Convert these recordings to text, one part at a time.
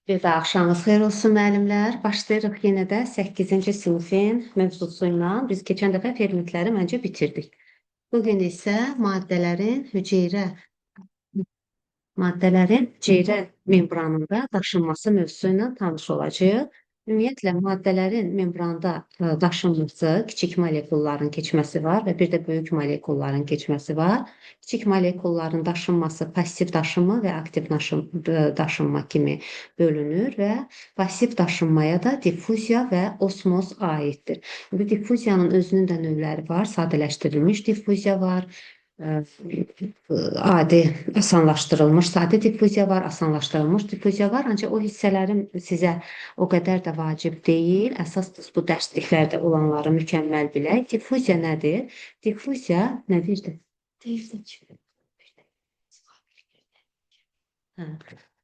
Bir də axşamınız xeyir olsun müəllimlər. Başlayırıq yenə də 8-ci sinifin mövzusu ilə. Biz keçən dəfə fermentləri məncə bitirdik. Bugün isə maddələrin hüceyrə membranında daşınması mövzusu ilə tanış olacağıq. Ümumiyyətlə, maddələrin membranda daşınması, kiçik molekulların keçməsi var və bir də böyük molekulların keçməsi var. Kiçik molekulların daşınması passiv daşınma və aktiv daşınma kimi bölünür və passiv daşınmaya da diffuziya və osmoz aiddir. Bu diffuziyanın özünün də növləri var. Sadələşdirilmiş diffuziya var. Adi, asanlaşdırılmış sadə diffuziya var, asanlaşdırılmış diffuziya var. Ancaq o hissələrim sizə o qədər də vacib deyil. Əsas bu dərsliklərdə olanları mükəmməl bilək. Diffuziya nədir? Diffuziya nə birdir?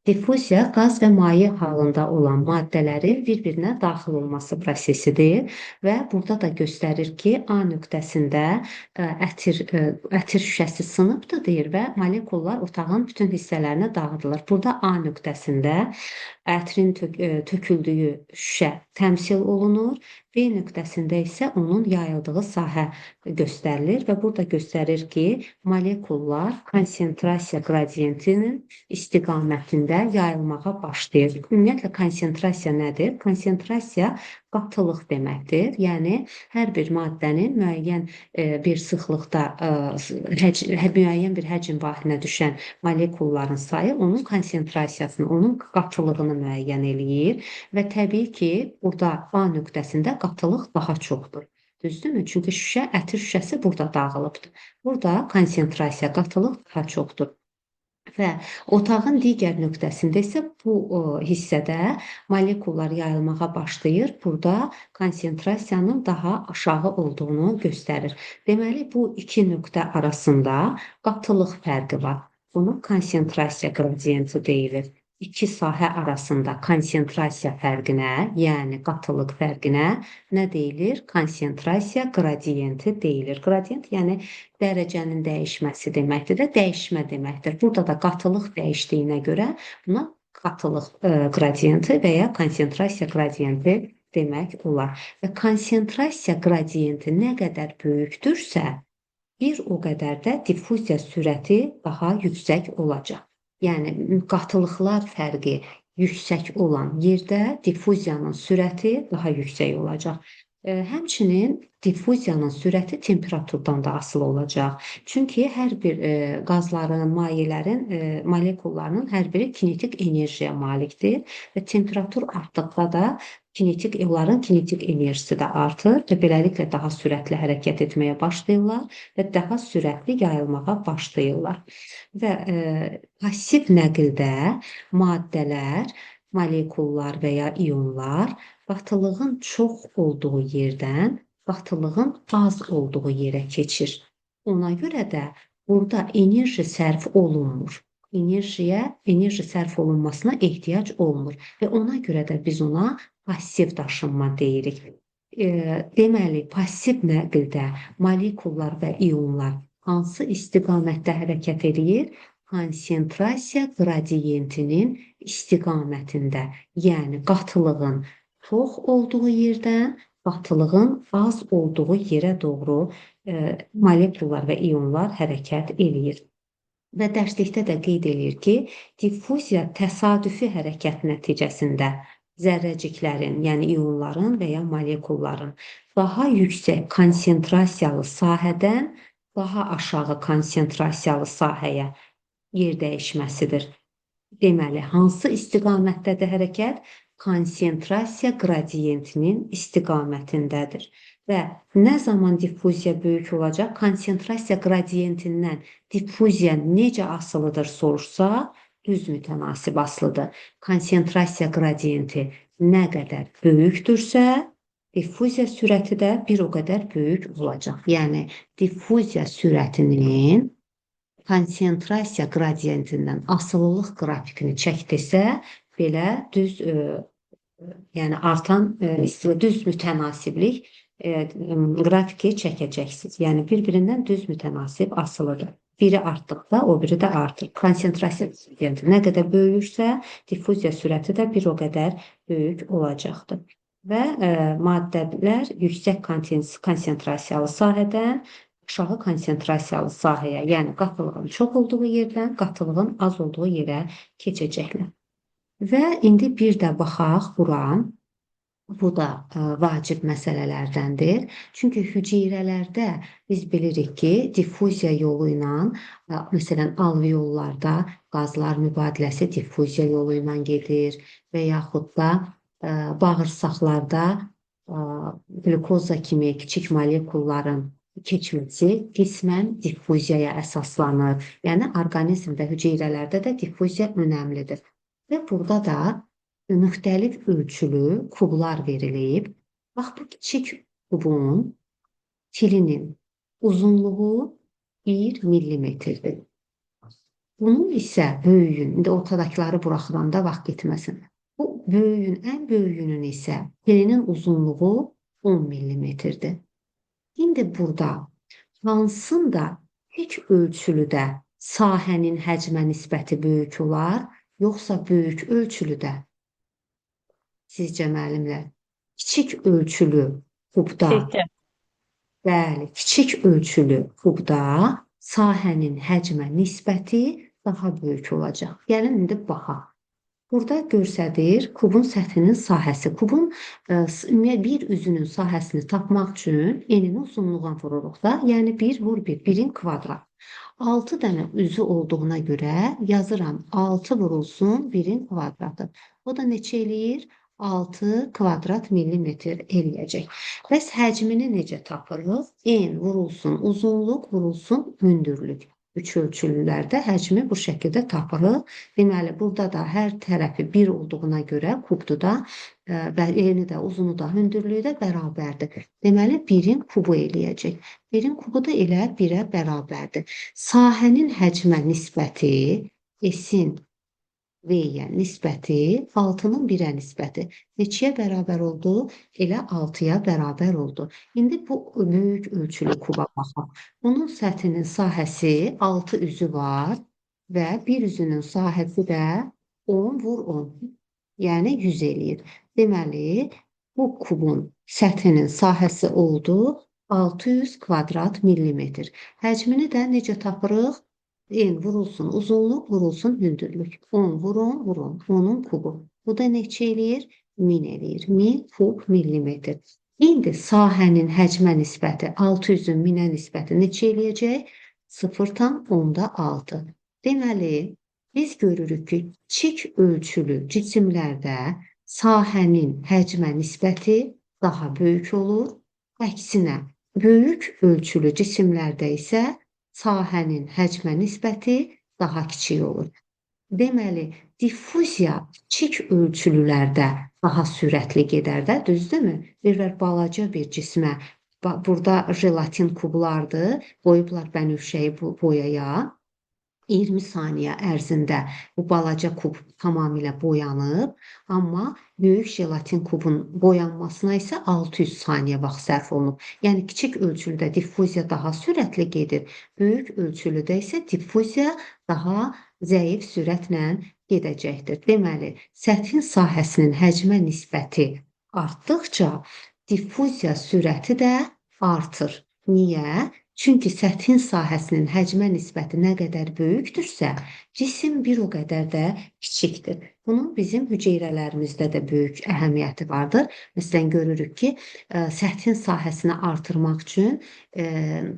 Diffuziya qaz və maye halında olan maddələrin bir-birinə daxil olması prosesidir və burada da göstərir ki, A nöqtəsində ətir şüşəsi sınıbdır deyir və molekullar otağın bütün hissələrinə dağıdılır. Burada A nöqtəsində ətrin töküldüyü şüşə təmsil olunur. B nöqtəsində isə onun yayıldığı sahə göstərilir və burada göstərir ki, molekullar konsentrasiya qradiyentinin istiqamətində yayılmağa başlayır. Ümumiyyətlə, konsentrasiya nədir? Konsentrasiya qatılıq deməkdir. Yəni, hər bir maddənin müəyyən bir sıxlıqda müəyyən bir həcm vahininə düşən molekulların sayı onun konsentrasiyasını, onun qatılığını müəyyən eləyir və təbii ki, burada A nöqtəsində qatılıq daha çoxdur. Düzdürmü? Çünki ətir şüşəsi burada dağılıbdır. Burada konsentrasiya, qatılıq daha çoxdur. Və otağın digər nöqtəsində isə bu hissədə molekullar yayılmağa başlayır. Burada konsentrasiyanın daha aşağı olduğunu göstərir. Deməli, bu iki nöqtə arasında qatılıq fərqi var. Buna konsentrasiya qradiyenti deyilir. İki sahə arasında konsentrasiya fərqinə, yəni qatılıq fərqinə nə deyilir? Konsentrasiya qradiyenti deyilir. Qradiyent yəni dərəcənin dəyişməsi deməkdir də, dəyişmə deməkdir. Burada da qatılıq dəyişdiyinə görə buna qatılıq qradiyenti və ya konsentrasiya qradiyenti demək olar. Və konsentrasiya qradiyenti nə qədər böyükdürsə, bir o qədər də diffuziya sürəti daha yüksək olacaq. Yəni, qatılıqlar fərqi yüksək olan yerdə diffuziyanın sürəti daha yüksək olacaq. Həmçinin diffuziyanın sürəti temperaturdan da asılı olacaq. Çünki hər bir qazların, mayələrin, molekullarının hər biri kinetik enerjiyə malikdir və temperatur artdıqda da onların kinetik enerjisi də artır və beləliklə daha sürətli hərəkət etməyə başlayırlar və daha sürətli yayılmağa başlayırlar. Və passiv nəqildə maddələr, molekullar və ya ionlar qatılığın çox olduğu yerdən qatılığın az olduğu yerə keçir. Ona görə də burada enerji sərf olunmur. Enerji sərf olunmasına ehtiyac olmur və ona görə də biz ona passiv daşınma deyirik. Deməli, passiv nəqildə molekullar və ionlar hansı istiqamətdə hərəkət edir? Konsentrasiya qradiyentinin istiqamətində, yəni qatılığın çox olduğu yerdən qatılığın az olduğu yerə doğru molekullar və ionlar hərəkət eləyir. Və dərslikdə də qeyd eləyir ki, diffuziya təsadüfi hərəkət nəticəsində zərrəciklərin, yəni ionların və ya molekulların daha yüksək konsentrasiyalı sahədən daha aşağı konsentrasiyalı sahəyə yer dəyişməsidir. Deməli, hansı istiqamətdədir hərəkət? Konsentrasiya qradiyentinin istiqamətindədir. Və nə zaman diffuziya böyük olacaq? Konsentrasiya qradiyentindən diffuziya necə asılıdır soruşsa, düz mütənasib asılıdır. Konsentrasiya qradiyenti nə qədər böyükdürsə, diffuziya sürəti də bir o qədər böyük olacaq. Yəni, diffuziya sürətinin konsentrasiya qradiyentindən asılılıq qrafikini çəkdirsə, belə düz, yəni artan düz mütənasiblik qrafiki çəkəcəksiniz. Yəni, bir-birindən düz mütənasib asılıdır. biri artdıqda o biri də artır. Konsentrasiya gradiyenti nə qədər böyüksə, diffuziya sürəti də bir o qədər böyük olacaqdır. Və maddələr yüksək konsentrasiyalı sahədən aşağı konsentrasiyalı sahəyə, yəni qatılığın çox olduğu yerdən qatılığın az olduğu yerə keçəcəklər. Və indi bir də baxaq bura. Bu da vacib məsələlərdəndir. Çünki hüceyrələrdə biz bilirik ki, diffuziya yolu ilə, məsələn, alveollarda qazlar mübadiləsi diffuziya yolu ilə gedir və yaxud da bağırsaqlarda glukoza kimi kiçik molekulların keçməsi qismən diffuziyaya əsaslanır. Yəni, orqanizmdə, hüceyrələrdə də diffuziya önəmlidir. Və burada da müxtəlif ölçülü kublar verilib. Bax, bu kiçik kubun tilinin uzunluğu 1 millimetrdir. Bunun isə böyüyün, indi ortadakıları buraxılanda vaxt getməsin. Bu böyüyün, ən böyüyünün isə tilinin uzunluğu 10 millimetrdir. İndi burada hansında tek ölçülüdə sahənin həcmə nisbəti böyük olar, yoxsa böyük ölçülüdə? Sizcə müəllimlər, kiçik ölçülü kubda, bəli, kiçik ölçülü kubda sahənin həcmə nisbəti daha böyük olacaq. Gəlin indi baxaq. Burada göstərir kubun səthinin sahəsi. Kubun bir üzünün sahəsini tapmaq üçün enini uzunluğa vururuq da, yəni 1 vur 1, 1-in kvadrat. 6 dənə üzü olduğuna görə yazıram 6 vurulsun 1-in kvadratı. O da neçə eləyir? 6 kvadrat millimetr eləyəcək. Bəs həcmini necə tapırıq? En vurulsun uzunluq, vurulsun hündürlük. Üç ölçülülərdə həcmi bu şəkildə tapırıq. Deməli, burada da hər tərəfi 1 olduğuna görə kubdu da, eni də, uzunu da, hündürlüyü də bərabərdir. Deməli, 1-in kubu eləyəcək. 1-in kubu da elə 1-ə bərabərdir. Sahənin həcmə nisbəti, S-in V-yə nisbəti 6-nın 1-ə nisbəti. Neçəyə bərabər oldu? Elə 6-ya bərabər oldu. İndi bu böyük ölçülü kuba baxaq. Bunun səthinin sahəsi 6 üzü var və bir üzünün sahəsi də 10 vur 10. Yəni 100 eləyir. Deməli, bu kubun səthinin sahəsi oldu 600 kvadrat millimetr. Həcmini də necə tapırıq? En vurulsun uzunluq, vurulsun hündürlük. 10 vur 10 vur 10. 10-un kubu. Bu da neçə eləyir? 1000 eləyir. 1000 kub millimetr. İndi sahənin həcmə nisbəti 600-ün 1000-ə nisbəti neçə eləyəcək? 0,6. Deməli, biz görürük ki, kiçik ölçülü cisimlərdə sahənin həcmə nisbəti daha böyük olur. Əksinə, böyük ölçülü cisimlərdə isə sahənin həcmə nisbəti daha kiçik olur. Deməli, diffuziya kiçik ölçülülərdə daha sürətli gedər də, düzdürmü? Bir balaca bir cismə, burada jelatin kublardır, qoyublar bənövşəyi boyaya. 20 saniyə ərzində bu balaca kub tamamilə boyanıb, amma böyük jelatin kubun boyanmasına isə 600 saniyə vaxt sərf olunub. Yəni, kiçik ölçülüdə diffuziya daha sürətli gedir, böyük ölçülüdə isə diffuziya daha zəif sürətlə gedəcəkdir. Deməli, səthin sahəsinin həcmə nisbəti artdıqca diffuziya sürəti də artır. Niyə? Çünki səthin sahəsinin həcmə nisbəti nə qədər böyükdürsə, cisim bir o qədər də kiçikdir. Bunun bizim hüceyrələrimizdə də böyük əhəmiyyəti vardır. Məsələn, görürük ki, səthin sahəsini artırmaq üçün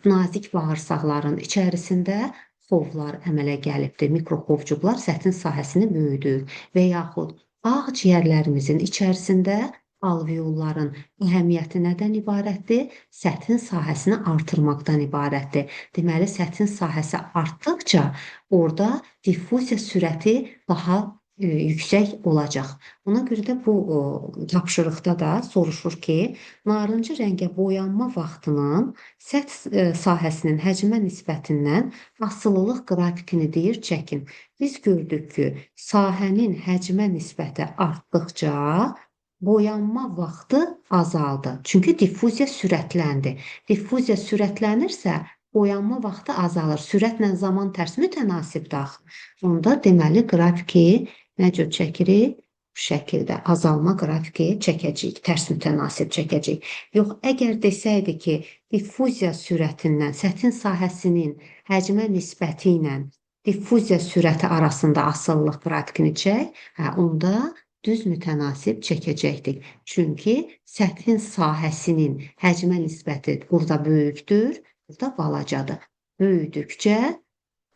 nazik bağırsaqların içərisində xovlar əmələ gəlibdir. Mikroxovcuqlar səthin sahəsini böyüdür və yaxud ağciyərlərimizin içərisində alveolların əhəmiyyəti nədən ibarətdir? Səthin sahəsini artırmaqdan ibarətdir. Deməli, səthin sahəsi artdıqca orada diffuziya sürəti daha yüksək olacaq. Ona görə də bu tapşırıqda da soruşur ki, narıncı rəngə boyanma vaxtının səth sahəsinin həcmə nisbətindən asılılıq qrafikini deyir, çəkin. Biz gördük ki, sahənin həcmə nisbəti artdıqca boyanma vaxtı azaldı. Çünki diffuziya sürətləndi. Diffuziya sürətlənirsə, oyanma vaxtı azalır. Sürətlə zaman tərs mütənasibdir axı. Onda deməli qrafiki nə cür çəkirik? Bu şəkildə azalma qrafiki çəkəcəyik, tərs mütənasib çəkəcəyik. Yox, əgər desəydi ki, diffuziya sürətindən səthin sahəsinin həcmə nisbəti ilə diffuziya sürəti arasında asıllıq qrafikini çək, onda düz mütənasib çəkəcəkdik. Çünki səthin sahəsinin həcmə nisbəti burada böyükdür, burada balacadır. Böyüdükcə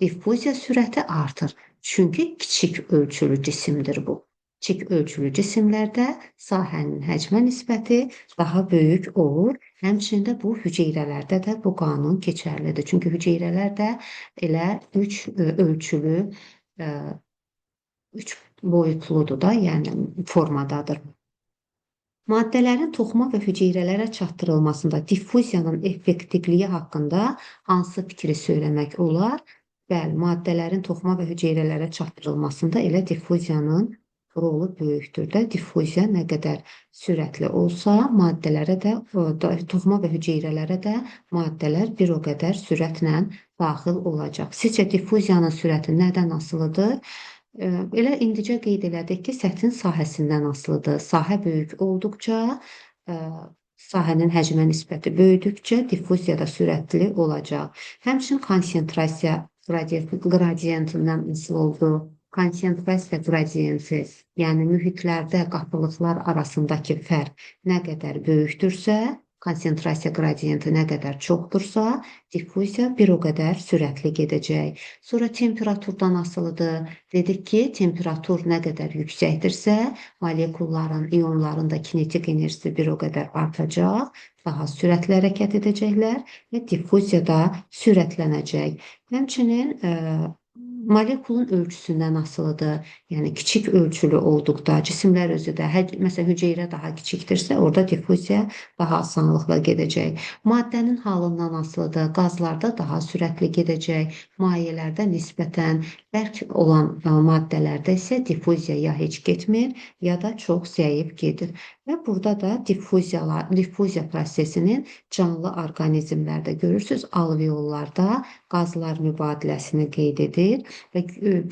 diffuziya sürəti artır. Çünki kiçik ölçülü cisimdir bu. Kiçik ölçülü cisimlərdə sahənin həcmə nisbəti daha böyük olur. Həmçinin də bu hüceyrələrdə də bu qanun keçərlidir. Çünki hüceyrələr də elə 3 ölçülü, 3 boyutludur da, yəni formadadır. Maddələrin toxuma və hüceyrələrə çatdırılmasında diffuziyanın effektivliyi haqqında hansı fikri söyləmək olar? Bəli, maddələrin toxuma və hüceyrələrə çatdırılmasında elə diffuziyanın rolu böyükdür də. Diffuziya nə qədər sürətli olsa, maddələrə də, toxuma və hüceyrələrə də maddələr bir o qədər sürətlə daxil olacaq. Sizcə diffuziyanın sürəti nədən asılıdır? Elə indicə qeyd elədik ki, səthin sahəsindən asılıdır. Sahə böyük olduqca, sahənin həcmə nisbəti böyüdükcə diffuziya da sürətli olacaq. Həmçinin konsentrasiya qradientindən asılı oldu. Konsentrasiya qradienti, yəni mühitlərdə qatılıqlar arasındakı fərq nə qədər böyükdürsə, konsentrasiya qradienti nə qədər çoxdursa, diffuziya bir o qədər sürətli gedəcək. Sonra temperaturdan asılıdır. Dedik ki, temperatur nə qədər yüksəkdirsə, molekulların, ionların da kinetik enerjisi bir o qədər artacaq, daha sürətli hərəkət edəcəklər və diffuziya da sürətlənəcək. Həmçinin molekulun ölçüsündən asılıdır. Yəni kiçik ölçülü olduqda cisimlər özü də, məsələn hüceyrə daha kiçikdirsə, orada diffuziya daha asanlıqla gedəcək. Maddənin halından asılıdır. Qazlarda daha sürətli gedəcək. Mayelərdə nisbətən bərk olan maddələrdə isə diffuziya ya heç getmir, ya da çox zəif gedir. Və burada da diffuziya prosesinin canlı orqanizmlərdə görürsünüz, alveollarda qazlar mübadiləsini qeyd edir və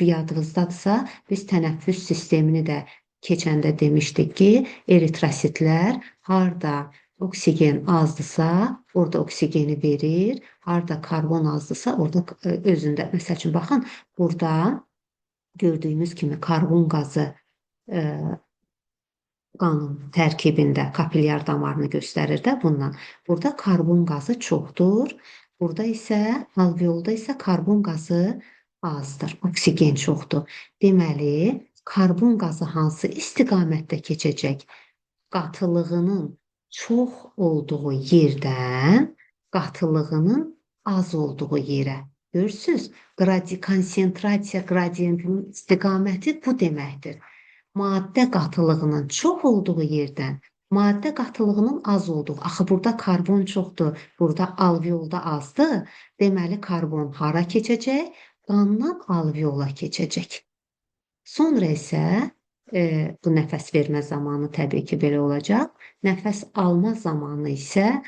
yadınızdadırsa biz tənəffüs sistemini də keçəndə demişdik ki, eritrositlər harda oksigen azdısa, orada oksigeni verir, harda karbon azdısa, orada özündə, məsəl üçün baxın, burada gördüyümüz kimi karbon qazı qanın tərkibində kapilyar damarını göstərir də bundan. Burada karbon qazı çoxdur. Burada isə, alveolda isə karbon qazı azdır. Oksigen çoxdur. Deməli, karbon qazı hansı istiqamətdə keçəcək? Qatılığının çox olduğu yerdən qatılığının az olduğu yerə. Görürsünüz, konsentrasiya qradientinin istiqaməti bu deməkdir. Maddə qatılığının çox olduğu yerdən maddə qatılığının az olduğu. Axı burada karbon çoxdur, burada alveolda azdır. Deməli karbon hara keçəcək? Qandan alveola keçəcək. Sonra isə bu nəfəs vermə zamanı təbii ki belə olacaq. Nəfəs alma zamanı isə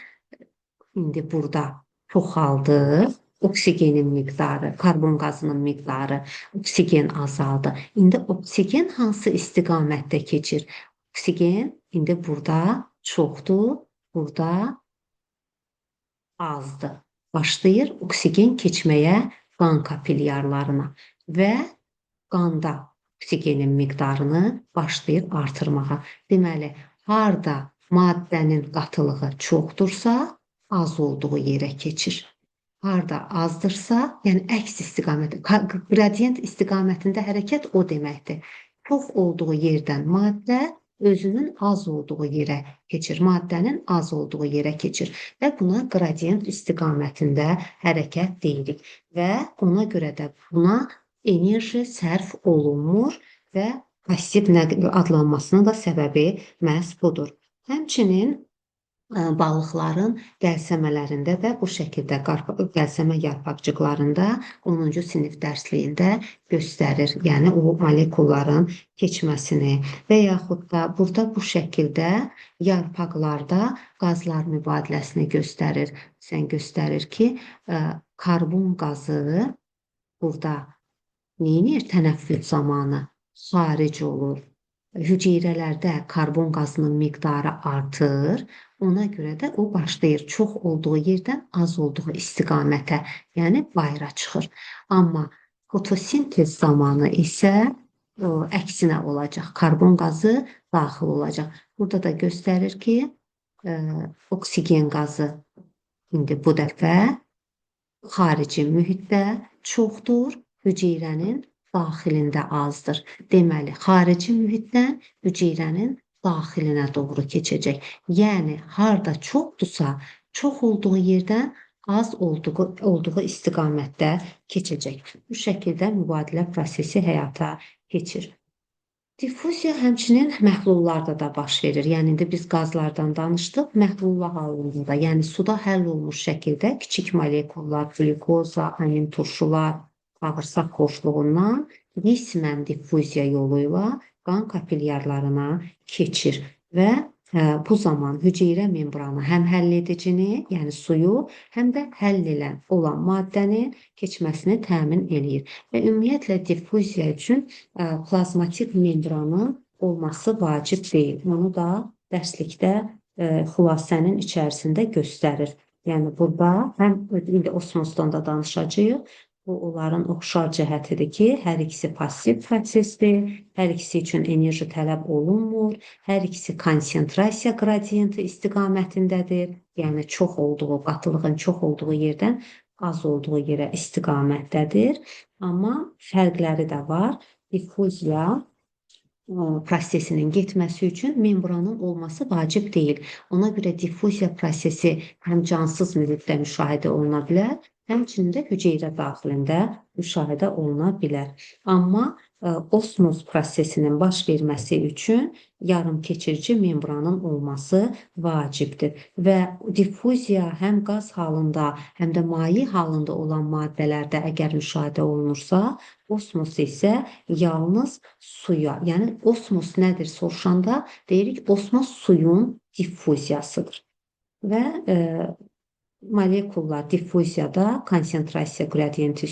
indi burada çoxaldı. Oksigenin miqdarı, karbon qazının miqdarı, oksigen azaldı. İndi oksigen hansı istiqamətdə keçir? Oksigen indi burada çoxdur, burada azdır. Başlayır oksigen keçməyə qan kapilyarlarına və qanda oksigenin miqdarını başlayır artırmağa. Deməli, harda maddənin qatılığı çoxdursa, az olduğu yerə keçir. Harda azdırsa, yəni əks istiqamət, qradiyent istiqamətində hərəkət o deməkdir. Çox olduğu yerdən maddə özünün az olduğu yerə keçir, maddənin az olduğu yerə keçir və buna qradiyent istiqamətində hərəkət deyirik və ona görə də buna enerji sərf olunmur və passiv nəql adlanmasının da səbəbi məhz budur. Həmçinin balıqların qəlsəmələrində də bu şəkildə qəlsəmə yarpaqcıqlarında 10-cu sinif dərsliyində göstərir. Yəni o molekulların keçməsini və yaxud da burada bu şəkildə yarpaqlarda qazlar mübadiləsini göstərir. Sən göstərir ki, karbon qazı burada neyinir? Tənəffüs zamanı xaric olur. Hüceyrələrdə karbon qazının miqdarı artır. Ona görə də o başlayır çox olduğu yerdən az olduğu istiqamətə, yəni bayıra çıxır. Amma fotosintez zamanı isə əksinə olacaq. Karbon qazı daxil olacaq. Burada da göstərir ki, oksigen qazı indi bu dəfə xarici mühitdə çoxdur, hüceyrənin daxilində azdır. Deməli, xarici mühitdən hüceyrənin daxilinə doğru keçəcək. Yəni, harda çoxdursa, çox olduğu yerdən az olduğu istiqamətdə keçəcək. Bu şəkildə mübadilə prosesi həyata keçir. Diffuziya həmçinin məhlullarda da baş verir. Yəni, indi biz qazlardan danışdıq, məhlullar halında da, yəni suda həll olmuş şəkildə kiçik molekullar, glükoza, amin turşular bağırsaq boşluğundan qismən diffuziya yolu ilə qan kapilyarlarına keçir və bu zaman hüceyrə membranı həm həlledicini, yəni suyu, həm də həll olan maddənin keçməsini təmin eləyir. Və ümumiyyətlə diffuziya üçün plazmatik membranın olması vacib deyil. Onu da dərslikdə xülasənin içərisində göstərir. Yəni burada həm indi osmosdan da danışacağıq. Bu onların oxşar cəhətidir ki, hər ikisi pasiv prosesdir, hər ikisi üçün enerji tələb olunmur, hər ikisi konsentrasiya qradiyenti istiqamətindədir. Yəni çox olduğu, qatılığın çox olduğu yerdən az olduğu yerə istiqamətdədir. Amma fərqləri də var. Diffuziya prosesinin getməsi üçün membranın olması vacib deyil. Ona görə diffuziya prosesi həm cansız mühitdə müşahidə oluna bilər, həmçinin də hüceyrə daxilində müşahidə oluna bilər. Amma osmoz prosesinin baş verməsi üçün yarımkeçirici membranın olması vacibdir. Və diffuziya həm qaz halında, həm də maye halında olan maddələrdə əgər müşahidə olunursa, osmos isə yalnız suya, yəni osmos nədir soruşanda deyirik, osmos suyun diffuziyasıdır. Və molekullar diffuziyada konsentrasiya qradiyenti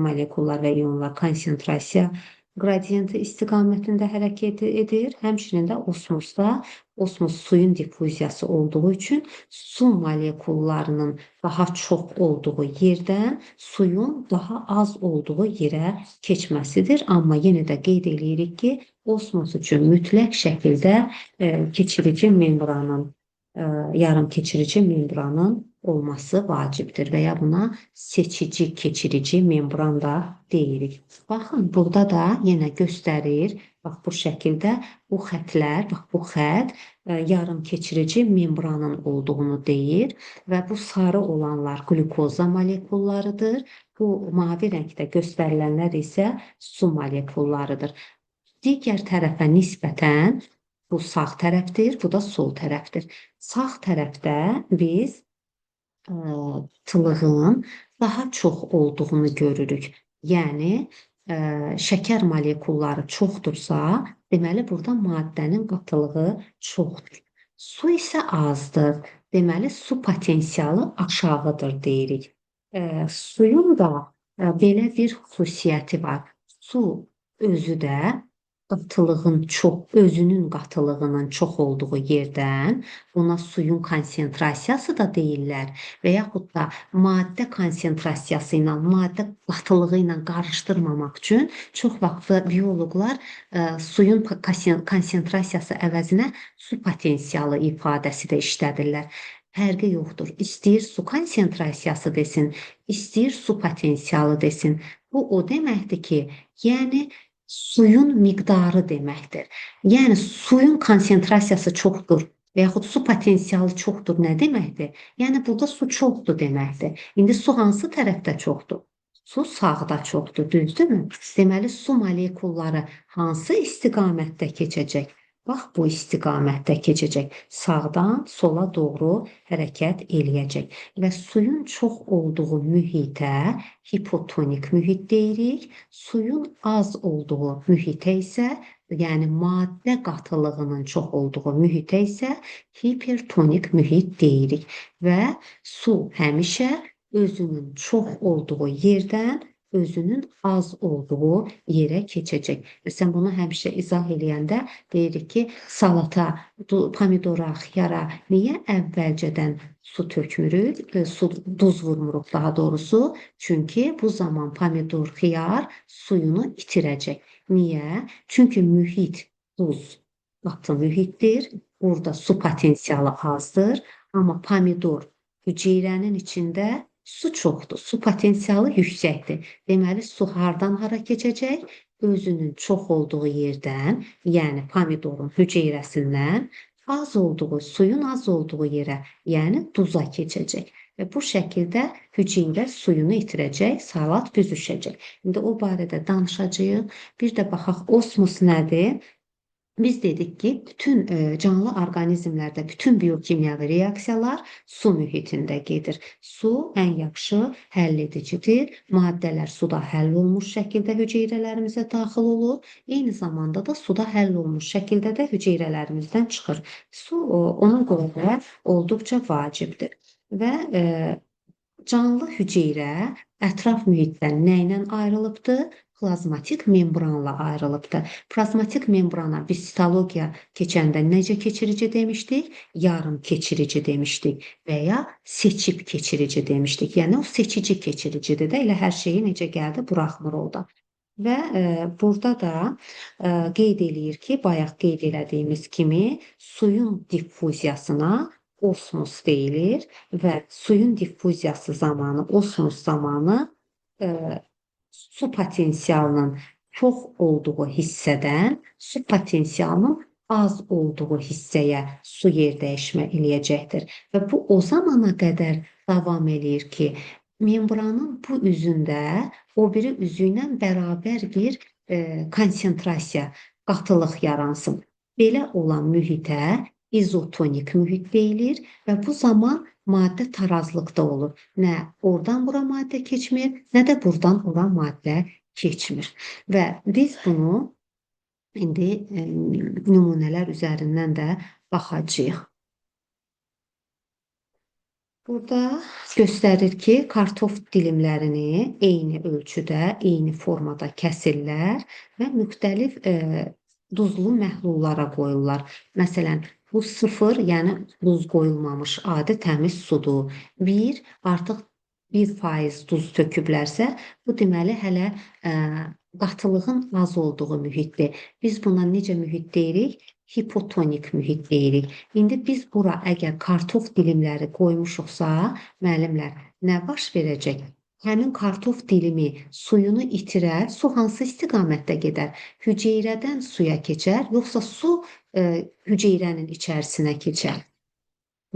molekullar və ionlar konsentrasiya qradiyenti istiqamətində hərəkət edir. Həmçinin də osmos suyun diffuziyası olduğu üçün su molekullarının daha çox olduğu yerdən suyun daha az olduğu yerə keçməsidir. Amma yenə də qeyd edirik ki, osmos üçün mütləq şəkildə keçirici membranın, yarım keçirici membranın olması vacibdir və ya buna seçici keçirici membran da deyirik. Baxın, burada da yenə göstərir, bax bu şəkildə bu xətlər, bax bu xət yarım keçirici membranın olduğunu deyir və bu sarı olanlar qlükoza molekullarıdır. Bu mavi rəngdə göstərilənlər isə su molekullarıdır. Digər tərəfə nisbətən bu sağ tərəfdir, bu da sol tərəfdir. Sağ tərəfdə biz tılığın daha çox olduğunu görürük. Yəni, şəkər molekulları çoxdursa, deməli, burada maddənin qatılığı çoxdur. Su isə azdır. Deməli, su potensialı aşağıdır deyirik. Suyun da belə bir xüsusiyyəti var. Su özü də özünün qatılığının çox olduğu yerdən buna suyun konsentrasiyası da deyirlər və yaxud da maddə konsentrasiyası ilə, maddə qatılığı ilə qarışdırmamaq üçün çox vaxt bioloqlar suyun konsentrasiyası əvəzinə su potensialı ifadəsi də işlədirlər. Fərqi yoxdur. İstəyir su konsentrasiyası desin, istəyir su potensialı desin. Bu o deməkdir ki, yəni suyun miqdarı deməkdir. Yəni suyun konsentrasiyası çoxdur və yaxud su potensialı çoxdur nə deməkdir? Yəni burada su çoxdur deməkdir. İndi su hansı tərəfdə çoxdur? Su sağda çoxdur, düzdürmü? Deməli su molekulları hansı istiqamətdə keçəcək? Bax, bu istiqamətdə keçəcək. Sağdan sola doğru hərəkət eləyəcək. Və suyun çox olduğu mühitə hipotonik mühit deyirik. Suyun az olduğu mühitə isə, yəni maddə qatılığının çox olduğu mühitə isə hipertonik mühit deyirik. Və su həmişə özünün çox olduğu yerdən özünün az olduğu yerə keçəcək. Məsələn, bunu həmişə izah eləyəndə deyirik ki, salata, pomidora, xiyara niyə əvvəlcədən su tökmürük, duz vurmuruq daha doğrusu? Çünki bu zaman pomidor, xiyar suyunu itirəcək. Niyə? Çünki mühit duz qatı mühitdir. Burada su potensialı azdır. Amma pomidor hüceyrənin içində su çoxdur. Su potensialı yüksəkdir. Deməli, su hardan hara keçəcək? Özünün çox olduğu yerdən, yəni pomidorun hüceyrəsindən suyun az olduğu yerə, yəni duza keçəcək. Və bu şəkildə hüceyrə suyunu itirəcək, salat büzüşəcək. İndi o barədə danışacağıq. Bir də baxaq, osmos nədir? Biz dedik ki, bütün canlı orqanizmlərdə bütün biokimyəvi reaksiyalar su mühitində gedir. Su ən yaxşı həll edicidir. Maddələr suda həll olmuş şəkildə hüceyrələrimizə daxil olur. Eyni zamanda da suda həll olmuş şəkildə də hüceyrələrimizdən çıxır. Su ona görə də olduqca vacibdir. Və canlı hüceyrə ətraf mühitdən nə ilə ayrılıbdır? Plazmatik membranla ayrılıbdır. Plazmatik membrana biz sitologiya keçəndə necə keçirici demişdik? Yarım keçirici demişdik və ya seçib keçirici demişdik. Yəni o seçici keçiricidir də, elə hər şeyi necə gəldi buraxmır orada. Və burada da qeyd eləyir ki, bayaq qeyd elədiyimiz kimi suyun diffuziyasına osmos deyilir və suyun diffuziyası zamanı, osmos zamanı su potensialının çox olduğu hissədən su potensialının az olduğu hissəyə su yer dəyişmə eləyəcəkdir. Və bu o zamana qədər davam eləyir ki, membranın bu üzündə o biri üzü ilə bərabər bir konsentrasiya, qatılıq yaransın. Belə olan mühitə izotonik mühit deyilir və bu zaman maddə tarazlıqda olur. Nə oradan bura maddə keçmir, nə də buradan ora maddə keçmir. Və biz bunu indi nümunələr üzərindən də baxacağıq. Burada göstərir ki, kartof dilimlərini eyni ölçüdə, eyni formada kəsirlər və müxtəlif duzlu məhlullara qoyurlar. Məsələn, bu 0, yəni duz qoyulmamış adi təmiz sudur. 1, artıq 1% duz töküblərsə, bu deməli hələ qatılığın az olduğu mühitdir. Biz buna necə mühit deyirik? Hipotonik mühit deyirik. İndi biz bura əgər kartof dilimləri qoymuşuqsa, müəllimlər, nə baş verəcək? Həmin kartof dilimi suyunu itirər, su hansı istiqamətdə gedər? Hüceyrədən suya keçər, yoxsa su hüceyrənin içərisinə keçər?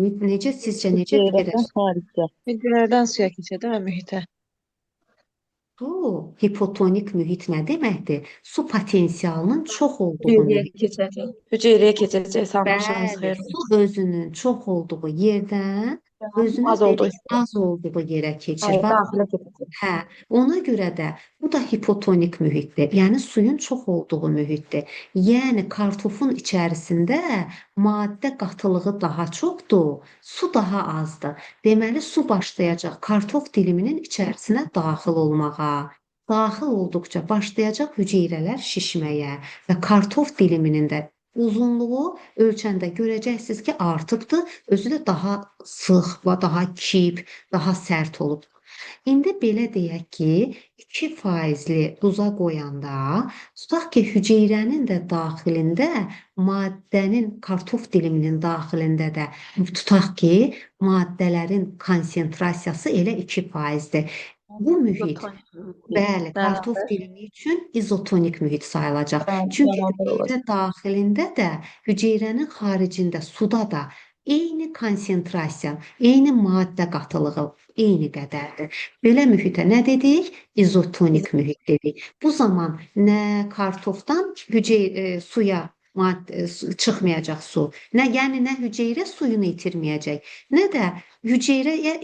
Necə sizcə necə fikirləşirsiniz? Hüceyrədən suya keçər də mühitə. Bu hipotonik mühit nə deməkdir? Su potensialının çox olduğu mühit. Hüceyrəyə keçəcək, sağlaşmamız Bəli, xeyir. su özünün çox olduğu yerdən özünün az olduğu yerə keçir. Daxilə keçəcək. Hə, ona görə də bu da hipotonik mühitdir. Yəni suyun çox olduğu mühitdir. Yəni kartofun içərisində maddə qatılığı daha çoxdur, su daha azdır. Deməli su başlayacaq kartof diliminin içərisinə daxil olmağa. Daxil olduqca başlayacaq hüceyrələr şişməyə və kartof diliminin də uzunluğu ölçəndə görəcəksiniz ki, artıbdır. Özü də daha sıx və daha kip, daha sərt olub. İndi belə deyək ki, 2%li duza qoyanda, tutaq ki, hüceyrənin də daxilində, maddənin, kartof diliminin daxilində də tutaq ki, maddələrin konsentrasiyası elə 2%dir. Bu mühit, bəli, kartof dilimi üçün izotonik mühit sayılacaq. Çünki hüceyrə daxilində də, hüceyrənin xaricində, suda da eyni konsentrasiya, eyni maddə qatılığı eyni qədərdir. Belə mühitə nə dedik? İzotonik mühit dedik. Bu zaman nə kartofdan suya çıxmayacaq su, yəni nə hüceyrə suyunu itirməyəcək, nə də hüceyrəyə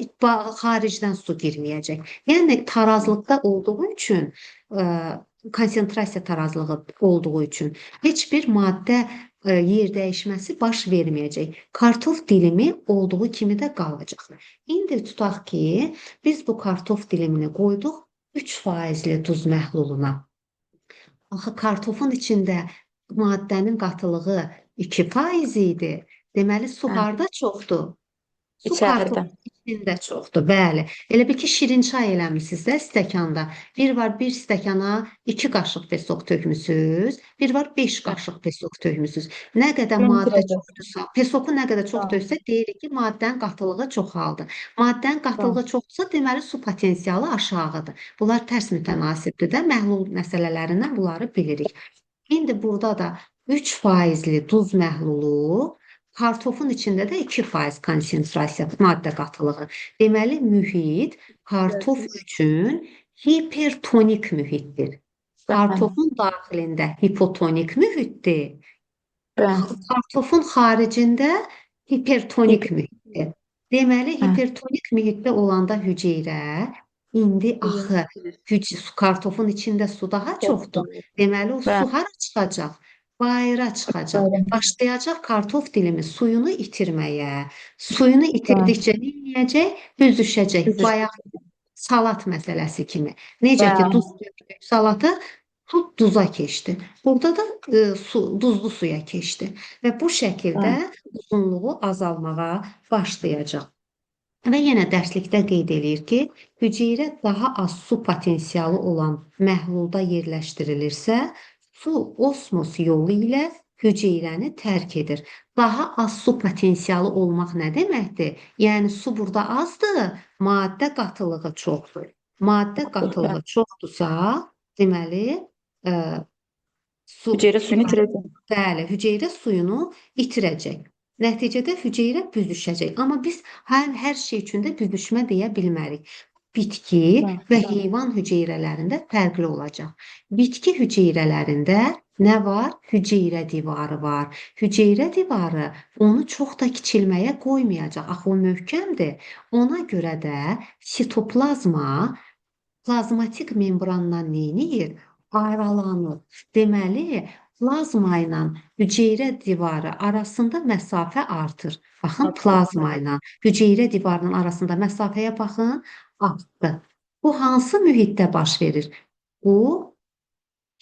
xaricdən su girməyəcək. Yəni tarazlıqda olduğu üçün, konsentrasiya tarazlığı olduğu üçün heç bir maddə yer dəyişməsi baş verməyəcək. Kartof dilimi olduğu kimi də qalacaq. İndi tutaq ki, biz bu kartof dilimini qoyduq 3% duz məhluluna. Axı kartofun içində maddənin qatılığı 2% idi. Deməli su Hə, harda çoxdur? Su içəridə. kartofun içində çoxdur, bəli. Elə bil ki, şirin çay eləmisiniz də stəkanda. Bir var 1 stəkana 2 qaşıq pesok tökmüsüz, bir var 5 Hə, qaşıq pesok tökmüsüz. Nə qədər bunu maddə itirəcəksən. çoxdursa, pesoku nə qədər çox Tamam, töksək, deyirik ki, maddənin qatılığı çoxaldı. Maddənin tamam. qatılığı çoxdursa, deməli su potensialı aşağıdır. Bunlar tərs mütənasibdir də, məhlul məsələlərindən bunları bilirik. İndi burada da 3%li duz məhlulu, kartofun içində də 2% konsentrasiya maddə qatılığı. Deməli, mühit kartof Görəcəksiniz. üçün hipertonik mühitdir. Bəli, Kartofun daxilində hipotonik mühitdir. bəli. Kartofun xaricində hipertonik mühitdir. Deməli, Hə, hipertonik mühitdə olanda hüceyrə indi suyunu axı itirir. kartofun içində su daha çoxdur. Deməli, o su Bəli, hara çıxacaq? Bayıra çıxacaq. bəli, Başlayacaq kartof dilimi suyunu itirməyə. Suyunu bəli. itirdikcə nə edəcək? Büzüşəcək. Üzür. Bayaq salat məsələsi kimi. Necə ki, Bəli, duz tökdük salata, su duza keçdi. Burada da duzlu suya keçdi və bu şəkildə bəli. uzunluğu azalmağa başlayacaq. Və yenə dərslikdə qeyd eləyir ki, hüceyrə daha az su potensialı olan məhlulda yerləşdirilirsə, su osmos yolu ilə hüceyrəni tərk edir. Daha az su potensialı olmaq nə deməkdir? Yəni su burada azdır, maddə qatılığı çoxdur. Maddə qatılığı çoxdursa, deməli, ə, su Hüceyrə suyunu itirəcək. bəli, hüceyrə suyunu itirəcək. Nəticədə hüceyrə büzüşəcək. Amma biz hər şey üçün də büzüşmə deyə bilmərik. Bitki və Bəli, heyvan hüceyrələrində fərqli olacaq. Bitki hüceyrələrində nə var? Hüceyrə divarı var. Hüceyrə divarı onu çox da kiçilməyə qoymayacaq. Axı o möhkəmdir. Ona görə də sitoplazma plazmatik membrandan neyniyir? Aralanır. Deməli, plazma ilə hüceyrə divarı arasında məsafə artır. Baxın, plazma ilə hüceyrə divarının arasında məsafəyə baxın, artdı. Bu hansı mühitdə baş verir? Bu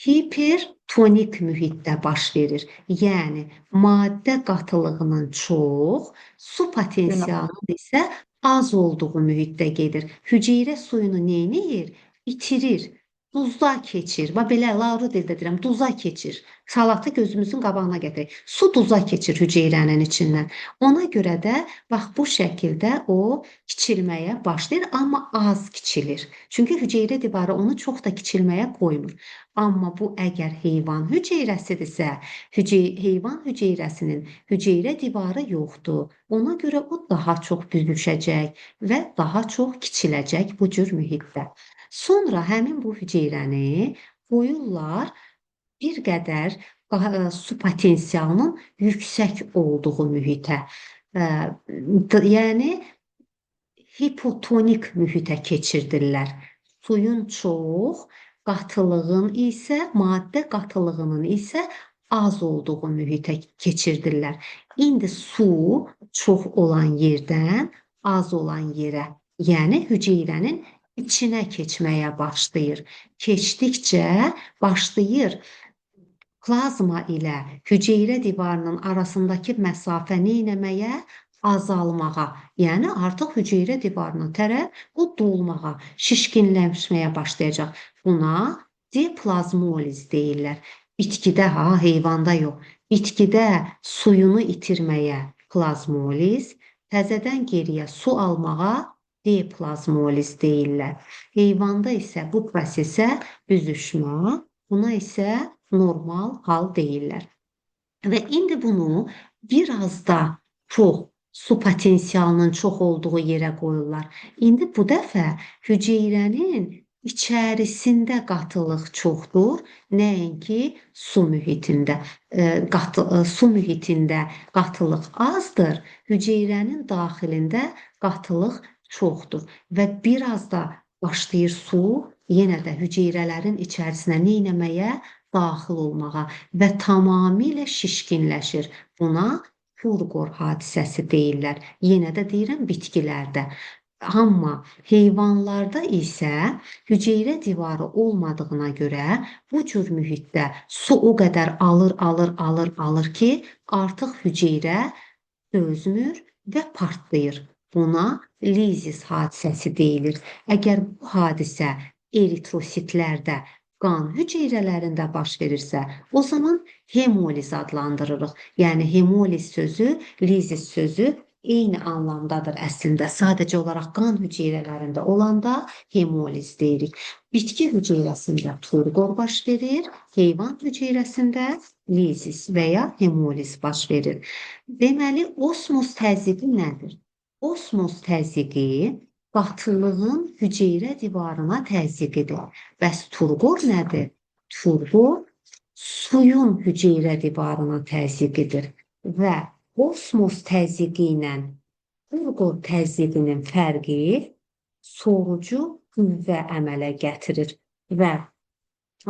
hipertonik mühitdə baş verir. Yəni, maddə qatılığının çox, su potensialının isə az olduğu mühitdə gedir. Hüceyrə suyunu neyniyir? İtirir, duzda keçir. Belə Laura dildə deyirəm, duza keçir. Salatı gözümüzün qabağına gətirək. Su duza keçir hüceyrənin içindən. Ona görə də bax bu şəkildə o kiçilməyə başlayır, amma az kiçilir. Çünki hüceyrə divarı onu çox da kiçilməyə qoymur. Amma bu əgər heyvan hüceyrəsidirsə, heyvan hüceyrəsinin hüceyrə divarı yoxdur. Ona görə o daha çox büzüşəcək və daha çox kiçiləcək bu cür mühitdə. Sonra həmin bu hüceyrəni qoyurlar bir qədər su potensialının yüksək olduğu mühitə. Yəni hipotonik mühitə keçirdirlər. Suyun çox, qatılığın isə, maddə qatılığının isə az olduğu mühitə keçirdirlər. İndi su çox olan yerdən az olan yerə, yəni hüceyrənin içinə keçməyə başlayır. Keçdikcə başlayır plazma ilə hüceyrə divarının arasındakı məsafə neynəməyə? Azalmağa. Yəni artıq hüceyrə divarının tərəf bu dolmağa, şişkinləşməyə başlayacaq. Buna diplazmoliz deyirlər. Bitkidə, heyvanda yox. Bitkidə suyunu itirməyə plazmoliz, təzədən geriyə su almağa deplazmoliz deyirlər. Heyvanda isə bu prosesə büzüşmə, buna isə normal hal deyirlər. Və indi bunu biraz da çox su potensialının çox olduğu yerə qoyurlar. İndi bu dəfə hüceyrənin içərisində qatılıq çoxdur, nəinki su mühitində. Su mühitində qatılıq azdır, hüceyrənin daxilində qatılıq çoxdur və biraz da başlayır su yenə də hüceyrələrin içərisinə neynəməyə? daxil olmağa və tamamilə şişkinləşir. Buna turqor hadisəsi deyirlər. Yenə də deyirəm bitkilərdə. Amma heyvanlarda isə hüceyrə divarı olmadığına görə bu cür mühitdə su o qədər alır ki, artıq hüceyrə dözmür və partlayır. Buna lizis hadisəsi deyilir. Əgər bu hadisə eritrositlərdə, qan hüceyrələrində baş verirsə, o zaman hemoliz adlandırırıq. Yəni hemoliz sözü, lizis sözü eyni anlamdadır əslində. Sadəcə olaraq qan hüceyrələrində olanda hemoliz deyirik. Bitki hüceyrəsində turqor baş verir, heyvan hüceyrəsində lizis və ya hemoliz baş verir. Deməli, osmos təzyiqi nədir? Osmos təzyiqi qatılığın hüceyrə divarına təzyiqidir. Bəs turqor nədir? Turqor suyun hüceyrə divarına təzyiqidir və osmos təzyiqi ilə turqor təzyiqinin fərqi sorucu qüvvə əmələ gətirir və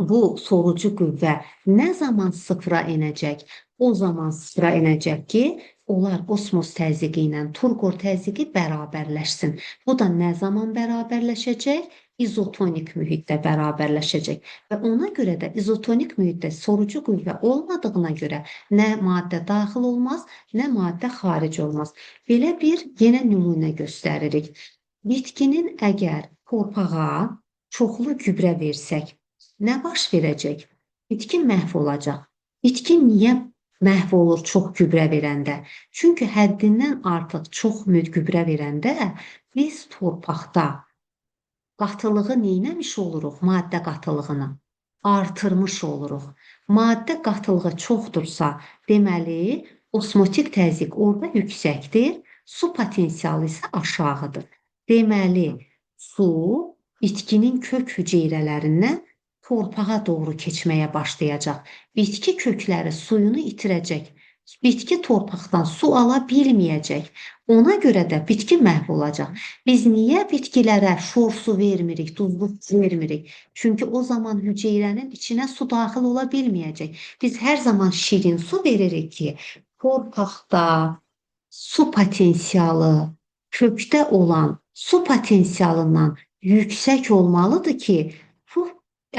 bu sorucu qüvvə nə zaman sıfıra enəcək? O zaman sıfıra enəcək ki, onlar osmos təzyiqi ilə turqor təzyiqi bərabərləşsin. Bu da nə zaman bərabərləşəcək? İzotonik mühitdə bərabərləşəcək və ona görə də izotonik mühitdə sorucu qüvvə olmadığına görə nə maddə daxil olmaz, nə maddə xaric olmaz. Belə bir yenə nümunə göstəririk. Bitkinin əgər torpağa çoxlu gübrə versək, nə baş verəcək? Bitki məhv olacaq. Bitki niyə məhv olur çox gübrə verəndə? Çünki həddindən artıq çox gübrə verəndə biz torpaqda qatılığı neynəmiş oluruq? Maddə qatılığını artırmış oluruq. Maddə qatılığı çoxdursa, deməli, osmotik təzyiq orada yüksəkdir, su potensialı isə aşağıdır. Deməli, su bitkinin kök hüceyrələrindən torpağa doğru keçməyə başlayacaq. Bitki kökləri suyunu itirəcək. Bitki torpaqdan su ala bilməyəcək. Ona görə də bitki məhv olacaq. Biz niyə bitkilərə şor su vermirik, duzlu su vermirik? Çünki o zaman hüceyrənin içinə su daxil ola bilməyəcək. Biz hər zaman şirin su veririk ki, torpaqda su potensialı, kökdə olan su potensialından yüksək olmalıdır ki, su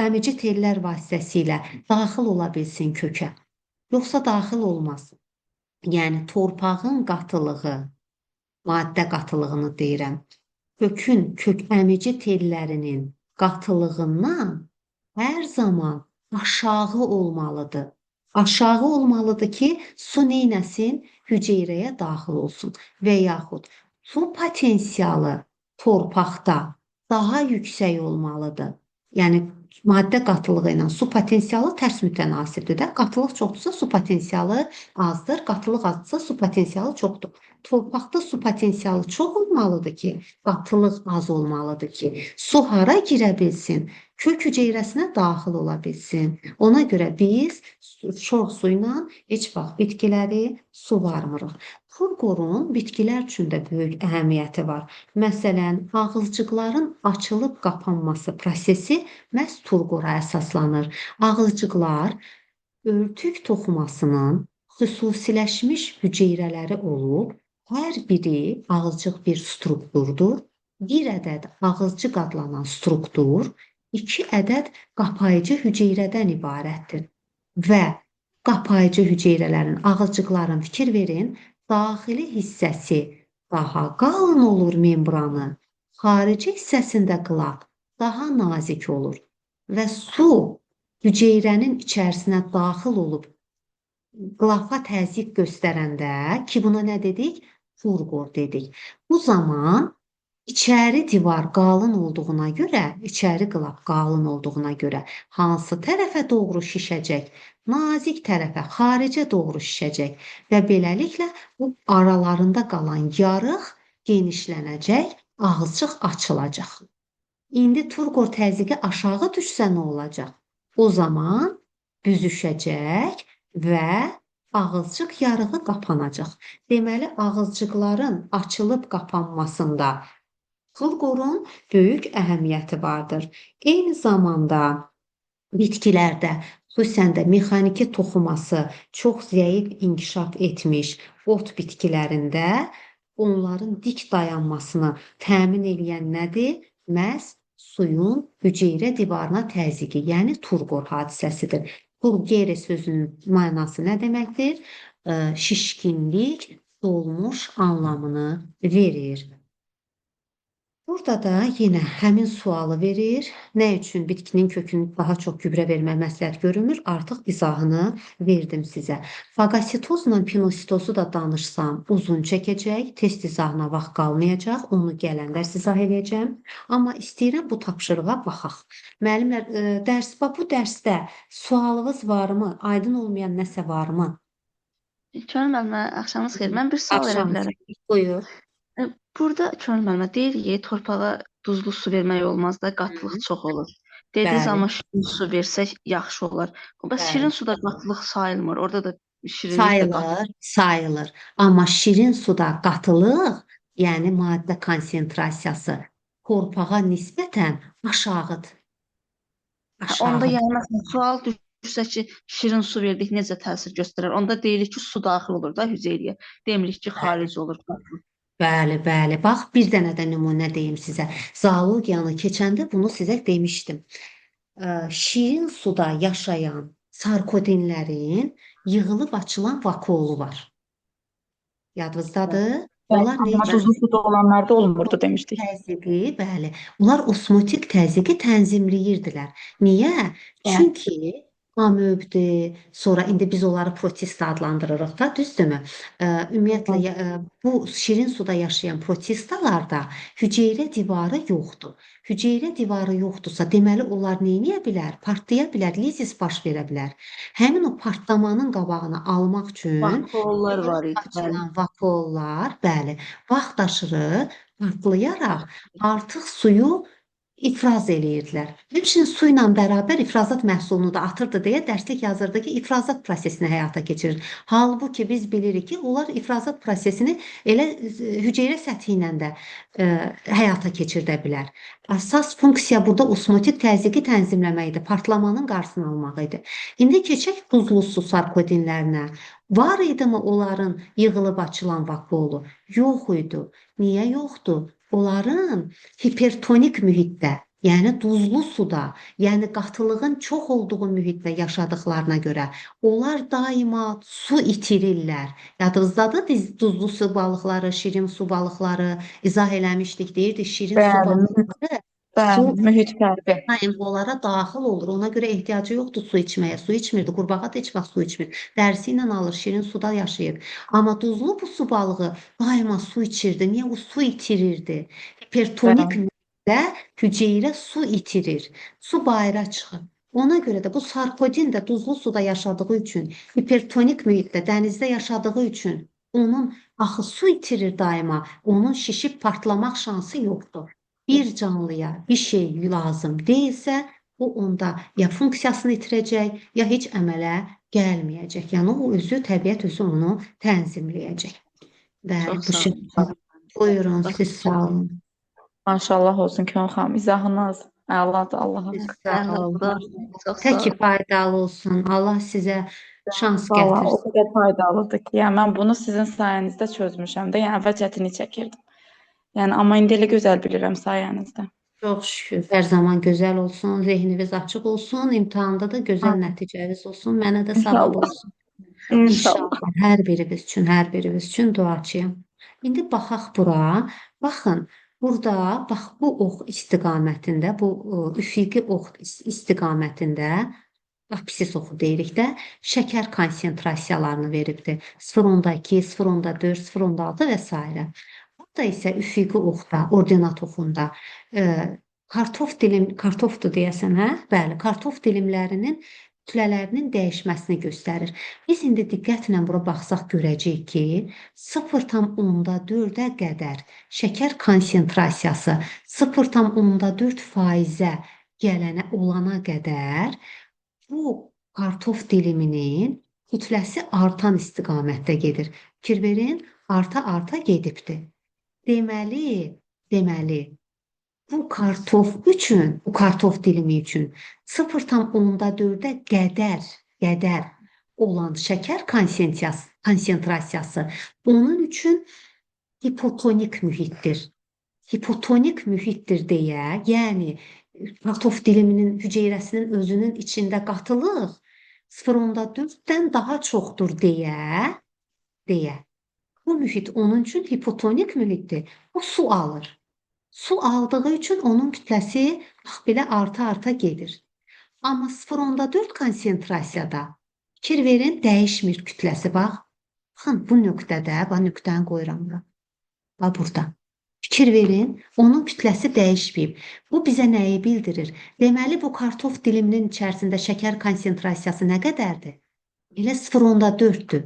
əmici tellər vasitəsilə daxil ola bilsin kökə. Yoxsa daxil olmaz. Yəni, torpağın qatılığı, maddə qatılığını deyirəm, kök əmici tellərinin qatılığından hər zaman aşağı olmalıdır. Aşağı olmalıdır ki, su neynəsin? Hüceyrəyə daxil olsun və yaxud su potensialı torpaqda daha yüksək olmalıdır. Yəni, maddə qatılığı ilə su potensialı tərs mütənasibdir də. Qatılıq çoxdursa su potensialı azdır, qatılıq azsa su potensialı çoxdur. Torpaqda su potensialı çox olmalıdır ki, qatılıq az olmalıdır ki, su hara girə bilsin, kök hüceyrəsinə daxil ola bilsin. Ona görə biz şor su ilə heç vaxt bitkiləri suvarmırıq. Turqorun bitkilər üçün də böyük əhəmiyyəti var. Məsələn, ağızcıqların açılıb qapanması prosesi məhz turqora əsaslanır. Ağızcıqlar örtük toxumasının xüsusiləşmiş hüceyrələri olub, hər biri ağızcıq bir strukturdur. Bir ədəd ağızcıq adlanan struktur 2 ədəd qapayıcı hüceyrədən ibarətdir. Və qapayıcı hüceyrələrin, ağızcıqların fikir verin, daxili hissəsi daha qalın olur membranı, xarici hissəsində qlaf daha nazik olur və su hüceyrənin içərisinə daxil olub qlafa təzyiq göstərəndə ki, buna nə dedik? Turqor dedik. Bu zaman içəri divar qalın olduğuna görə, içəri qlaf qalın olduğuna görə hansı tərəfə doğru şişəcək? Nazik tərəfə, xaricə doğru şişəcək və beləliklə bu aralarında qalan yarıq genişlənəcək, ağızcıq açılacaq. İndi turqor təzyiqi aşağı düşsə nə olacaq? O zaman büzüşəcək və ağızcıq yarığı qapanacaq. Deməli, ağızcıqların açılıb qapanmasında turqorun böyük əhəmiyyəti vardır. Eyni zamanda bitkilərdə xüsusən də mexaniki toxuması çox zəif inkişaf etmiş ot bitkilərində onların dik dayanmasını təmin edən nədir? Məhz suyun hüceyrə divarına təzyiqi, yəni turqor hadisəsidir. Turgere sözünün mənası nə deməkdir? Şişkinlik, dolmuş anlamını verir. Burada da yenə həmin sualı verir. Nə üçün bitkinin kökünü daha çox gübrə vermək məsləhət görülmür? Artıq izahını verdim sizə. Fagositozla pinositozu da danışsam uzun çəkəcək, test izahına vaxt qalmayacaq. Onu gələndə izah edəcəm. Amma istəyirəm bu tapşırığa baxaq. Müəllimlər, bu dərsdə sualınız varmı? Aydın olmayan nəsə varmı? Könül müəllimə, axşamınız xeyir. Mən bir sual verə Axşamınız bilərəm. xeyir. Buyur. Burada Könül müəllimə deyirik, torpağa duzlu su vermək olmaz da, qatılıq çox olur. Dediniz, Bəli. amma şirin su versək yaxşı olar. Bəs Bəli. şirin suda qatılıq sayılmır. Orada da şirinlik də qatılır. Sayılır. Amma şirin suda qatılıq, yəni maddə konsentrasiyası torpağa nisbətən aşağıdır. Onda yəni məsələn sual düşsə ki, şirin su verdik, necə təsir göstərər? Onda deyirik ki, su daxil olur da hüceyrəyə. Demirik ki, xaric olur. Bəli, bəli. Bax, bir dənə də nümunə deyim sizə. Zoologiyanı keçəndə bunu sizə demişdim. Şirin suda yaşayan sarkodinlərin yığılıb açılan vakuolu var. Yadınızdadır? Onlar Amma necə? duzlu suda olanlarda olmurdu demişdik. Təzyiqi, bəli. Onlar osmotik təzyiqi tənzimləyirdilər. Niyə? Çünki amöbdir, sonra indi biz onları protist adlandırırıq da, düzdürmü? Ümumiyyətlə bu şirin suda yaşayan protistalarda hüceyrə divarı yoxdur. Hüceyrə divarı yoxdursa, deməli onlar nə edə bilər? Partlaya bilər, lizis baş verə bilər. Həmin o partlamanın qabağını almaq üçün Vakuollar var idi. açılan vakuollar, bəli, vaxtaşırı partlayaraq artıq suyu ifraz eləyirdilər. Həmçinin su ilə bərabər ifrazat məhsulunu da atırdı deyə dərslik yazırdı ki, ifrazat prosesini həyata keçirir. Halbuki biz bilirik ki, onlar ifrazat prosesini elə hüceyrə səthi ilə də həyata keçirdə bilər. Əsas funksiya burada osmotik təzyiqi tənzimləməkdir, partlamanın qarşısını almaq idi. İndi keçək duzlu su sarkodinlərinə. Var idimi onların yığılıb açılan vakuolu? Yox idi. Niyə yoxdur? Onların hipertonik mühitdə, yəni duzlu suda, yəni qatılığın çox olduğu mühitdə yaşadıklarına görə onlar daima su itirirlər. Yadınızdadır duzlu su balıqları, şirin su balıqları izah eləmişdik, deyirdik şirin su balıqları su Mühit fərqi. onlara daxil olur. Ona görə ehtiyacı yoxdur su içməyə. Su içmirdi. Qurbağa da heç vaxt su içmir. Dərisi ilə alır, şirin suda yaşayır. Amma duzlu bu su balığı daima su içirdi. Niyə? O su itirirdi. Hipertonik mühitdə hüceyrə su itirir. Su bayıra çıxır. Ona görə də bu sarkodin də duzlu suda yaşadığı üçün, hipertonik mühitdə, dənizdə yaşadığı üçün onun axı su itirir daima. Onun şişib partlamaq şansı yoxdur. Bir canlıya bir şey lazım deyilsə, o onda ya funksiyasını itirəcək, ya heç əmələ gəlməyəcək. Yəni o özü, təbiət özü onu tənzimləyəcək. Bəli, bu şəkildə. Buyurun, siz sağ olun. Maşallah olsun Könül xanım. İzahınız əladır, Allaha. Sağ olun. Çox sağ Təki olun. faydalı olsun. Allah sizə şans Vallahi o gətirsin. qədər faydalıdır ki, yəni mən bunu sizin sayənizdə çözmüşəm də. Yəni əvvəl çətinlik çəkirdim. Yəni amma indi elə gözəl bilirəm sayənizdə. Çox şükür. Hər zaman gözəl olsun, zehniniz açıq olsun, imtahanda da gözəl nəticəniz olsun. Mənə də savab olsun. İnşallah. Hər birimiz üçün duaçıyam. İndi baxaq bura. Baxın, burada bax bu ox istiqamətində, bu üfüqi ox istiqamətində apsis oxu deyirik də, şəkər konsentrasiyalarını veribdir. 0.2, 0.4, 0.6 və s. Burada isə üfüqi oxda, ordinat oxunda kartofdur deyəsən, hə? Bəli, kartof dilimlərinin kütlələrinin dəyişməsini göstərir. Biz indi diqqətlə bura baxsaq görəcəyik ki, 0.4-ə qədər şəkər konsentrasiyası 0.4%-ə olana qədər bu kartof diliminin kütləsi artan istiqamətdə gedir. Fikir verin, arta gedibdir. Deməli, Bu kartof üçün, bu kartof dilimi üçün 0,4-ə qədər olan şəkər konsentrasiyası onun üçün hipotonik mühitdir. Hipotonik mühitdir deyə, yəni kartof diliminin hüceyrəsinin özünün içində qatılıq 0,4-dən daha çoxdur deyə. Bu mühit onun üçün hipotonik mühitdir. O su alır. Su aldığı üçün onun kütləsi bax belə arta gedir. Amma 0,4 konsentrasiyada fikir verin, dəyişmir kütləsi. Bax, bu nöqtədə, bax nöqtəni qoyuram bura. Bax burada. Fikir verin, onun kütləsi dəyişməyib. Bu bizə nəyi bildirir? Deməli, bu kartof diliminin içərisində şəkər konsentrasiyası nə qədərdir? Elə 0,4-dür.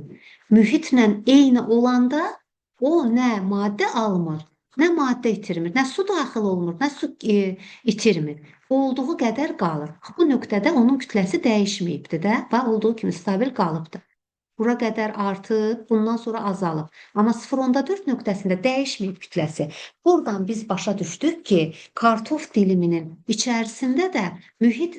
Mühitlə eyni olanda o nə maddə almır, nə maddə itirmir, nə su daxil olmur, nə su itirmir. Olduğu qədər qalır. Bu nöqtədə onun kütləsi dəyişməyibdir də, bax olduğu kimi stabil qalıbdır. Bura qədər artıb, bundan sonra azalıb. Amma 0,4 nöqtəsində dəyişməyib kütləsi. Buradan biz başa düşdük ki, kartof diliminin içərisində də mühit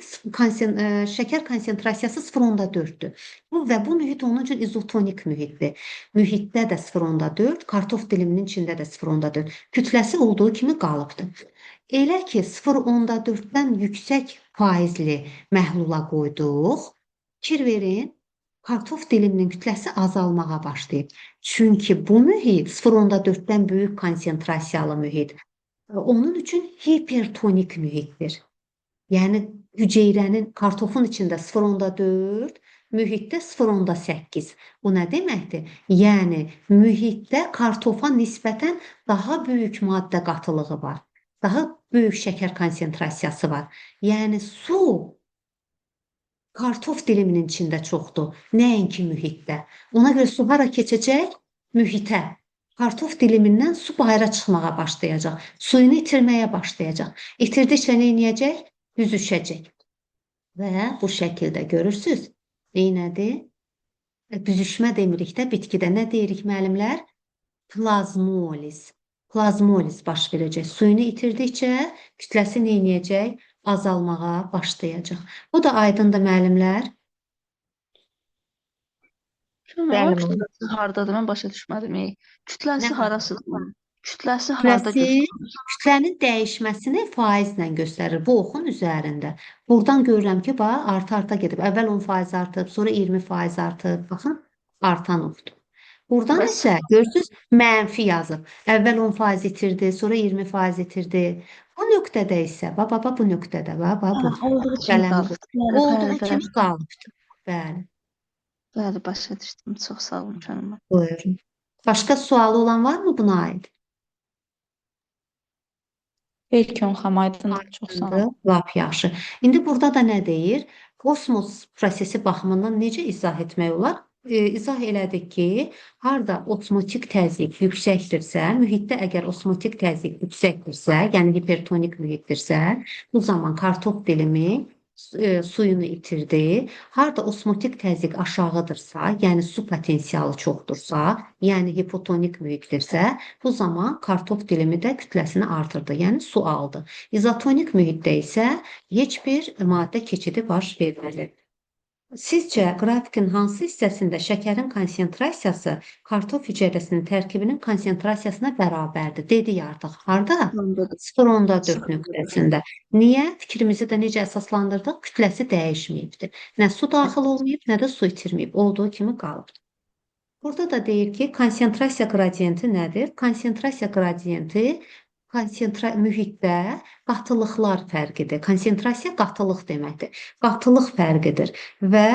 şəkər konsentrasiyası 0,4-dür. Və bu mühit onun üçün izotonik mühitdir. Mühitdə də 0,4, kartof diliminin içində də 0,4. Kütləsi olduğu kimi qalıbdır. Elə ki, 0,4-dən yüksək faizli məhlula qoyduq. Fikir verin, kartof diliminin kütləsi azalmağa başlayıb. Çünki bu mühit 0,4-dən böyük konsentrasiyalı mühit. Onun üçün hipertonik mühitdir. Yəni hüceyrənin kartofun içində 0,4, mühitdə 0,8. Bu nə deməkdir? Yəni mühitdə kartofa nisbətən daha böyük maddə qatılığı var. Daha böyük şəkər konsentrasiyası var. Yəni su kartof diliminin içində çoxdur, nəinki mühitdə. Ona görə su hara keçəcək? Mühitə. Kartof dilimindən su bayıra çıxmağa başlayacaq. Suyunu itirməyə başlayacaq. İtirdikcə nə edəcək? Büzüşəcək. Və bu şəkildə görürsüz. Neynədir? Büzüşmə demirik də bitkidə. Nə deyirik müəllimlər? Plazmoliz. Plazmoliz baş verəcək. Suyunu itirdikcə kütləsi nə edəcək? Azalmağa başlayacaq. Bu da aydındır müəllimlər. Kütləsi hardadır? Mən başa düşmədim. Kütləsi Nə harasıdır? Kütləsi harada göstərir? Kütlənin dəyişməsini faizlə göstərir. Bu oxun üzərində. Buradan görürəm ki, bax, arta gedib. Əvvəl 10% artıb, sonra 20% artıb. Baxın, artan oxdur. Buradan isə görürsüz, mənfi yazıb. Əvvəl 10% itirdi, sonra 20% itirdi. Bu nöqtədə isə, bax, bu nöqtədə, bax, bu. Olduğu kimi qalıbdır. Olduğu kimi qalıbdır. Bəli. Bəli, başa düşdüm. Çox sağ olun xanım. Buyurun. Başqa sualı olan var mı buna aid? Belki on xam aydındır. Çox sağ olun. Lap yaxşı. İndi burada da nə deyir? Kosmos prosesi baxımından necə izah etmək olar? İzah elədik ki, harda osmotik təzyiq yüksəkdirsə, mühitdə əgər osmotik təzyiq yüksəkdirsə, yəni hipertonik mühitdirsə, bu zaman kartof dilimi suyunu itirdi. Harda osmotik təzyiq aşağıdırsa, yəni su potensialı çoxdursa, yəni hipotonik mühitdirsə, bu zaman kartof dilimi də kütləsini artırdı, yəni su aldı. İzotonik mühitdə isə heç bir maddə keçidi baş vermədi. Sizcə qrafikin hansı hissəsində şəkərin konsentrasiyası kartof hüceyrəsinin tərkibinin konsentrasiyasına bərabərdir? Dedik artıq. Harda? 0,4 nöqtəsində. Niyə? Fikrimizi də necə əsaslandırdıq? Kütləsi dəyişməyibdir. Nə su daxil olmayıb, nə də su itirməyib. Olduğu kimi qalıb. Burada da deyir ki, konsentrasiya qradiyenti nədir? Konsentrasiya qradiyenti mühitdə qatılıqlar fərqidir. Konsentrasiya qatılıq deməkdir. Qatılıq fərqidir və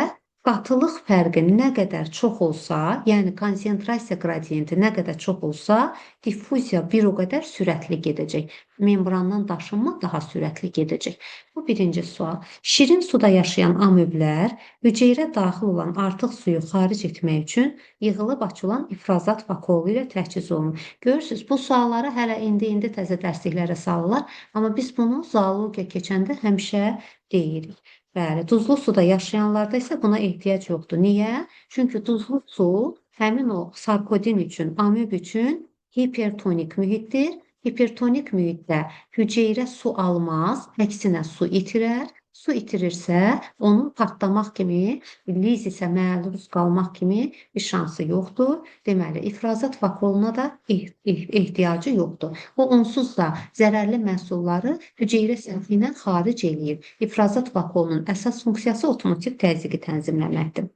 qatılıq fərqi nə qədər çox olsa, yəni konsentrasiya qradiyenti nə qədər çox olsa, diffuziya bir o qədər sürətli gedəcək. Membrandan daşınma daha sürətli gedəcək. Bu birinci sual. Şirin suda yaşayan amöblər hüceyrə daxil olan artıq suyu xaric etmək üçün yığılıb açılan ifrazat vakolu ilə təchiz olunur. Görürsünüz, bu sualları hələ indi təzə dərsliklərə salırlar, amma biz bunu zoologiya keçəndə həmişə deyirik. Bəli, duzlu suda yaşayanlarda isə buna ehtiyac yoxdur. Niyə? Çünki duzlu su həmin o sarkodin üçün, amöb üçün hipertonik mühitdir. Hipertonik mühitdə hüceyrə su almaz, əksinə su itirər. Su itirirsə, onun partlamaq kimi, lizisə məruz qalmaq kimi bir şansı yoxdur. Deməli, ifrazat vakuoluna da ehtiyacı yoxdur. O onsuz da zərərli məhsulları hüceyrə səthi ilə xaric eləyir. İfrazat vakuolunun əsas funksiyası otomatik təzyiqi tənzimləməkdir.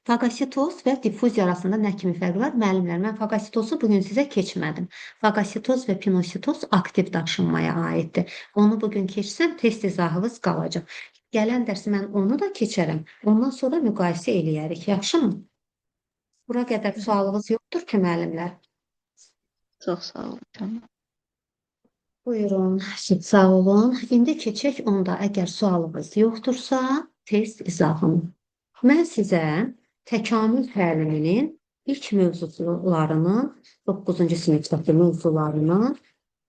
Fagositoz və diffuziya arasında nə kimi fərq var? Müəllimlər, mən fagositozu bugün sizə keçmədim. Fagositoz və pinositoz aktiv daşınmaya aiddir. Onu bugün keçsəm, test izahınız qalacaq. Gələn dərsi mən onu da keçərəm. Ondan sonra müqayisə eləyərik, yaxşımı? Bura qədər sualınız yoxdur ki, müəllimlər? Çox sağ olun. Buyurun, sağ olun. İndi keçək onda, əgər sualınız yoxdursa, test izahını. Mən sizə təkamül təliminin ilk mövzularının, 9-cu sinifdəki mövzularının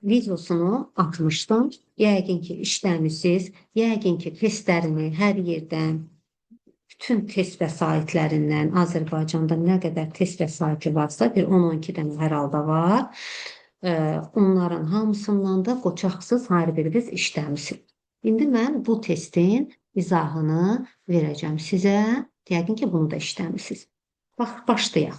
videosunu atmışdım. Yəqin ki, işləmisiniz, yəqin ki, testlərini hər yerdən, bütün test vəsaitlərindən, Azərbaycanda nə qədər test vəsaiti varsa, bir 10-12 dənə hər halda var. Onların hamısından da qoçaqsız hər biriniz işləmisiniz. İndi mən bu testin izahını verəcəm sizə. Yəqin ki, bunu da işləmisiniz. Başlayaq.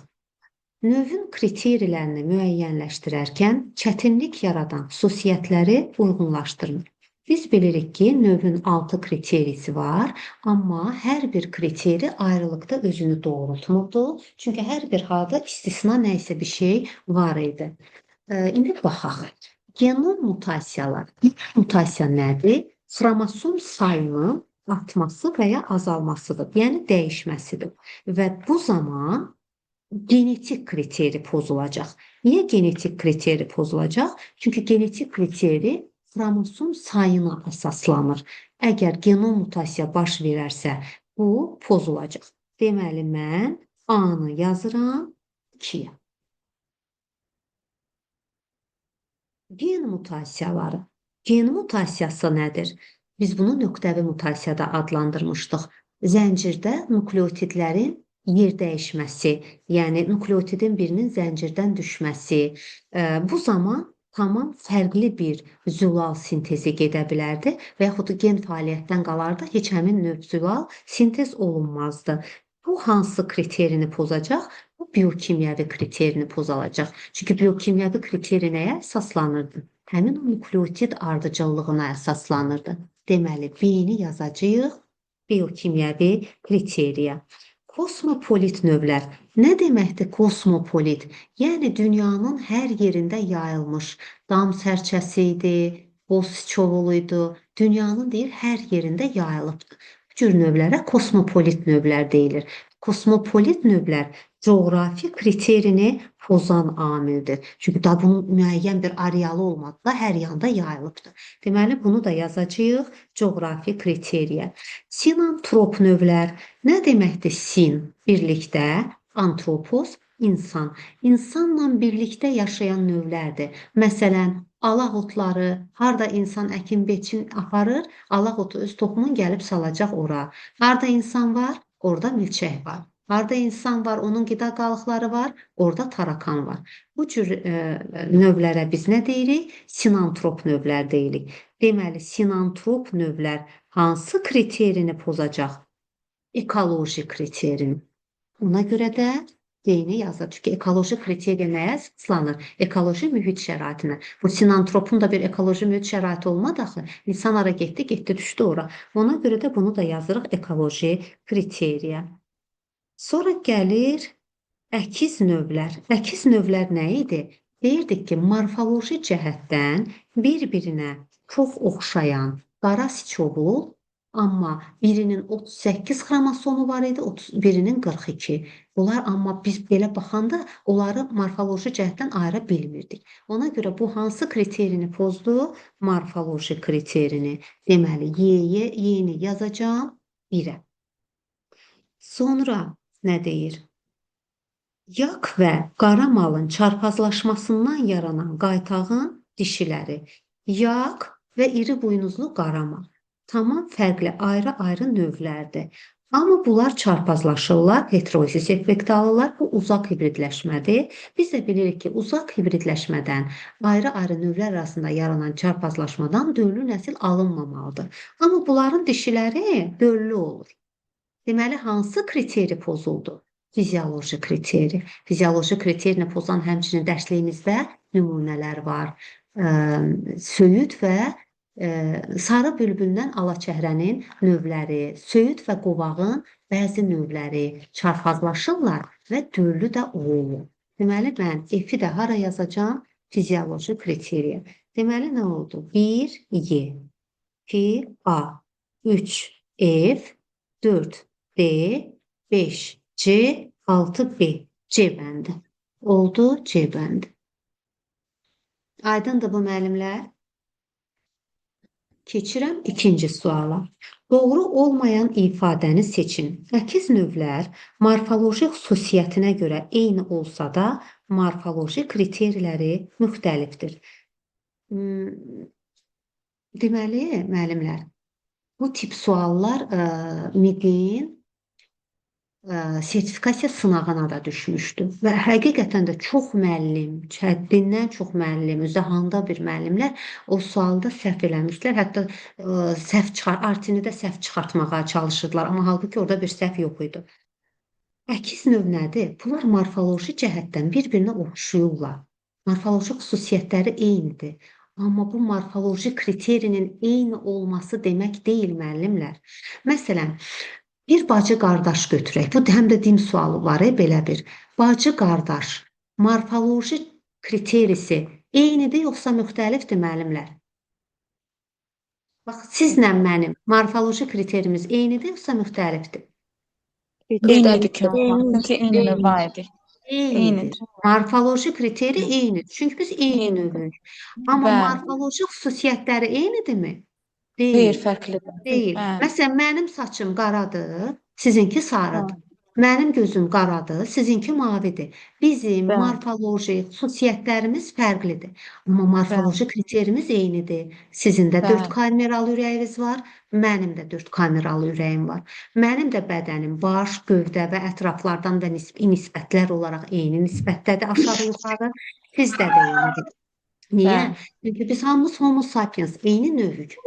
Növün kriterilərini müəyyənləşdirərkən çətinlik yaradan xüsusiyyətləri uyğunlaşdırın. Biz bilirik ki, növün 6 kriterisi var, amma hər bir kriteri ayrılıqda özünü doğrultmurdu. Çünki hər bir halda istisna nəysə bir şey var idi. İndi baxaq. Genom mutasiyalar. Mutasiya nədir? Xromosom sayının artması və ya azalmasıdır, yəni dəyişməsidir. Və bu zaman genetik kriteri pozulacaq. Niyə genetik kriteri pozulacaq? Çünki genetik kriteri xromosom sayına əsaslanır. Əgər genom mutasiya baş verərsə, bu pozulacaq. Deməli, mən A-nı yazıram 2-yə. Gen mutasiyaları. Gen mutasiyası nədir? Biz bunu nöqtəvi mutasiyada adlandırmışdıq. Zəncirdə nukleotidlərin yer dəyişməsi, yəni nukleotidin birinin zəncirdən düşməsi, bu zaman tamam fərqli bir zülal sintezi gedə bilərdi və yaxud gen fəaliyyətdən qalardı, heç həmin növ zülal sintez olunmazdı. Bu hansı kriterini pozacaq? Bu biokimyəvi kriterini pozacaq. Çünki biokimyəvi kriteri nəyə əsaslanırdı? Həmin o nukleotid ardıcıllığına əsaslanırdı. Deməli, B-ni yazacağıq biokimyəvi kriteriya. Kosmopolit növlər. Nə deməkdir kosmopolit? Yəni, dünyanın hər yerində yayılmış. Dam sərçəsi idi, boz siçovulu idi. Dünyanın deyir, hər yerində yayılıbdır. Bu cür növlərə kosmopolit növlər deyilir. Kosmopolit növlər coğrafi kriterini pozan amildir. Çünki da bunun müəyyən bir arealı olmadı da hər yanda yayılıbdır. Deməli, bunu da yazacağıq coğrafi kriteriya. Sinantrop növlər. Nə deməkdir sin? Birlikdə, antropos, insan. İnsanla birlikdə yaşayan növlərdir. Məsələn, alaq otları, harda insan əkin-biçin aparır, alaq otu öz toxumunu gəlib salacaq ora. Harda insan var, orada milçək var. Harda insan var, onun qida qalıqları var, orada tarakan var. Bu cür növlərə biz nə deyirik? Sinantrop növlər deyirik. Deməli, sinantrop növlər hansı kriterini pozacaq? Ekoloji kriterini. Ona görə də D-ni yazır. Çünki ekoloji kriteriya nəyə əsaslanır? Ekoloji mühit şəraitinə. Bu sinantropun da bir ekoloji mühit şəraiti olmadı axı. İnsan hara getdi, düşdü ora. Ona görə də bunu da yazırıq ekoloji kriteriya. Sonra gəlir əkiz növlər. Əkiz növlər nə idi? Deyirdik ki, morfoloji cəhətdən bir-birinə çox oxşayan qara siçovul, amma birinin 38 xromosomu var idi, birinin 42. Bunlar amma biz belə baxanda onları morfoloji cəhətdən ayıra bilmirdik. Ona görə bu hansı kriterini pozdu? Morfoloji kriterini. Deməli, Y-ni yazacağım 1-ə. Sonra nə deyir? Yak və qara malın çarpazlaşmasından yaranan qaytağın dişiləri. Yak və iri buynuzlu qara mal. Tamam fərqli ayrı-ayrı növlərdir. Amma bunlar çarpazlaşırlar, heterozis effekti alırlar. Bu uzaq hibridləşmədir. Biz də bilirik ki, uzaq hibridləşmədən ayrı-ayrı növlər arasında yaranan çarpazlaşmadan döllü nəsil alınmamalıdır. Amma bunların dişiləri döllü olur. Deməli, hansı kriteri pozuldu? Fizioloji kriteri. Fizioloji kriterini pozan həmçinin dərsliyimizdə nümunələr var. Söyüd və sarı bülbüldən alaçəhrənin növləri, söyüd və qovağın bəzi növləri çarpazlaşırlar və döllü də olurlar. Deməli, mən F-i də hara yazacağım? Fizioloji kriteriya. Deməli, nə oldu? 1 Y, 2 A, 3 F, 4 D, 5 C, 6 B. C bəndi. Oldu C bəndi. Aydındır bu müəllimlər? Keçirəm ikinci suala. Doğru olmayan ifadəni seçin. Əkiz növlər morfoloji xüsusiyyətinə görə eyni olsa da, morfoloji kriteriləri müxtəlifdir. Deməli, müəllimlər, bu tip suallar MİQin sertifikasiya sınağına da düşmüşdü və həqiqətən də çox müəllim, həddindən çox müəllim, üzahanda bir müəllimlər o sualda səhv eləmişlər. Hətta artini də səhv çıxartmağa çalışırdılar, amma halbuki orada bir səhv yox idi. Əkiz növ nədir? Bunlar morfoloji cəhətdən bir-birinə oxşuyurlar. Morfoloji xüsusiyyətləri eynidir. Amma bu morfoloji kriterinin eyni olması demək deyil müəllimlər. Məsələn, bir bacı-qardaş götürək. Bu həm də din sualı var, belə bir. Bacı-qardaş, morfoloji kriterisi eynidir, yoxsa müxtəlifdir müəllimlər? Bax, sizlə mənim morfoloji kriterimiz eynidir, yoxsa müxtəlifdir? Eynidir ki, çünki eyni növ idi. Eynidir. Morfoloji kriteri eynidir. Çünki biz eyni növük. Amma morfoloji xüsusiyyətləri eynidirmi? Deyil, fərqlidir. Deyil. Məsələn, mənim saçım qaradır, sizinki sarıdır. Mənim gözüm qaradır, sizinki mavidir. Bizim morfoloji xüsusiyyətlərimiz fərqlidir. Amma morfoloji kriterimiz eynidir. Sizin də 4 kameralı ürəyiniz var, mənim də 4 kameralı ürəyim var. Mənim də bədənim baş, gövdə və ətraflardan da nisbətlər olaraq eyni nisbətdədir, aşağı-yuxarı. Sizdə də eynidir. Niyə? Çünki biz hamımız homo sapiens, eyni növük.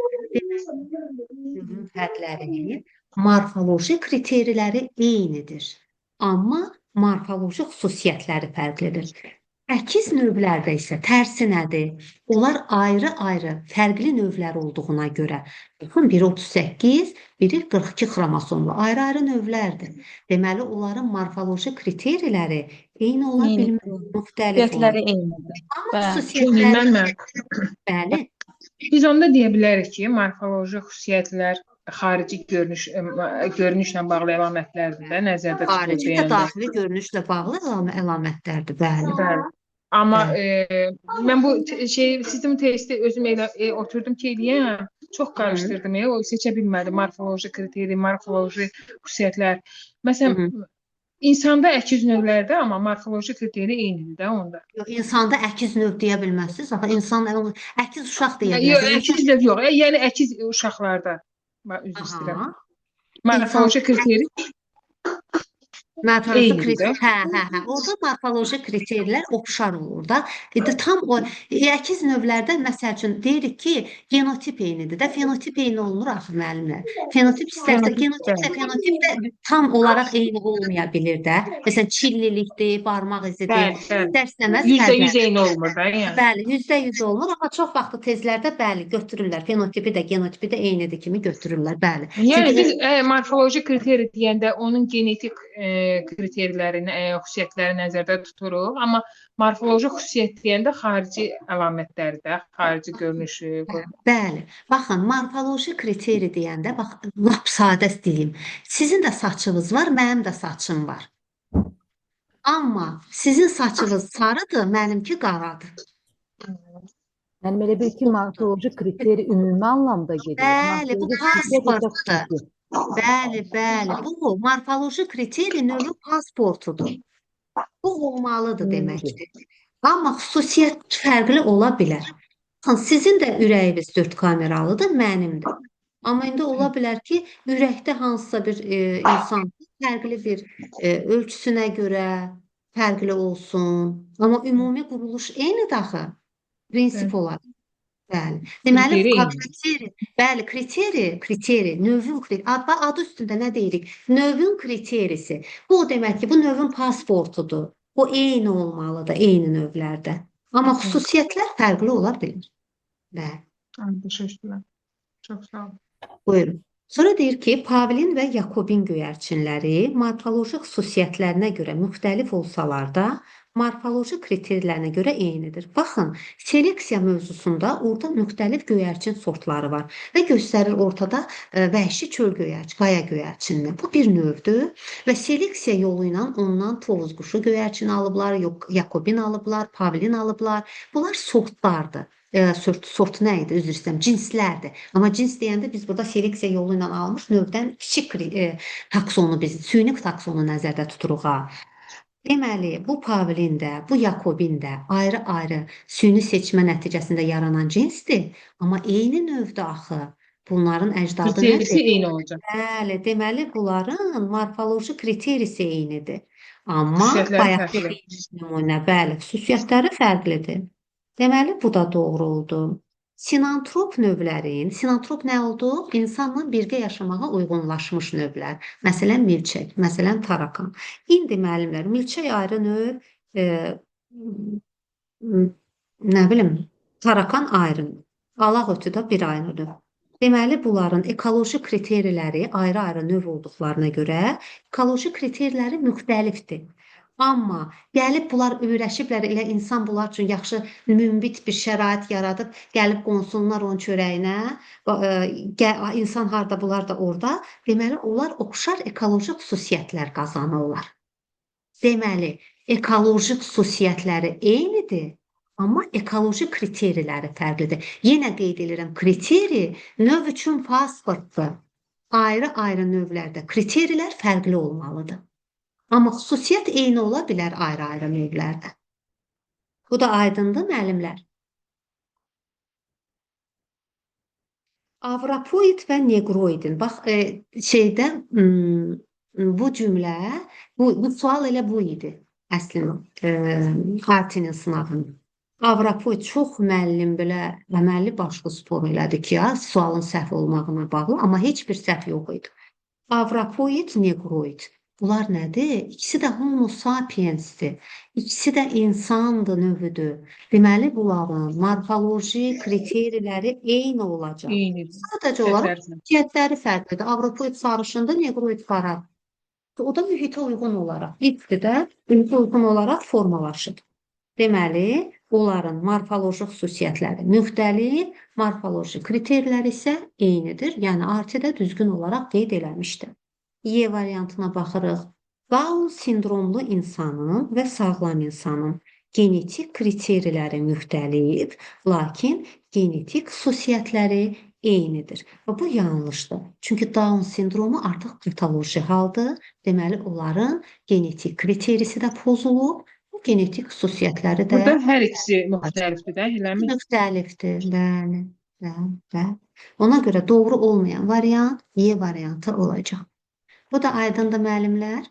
Növün fərqləri, morfoloji kriteriləri eynidir. Amma morfoloji xüsusiyyətləri fərqlidir. Əkiz növlərdə isə tərsi nədir? Onlar ayrı-ayrı fərqli növlər olduğuna görə, baxın, biri 38, biri 42 xromosomlu, ayrı-ayrı növlərdir. Deməli, onların morfoloji kriteriləri eyni ola bilmir, müxtəlif olur. Amma xüsusiyyətləri... Bəli. Biz onda deyə bilərik ki, morfoloji xüsusiyyətlər xarici görünüşlə bağlı əlamətlərdir də, nəzərdə tutulur. Xarici və daxili görünüşlə bağlı əlamətlərdir, bəli. Amma mən bu sistem testi özüm elə oturdum ki, eləyəm, çox qarışdırdım, o seçə bilmədim, morfoloji kriteri, morfoloji xüsusiyyətlər. Məsələn, insanda əkiz növlərdə, amma morfoloji kriteri eynidir də onda. Yox, insanda əkiz növ deyə bilməzsiniz. İnsan əkiz uşaq deyə bilməzsiniz. Yox, əkiz növ yox. Yəni əkiz uşaqlarda. Üzr istəyirəm. Morfoloji kriteri Orada morfoloji kriterlər oxşar olur da. Tam o əkiz növlərdə məsəl üçün deyirik ki, genotip eynidir də, fenotip eyni olmur axı müəllimlər. Fenotip istərsə, genotip də tam olaraq eyni olmaya bilir də. Məsələn, çillilikdir, barmaq izidir. İstərsəməz %100 eyni olmur da. Bəli, %100 olmur, amma çox vaxt tezlərdə bəli götürürlər. Fenotipi də, genotipi də eynidir kimi götürürlər, bəli. Yəni biz morfoloji kriteri deyəndə onun genetik kriterlərini, xüsusiyyətləri nəzərdə tuturuq, amma morfoloji xüsusiyyət deyəndə xarici əlamətlərdə, xarici görünüşü. Bəli. Baxın, morfoloji kriteri deyəndə, bax, lap sadə deyim. Sizin də saçınız var, mənim də saçım var. Amma sizin saçınız sarıdır, mənimki qaradır. Yəni belə bir ki, morfoloji kriteri ümumi anlamda gedir. Bəli, bu pasportdur. Bəli, bəli. Bu morfoloji kriteri növü pasportudur. Bu olmalıdır deməkdir. Amma xüsusiyyət fərqli ola bilər. Sizin də ürəyiniz 4 kameralıdır, mənim də. Amma indi ola bilər ki, ürəkdə hansısa bir insan fərqli bir ölçüsünə görə fərqli olsun. Amma ümumi quruluş eynidir axı. Prinsip Bəli. olaraq. Bəli. Deməli, Kriteri eyni. kriteri, növün adı üstündə nə deyirik? Növün kriterisi. Bu o demək ki, bu növün pasportudur. O eyni olmalıdır, eyni növlərdə. Amma xüsusiyyətlər fərqli ola bilər. Bəli. Teşekkürler. Çok sağ olun. Buyurun. Sonra deyir ki, Pavlin və Yakobin göyərçinləri morfoloji xüsusiyyətlərinə görə müxtəlif olsalar da, morfoloji kriterlərinə görə eynidir. Baxın, seleksiya mövzusunda orada müxtəlif göyərçin sortları var və göstərir ortada vəhşi çöl göyərçini, qaya göyərçini. Bu bir növdür və seleksiya yolu ilə ondan tovuz quşu göyərçini alıblar, Yakobin alıblar, Pavlin alıblar. Bunlar sortlardır. Sort nə idi? Üzr istəyirəm, cinslərdir. Amma cins deyəndə biz burada seleksiya yolu ilə almış növdən kiçik taksonu biz, süni taksonu nəzərdə tuturuq ha. Deməli, bu Pavlin də, bu Yakobin də ayrı-ayrı süni seçmə nəticəsində yaranan cinsdir, amma eyni növdə axı. Bunların əcdadı Kriterisi nədir? eyni olacak. Bəli, deməli bunların morfoloji kriterisi eynidir. Amma Xüsusiyyətləri bayaqki fərqlidir. nümunə, bəli, xüsusiyyətləri fərqlidir. Deməli, bu da doğru oldu. Sinantrop nə oldu? İnsanla birgə yaşamağa uyğunlaşmış növlər. Məsələn, milçək, məsələn, tarakan. İndi müəllimlər, milçək ayrı növ, nə bilim, tarakan ayrı növ. Alaq-ötü də bir ayrı növ. Deməli, bunların ekoloji kriteriləri ayrı-ayrı növ olduqlarına görə ekoloji kriteriləri müxtəlifdir. Amma gəlib bunlar öyrəşiblər, elə insan bunlar üçün yaxşı münbit bir şərait yaradıb, gəlib qonsunlar onun çörəyinə, insan harda, bunlar da orada. Deməli, onlar oxşar ekoloji xüsusiyyətlər qazanırlar. Deməli, ekoloji xüsusiyyətləri eynidir, amma ekoloji kriteriləri fərqlidir. Yenə qeyd edirəm, kriteri növ üçün pasportdur. Ayrı-ayrı növlərdə kriterilər fərqli olmalıdır. Amma xüsusiyyət eyni ola bilər ayrı-ayrı növlərdə. Bu da aydındır, müəllimlər. Avrapoid və negroidin. Bax, bu cümlə, bu sual elə bu idi əslində, Artinin sınavında. Avrapoid çox müəllim belə əməlli başlı spor elədi ki, sualın səhv olmağına bağlı, amma heç bir səhv yox idi. Avrapoid, negroid. Bunlar nədir? İkisi də homo sapiensdir. İkisi də insandır, növüdür. Deməli, bunların morfoloji kriteriləri eyni olacaq. Eynidir. Sadəcə olaraq xüsusiyyətləri fərqlidir. Avropoid sarışındır, negroid qara. O da mühitə uyğun olaraq, itdir də mühitə uyğun olaraq formalaşır. Deməli, onların morfoloji xüsusiyyətləri müxtəlif, morfoloji kriterləri isə eynidir. Yəni, Artidə düzgün olaraq qeyd eləmişdir. Y variantına baxırıq. Down sindromlu insanın və sağlam insanın genetik kriteriləri müxtəlif, lakin genetik xüsusiyyətləri eynidir. Və bu yanlışdır. Çünki Down sindromu artıq patoloji haldır. Deməli, onların genetik kriterisi də pozulub. Bu genetik xüsusiyyətləri də Burada hər ikisi müxtəlifdir də, eləmi? müxtəlifdir. Bəli. Ona görə doğru olmayan variant Y variantı olacaq. Bu da aydındır, müəllimlər.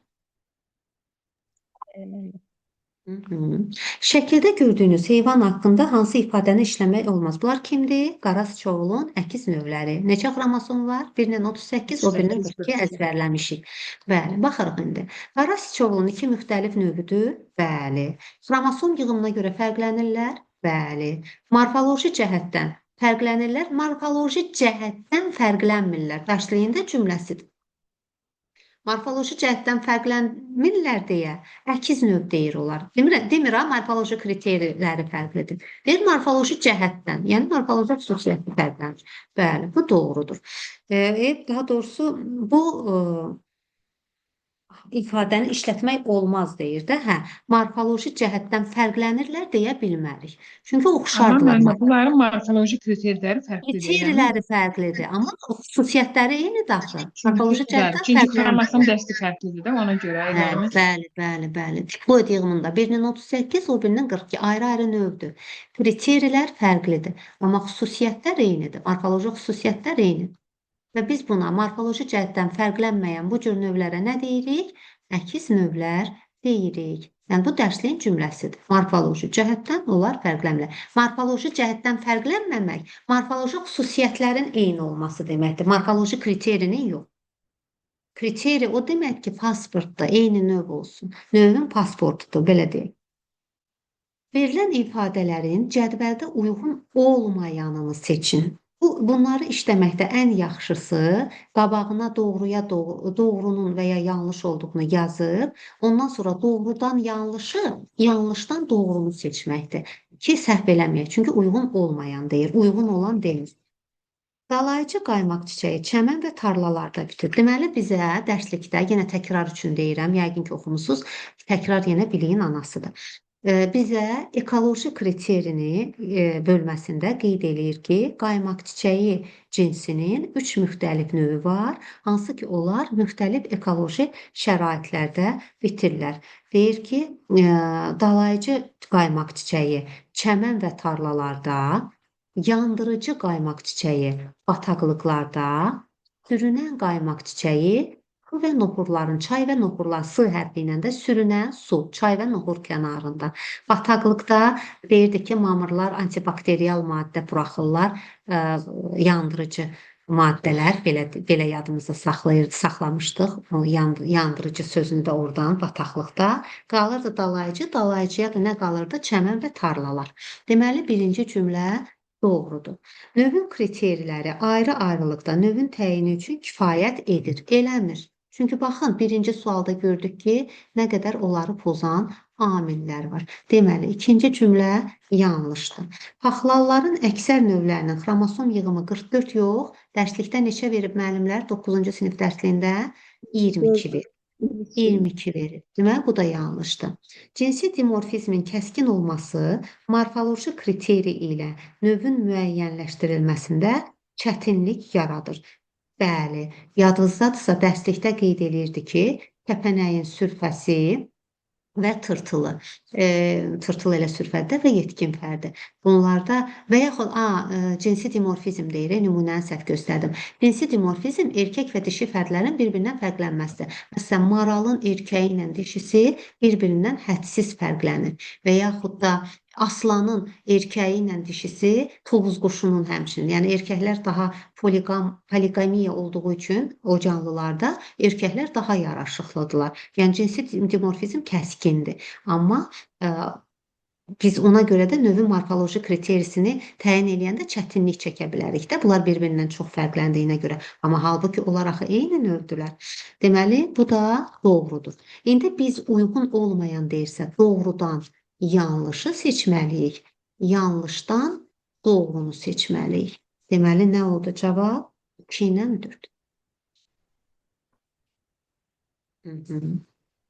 Şəkildə gördüyünüz heyvan haqqında hansı ifadəni işləmək olmaz? Bunlar kimdir? Qara siçovulun əkiz növləri. Neçə xromosom var? Birinin 38, o birinin 42 əzbərləmişik. Bəli, baxırıq indi. Qara siçovulun iki müxtəlif növüdür. Bəli. Xromosom yığımına görə fərqlənirlər. Bəli. Morfoloji cəhətdən fərqlənirlər. Morfoloji cəhətdən fərqlənmirlər. Başlayında cümləsidir. Morfoloji cəhətdən fərqlənmirlər deyə əkiz növ deyir onlar. Demir ha, morfoloji kriteriləri fərqlidir. Deyir morfoloji cəhətdən, yəni morfoloji xüsusiyyəti fərqlənir. Bəli, bu doğrudur. Daha doğrusu bu ifadəni işlətmək olmaz deyir də. Hə, morfoloji cəhətdən fərqlənirlər deyə bilmərik. Çünki oxşardılar. Amma bunların morfoloji kriteriləri fərqlidir. Kriteriləri fərqlidir, amma xüsusiyyətləri eynidir axı. Morfoloji cəhətdən Çünki fərqlənir. xromosom dəsti fərqlidir də, ona görə. Bəli. Diploid yığımında birinin 38, o birinin 42 ayrı-ayrı növdür. Kriterilər fərqlidir, amma xüsusiyyətlər eynidir. Morfoloji xüsusiyyətlər eynidir. Və biz buna morfoloji cəhətdən fərqlənməyən bu cür növlərə nə deyirik? Əkiz növlər deyirik. Yəni bu dərsliyin cümləsidir. Morfoloji cəhətdən onlar fərqlənmirlər. Morfoloji cəhətdən fərqlənməmək, morfoloji xüsusiyyətlərin eyni olması deməkdir. Morfoloji kriterinin yox. Kriteri o demək ki, pasportda eyni növ olsun. Növün pasportudur, belə deyək. Verilən ifadələrin cədvəldə uyğun olmayanını seçin. Bunları işləməkdə ən yaxşısı qabağına doğrunun və ya yanlış olduğunu yazıb, ondan sonra doğrudan yanlışı, yanlışdan doğrunu seçməkdir ki, səhv eləməyək. Çünki uyğun olmayan deyir, uyğun olan deyil. Dalayıcı qaymaq çiçəyi çəmən və tarlalarda bitir. Deməli, bizə dərslikdə, yenə təkrar üçün deyirəm, yəqin ki, oxumusunuz, təkrar yenə biliyin anasıdır. Bizə ekoloji kriterini bölməsində qeyd eləyir ki, qaymaq çiçəyi cinsinin 3 müxtəlif növü var, hansı ki, onlar müxtəlif ekoloji şəraitlərdə bitirlər. Deyir ki, dalayıcı qaymaq çiçəyi çəmən və tarlalarda, yandırıcı qaymaq çiçəyi bataqlıqlarda, sürünən qaymaq çiçəyi su və noxurların, çay və noxurlar S hərfi ilə də sürünən su, çay və noxur kənarında. Bataqlıqda deyirdi ki, mamırlar antibakteriyal maddə buraxırlar, yandırıcı maddələr, belə yadımızda saxlamışdıq. Yandırıcı sözünü də oradan bataqlıqda. Qalırdı dalayıcı, dalayıcıya da nə qalırdı? Çəmən və tarlalar. Deməli, birinci cümlə doğrudur. Növün kriteriləri ayrı-ayrılıqda növün təyini üçün kifayət edir, eləmir. Çünki baxın, birinci sualda gördük ki, nə qədər onları pozan amillər var. Deməli, ikinci cümlə yanlışdır. Paxlalların əksər növlərinin xromosom yığımı 44 yox, dərslikdə neçə verib müəllimlər? 9-cu sinif dərsliyində 22 verib. 22 verir. Deməli, bu da yanlışdır. Cinsi dimorfizmin kəskin olması morfoloji kriteri ilə növün müəyyənləşdirilməsində çətinlik yaradır. Bəli, yadınızdadırsa dərslikdə qeyd eləyirdi ki, kəpənəyin sürfəsi və tırtılı. Tırtıl elə sürfədə və yetkin fərdi. Bunlarda və yaxud cinsi dimorfizm deyir, nümunəni səhv göstərdim. Cinsi dimorfizm erkək və dişi fərdlərin bir-birindən fərqlənməsidir. Məsələn, maralın erkəyi ilə dişisi bir-birindən hədsiz fərqlənir. Və yaxud da aslanın erkəyi ilə dişisi tovuz quşunun həmçinin. Yəni erkəklər daha poligamiya olduğu üçün o canlılarda erkəklər daha yaraşıqlıdırlar. Yəni cinsi dimorfizm kəskindir. Amma biz ona görə də növün morfoloji kriterisini təyin eləyəndə çətinlik çəkə bilərik də. Bunlar bir-birindən çox fərqləndiyinə görə. Amma halbuki onlar axı eyni növdürlər. Deməli, bu da doğrudur. İndi biz uyğun olmayan deyirsə, doğrudan yanlışı seçməliyik, yanlışdan doğrunu seçməliyik. Deməli, nə oldu cavab? 2-lə 4.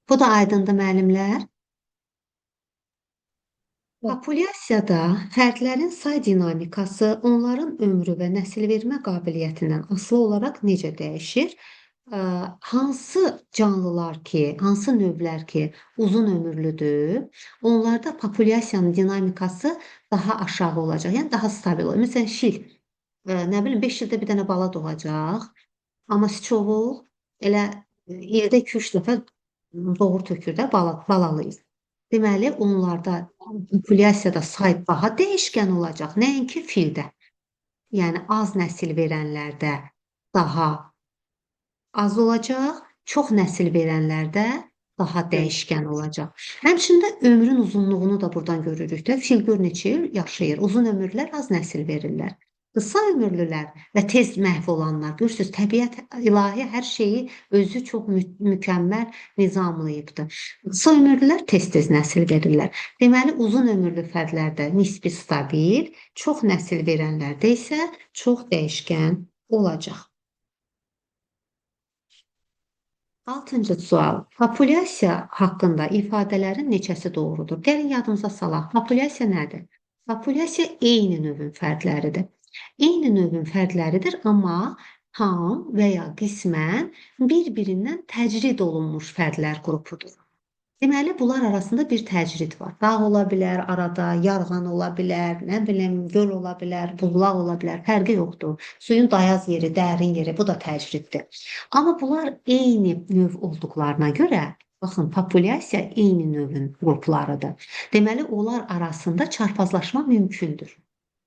Bu da aydındır müəllimlər. Populyasiyada fərdlərin say dinamikası onların ömrü və nəsil vermə qabiliyyətindən asılı olaraq necə dəyişir? Hansı canlılar ki, hansı növlər ki uzun ömürlüdür, onlarda populyasiyanın dinamikası daha aşağı olacaq, yəni daha stabil olacaq. Məsələn, şil, nə bilim, 5 ildə bir dənə bala doğacaq, amma siçovul elə ildə 2-3 dəfə doğur tökür də balalıyız. Deməli, onlarda populyasiyada say daha dəyişkən olacaq, nəinki fildə. Yəni, az nəsil verənlərdə daha az olacaq, çox nəsil verənlərdə daha dəyişkən olacaq. Həmçində ömrün uzunluğunu da buradan görürük də. Fil gör neçə il yaşayır. Uzun ömürlər az nəsil verirlər. Qısa ömürlülər və tez məhv olanlar. Görürsünüz, təbiət ilahi hər şeyi özü çox mükəmməl nizamlayıbdır. Qısa ömürlülər tez-tez nəsil verirlər. Deməli, uzun ömürlü fərdlərdə nisbi stabil, çox nəsil verənlərdə isə çox dəyişkən olacaq. 6-cı sual. Populyasiya haqqında ifadələrin neçəsi doğrudur? Gəlin yadımıza salaq. Populyasiya nədir? Populyasiya eyni növün fərdləridir. Eyni növün fərdləridir, amma tam və ya qismən bir-birindən təcrid olunmuş fərdlər qrupudur. Deməli, bunlar arasında bir təcrid var. Dağ ola bilər, arada yarğan ola bilər, nə bilim, göl ola bilər, buğlaq ola bilər, fərqi yoxdur. Suyun dayaz yeri, dərin yeri, bu da təcriddir. Amma bunlar eyni növ olduqlarına görə, baxın, populyasiya eyni növün qruplarıdır. Deməli, onlar arasında çarpazlaşma mümkündür.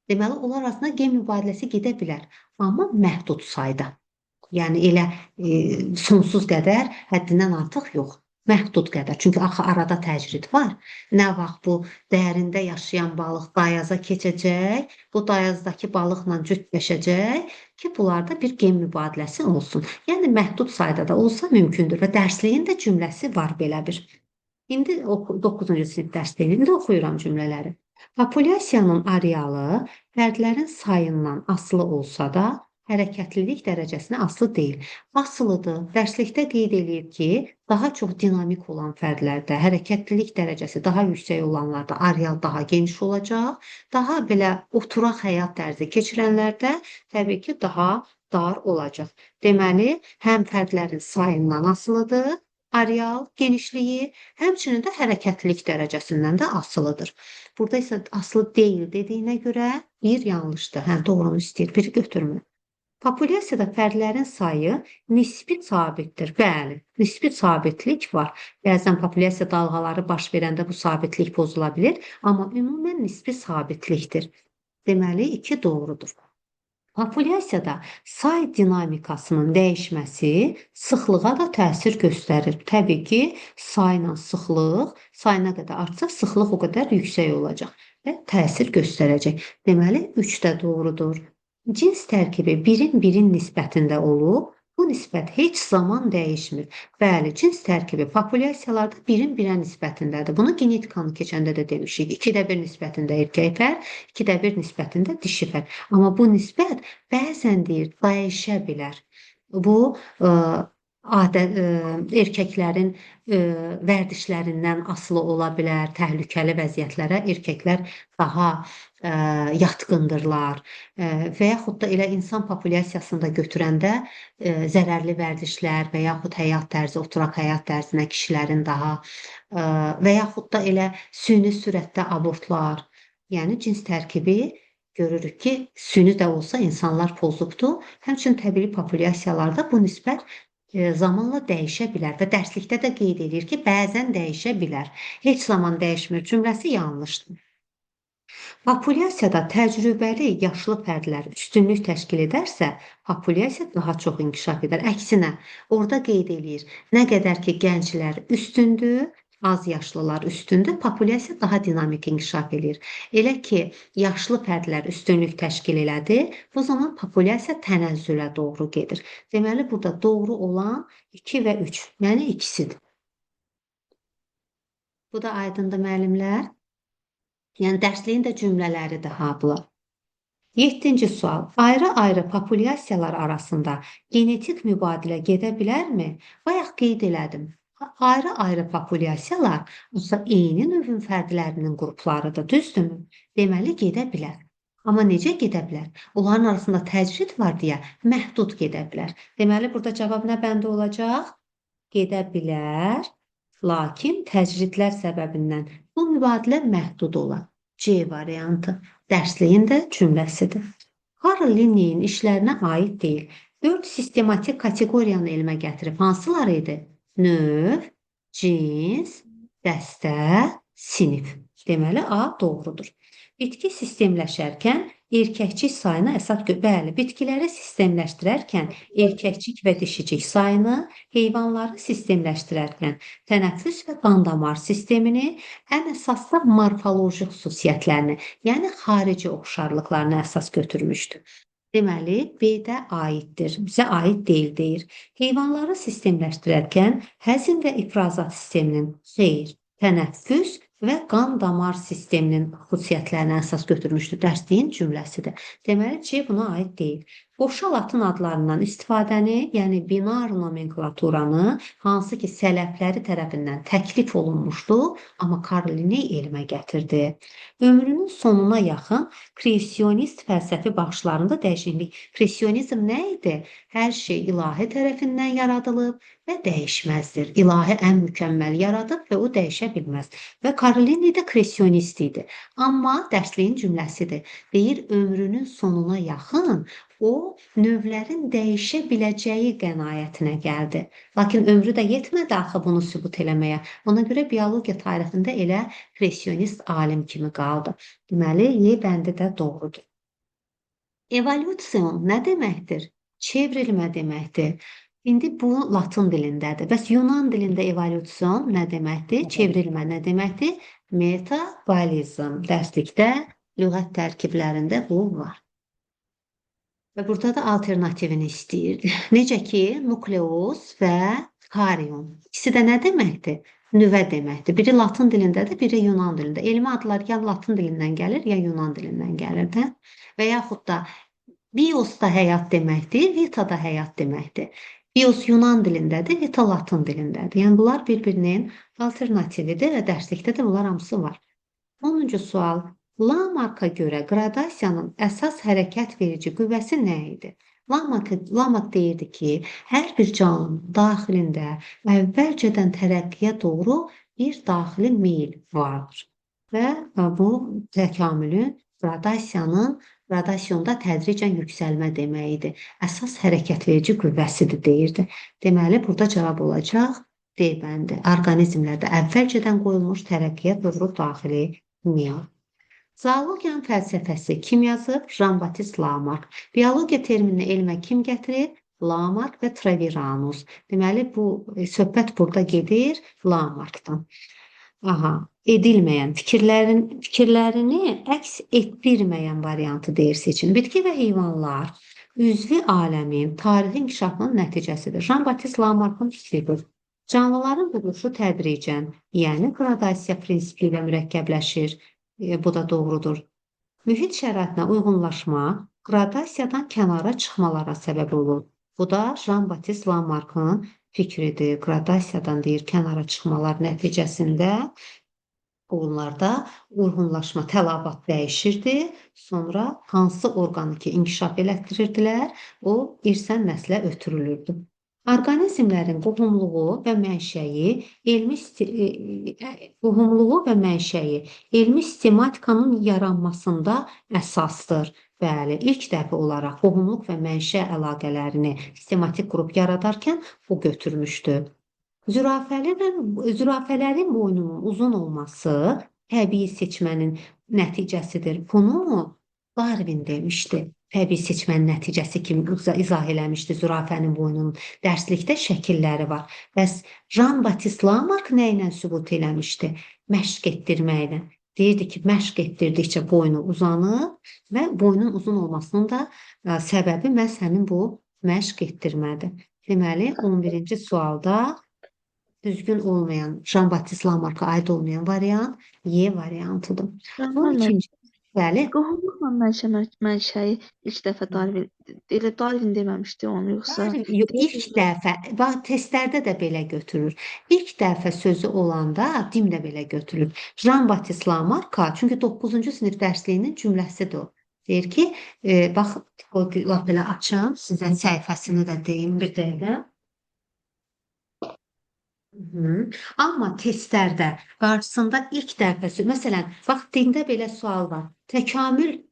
Deməli, onlar arasında gen mübadiləsi gedə bilər, amma məhdud sayda. Yəni elə sonsuz qədər, həddindən artıq yox. Məhdud qədər. Çünki axı arada təcrid var. Nə vaxt bu dərində yaşayan balıq dayaza keçəcək, bu dayazdakı balıqla cütləşəcək ki, bunlarda bir gen mübadiləsi olsun. Yəni məhdud sayda da olsa mümkündür və dərsliyin də cümləsi var belə bir. İndi 9-cu sinif dərsliyi, indi oxuyuram cümlələri. Populyasiyanın arealı fərdlərin sayından asılı olsa da, hərəkətlilik dərəcəsinə asılı deyil. Asılıdır. Dərslikdə qeyd eləyib ki, daha çox dinamik olan fərdlərdə hərəkətlilik dərəcəsi daha yüksək olanlarda areal daha geniş olacaq. Daha belə oturaq həyat tərzi keçirənlərdə təbii ki, daha dar olacaq. Deməli, həm fərdlərin sayından asılıdır, areal genişliyi, həmçinin də hərəkətlilik dərəcəsindən də asılıdır. Burada isə asılı deyil dediyinə görə bir yanlışdır. Hə, doğrunu istəyir, biri götürmür. Populyasiyada fərdlərin sayı nisbi sabitdir. Bəli, nisbi sabitlik var. Bəzən populyasiya dalğaları baş verəndə bu sabitlik pozula bilir, amma ümumən nisbi sabitlikdir. Deməli, 2 doğrudur. Populyasiyada say dinamikasının dəyişməsi sıxlığa da təsir göstərir. Təbii ki, sayla sıxlıq, sayına qədər artsa, sıxlıq o qədər yüksək olacaq və təsir göstərəcək. Deməli, 3 də doğrudur. Cins tərkibi birin nisbətində olub, bu nisbət heç zaman dəyişmir. Bəli, cins tərkibi populyasiyalarda birə nisbətindədir. Bunu genetikanı keçəndə də demişik. 2:1 nisbətində erkək fərd, 2:1 nisbətində dişi fərd. Amma bu nisbət bəzən deyir, dəyişə bilər. Bu, erkəklərin vərdişlərindən asılı ola bilər, təhlükəli vəziyyətlərə erkəklər daha yatqındırlar və yaxud da elə insan populyasiyasında götürəndə zərərli vərdişlər və yaxud həyat tərzi, oturaq həyat tərzinə kişilərin daha və yaxud da elə süni sürətdə abortlar, yəni cins tərkibi görürük ki, süni də olsa insanlar pozubdur. Həmçinin təbii populyasiyalarda bu nisbət zamanla dəyişə bilər və dərslikdə də qeyd edir ki, bəzən dəyişə bilər. Heç zaman dəyişmir cümləsi yanlışdır. Populyasiyada təcrübəli yaşlı fərdlər üstünlük təşkil edərsə, populyasiya daha çox inkişaf edər. Əksinə, orada qeyd edir, nə qədər ki, gənclər üstündür, az yaşlılar üstündür, populyasiya daha dinamik inkişaf edir. Elə ki, yaşlı fərdlər üstünlük təşkil elədi, bu zaman populyasiya tənəzzülə doğru gedir. Deməli, burada doğru olan 2 və 3, yəni ikisidir. Bu da aydındır müəllimlər. Yəni, dərsliyin də cümlələridir ha bunlar. 7-ci sual. Ayrı-ayrı populyasiyalar arasında genetik mübadilə gedə bilərmi? Bayaq qeyd elədim. Ayrı-ayrı populyasiyalar eyni növün fərdlərinin qruplarıdır, düzdürmü? Deməli, gedə bilər. Amma necə gedə bilər? Onların arasında təcrid var deyə məhdud gedə bilər. Deməli, burada cavab nə bəndə olacaq? Gedə bilər, lakin təcridlər səbəbindən bu mübadilə məhdud olar. C variantı. Dərsliyin də cümləsidir. Karl Linneyin işlərinə aid deyil. 4 sistematik kateqoriyanı elmə gətirib hansılar idi? Növ, cins, dəstə, sinif. Deməli, A doğrudur. Bitki sistemləşərkən erkəkcik sayını əsas bəli, bitkiləri sistemləşdirərkən erkəkcik və dişicik sayını, heyvanları sistemləşdirərkən tənəffüs və qan-damar sistemini, ən əsas da morfoloji xüsusiyyətlərini, yəni xarici oxşarlıqlarını əsas götürmüşdür. Deməli, B-də aiddir, bizə aid deyil deyir. Heyvanları sistemləşdirərkən həzm və ifrazat sisteminin, xeyr, tənəffüs və qan-damar sisteminin xüsusiyyətlərini əsas götürmüşdür. Dərsliyin cümləsidir. Deməli, C buna aid deyil. Qoşa latın adlarından istifadəni, yəni binar nomenklaturanı, hansı ki sələfləri tərəfindən təklif olunmuşdu, amma Karl Linney elmə gətirdi. Ömrünün sonuna yaxın kreasionist fəlsəfi baxışlarında dəyişiklik. Kreasionizm nə idi? Hər şey ilahi tərəfindən yaradılıb və dəyişməzdir. İlahi ən mükəmməl yaradıb və o dəyişə bilməz. Və Karl Linney də kreasionist idi. Amma dərsliyin cümləsidir. Deyir, ömrünün sonuna yaxın o növlərin dəyişə biləcəyi qənaətinə gəldi. Lakin ömrü də yetmədi axı bunu sübut eləməyə. Ona görə biologiya tarixində elə kreasionist alim kimi qaldı. Deməli, Y bəndi də doğrudur. Evolüsiyon nə deməkdir? Çevrilmə deməkdir. İndi bu latın dilindədir. Bəs Yunan dilində evolüsiyon nə deməkdir? Çevrilmə nə deməkdir? Metabolizm. Dərslikdə lüğət tərkiblərində bu var. Və burada da alternativini istəyirdi. Necə ki, nukleus və karion. İkisi də nə deməkdir? Nüvə deməkdir. Biri latın dilindədir, biri Yunan dilində. Elmi adlar ya latın dilindən gəlir, ya Yunan dilindən gəlir də. Və yaxud da bios da həyat deməkdir, vita da həyat deməkdir. Bios Yunan dilindədir, vita latın dilindədir. Yəni bunlar bir-birinin alternatividir və dərslikdə də bunlar hamısı var. 10-cu sual. Lamarka görə qradasiyanın əsas hərəkət verici qüvvəsi nə idi? Lamark deyirdi ki, hər bir canlının daxilində əvvəlcədən tərəqqiyə doğru bir daxili meyl vardır. Və bu təkamülün qradasyonda tədricən yüksəlmə deməkdir. Əsas hərəkət verici qüvvəsidir deyirdi. Deməli, burada cavab olacaq D bəndi. Orqanizmlərdə əvvəlcədən qoyulmuş tərəqqiyə doğru daxili meyl. Zoologiyanın fəlsəfəsi kim yazıb? Jean-Baptiste Lamarck. Biologiya terminini elmə kim gətirir? Lamarck və Treviranus. Deməli, bu söhbət burada gedir Lamarckdan. Edilməyən fikirlərini əks etdirməyən variantı deyir seçin. Bitki və heyvanlar üzvi aləmin tarixi inkişafının nəticəsidir. Jean-Baptiste Lamarckın fikridir. Canlıların quruluşu tədricən, yəni qradasiya prinsipi ilə mürəkkəbləşir. Bu da doğrudur. Mühit şəraitinə uyğunlaşma qradasiyadan kənara çıxmalara səbəb olur. Bu da Jean-Baptiste Lamarckın fikridir. Qradasiyadan deyir kənara çıxmalar nəticəsində onlarda uyğunlaşma, tələbat dəyişirdi. Sonra hansı orqanı ki inkişaf elətdirirdilər, o irsən nəslə ötürülürdü. Orqanizmlərin qohumluğu və mənşəyi elmi sistematikanın yaranmasında əsasdır. Bəli, ilk dəfə olaraq qohumluq və mənşə əlaqələrini sistematik qrup yaradarkən o götürmüşdü. Zürafələrin boynunun uzun olması təbii seçmənin nəticəsidir. Bunu Darwin demişdi. Təbii seçmənin nəticəsi kimi izah eləmişdi zürafənin boynunun. Dərslikdə şəkilləri var. Bəs Jean-Baptiste Lamarck nə ilə sübut eləmişdi? Məşq etdirməklə. Deyirdi ki, məşq etdirdikcə boynu uzanır və boynun uzun olmasının da səbəbi məhz həmin bu məşq etdirmədir. Deməli, 11-ci sualda düzgün olmayan, Jean-Baptiste Lamarck'a aid olmayan variant Y variantıdır. Bu ikinci. Bəli. Qohumluqla mənşəyi ilk dəfə Darwin deməmişdi onu yoxsa? İlk dəfə, bax testlərdə də belə götürür. İlk dəfə sözü olanda dim də belə götürülür. Jean-Baptiste Lamarck'a, çünki 9-cu sinif dərsliyinin cümləsidir o. Deyir ki, bax, o lap belə açım, sizə səhifəsini də deyim bir dəqiqə. Amma testlərdə qarşısında ilk dəfə, məsələn, bax, dində belə sual var. Təkamül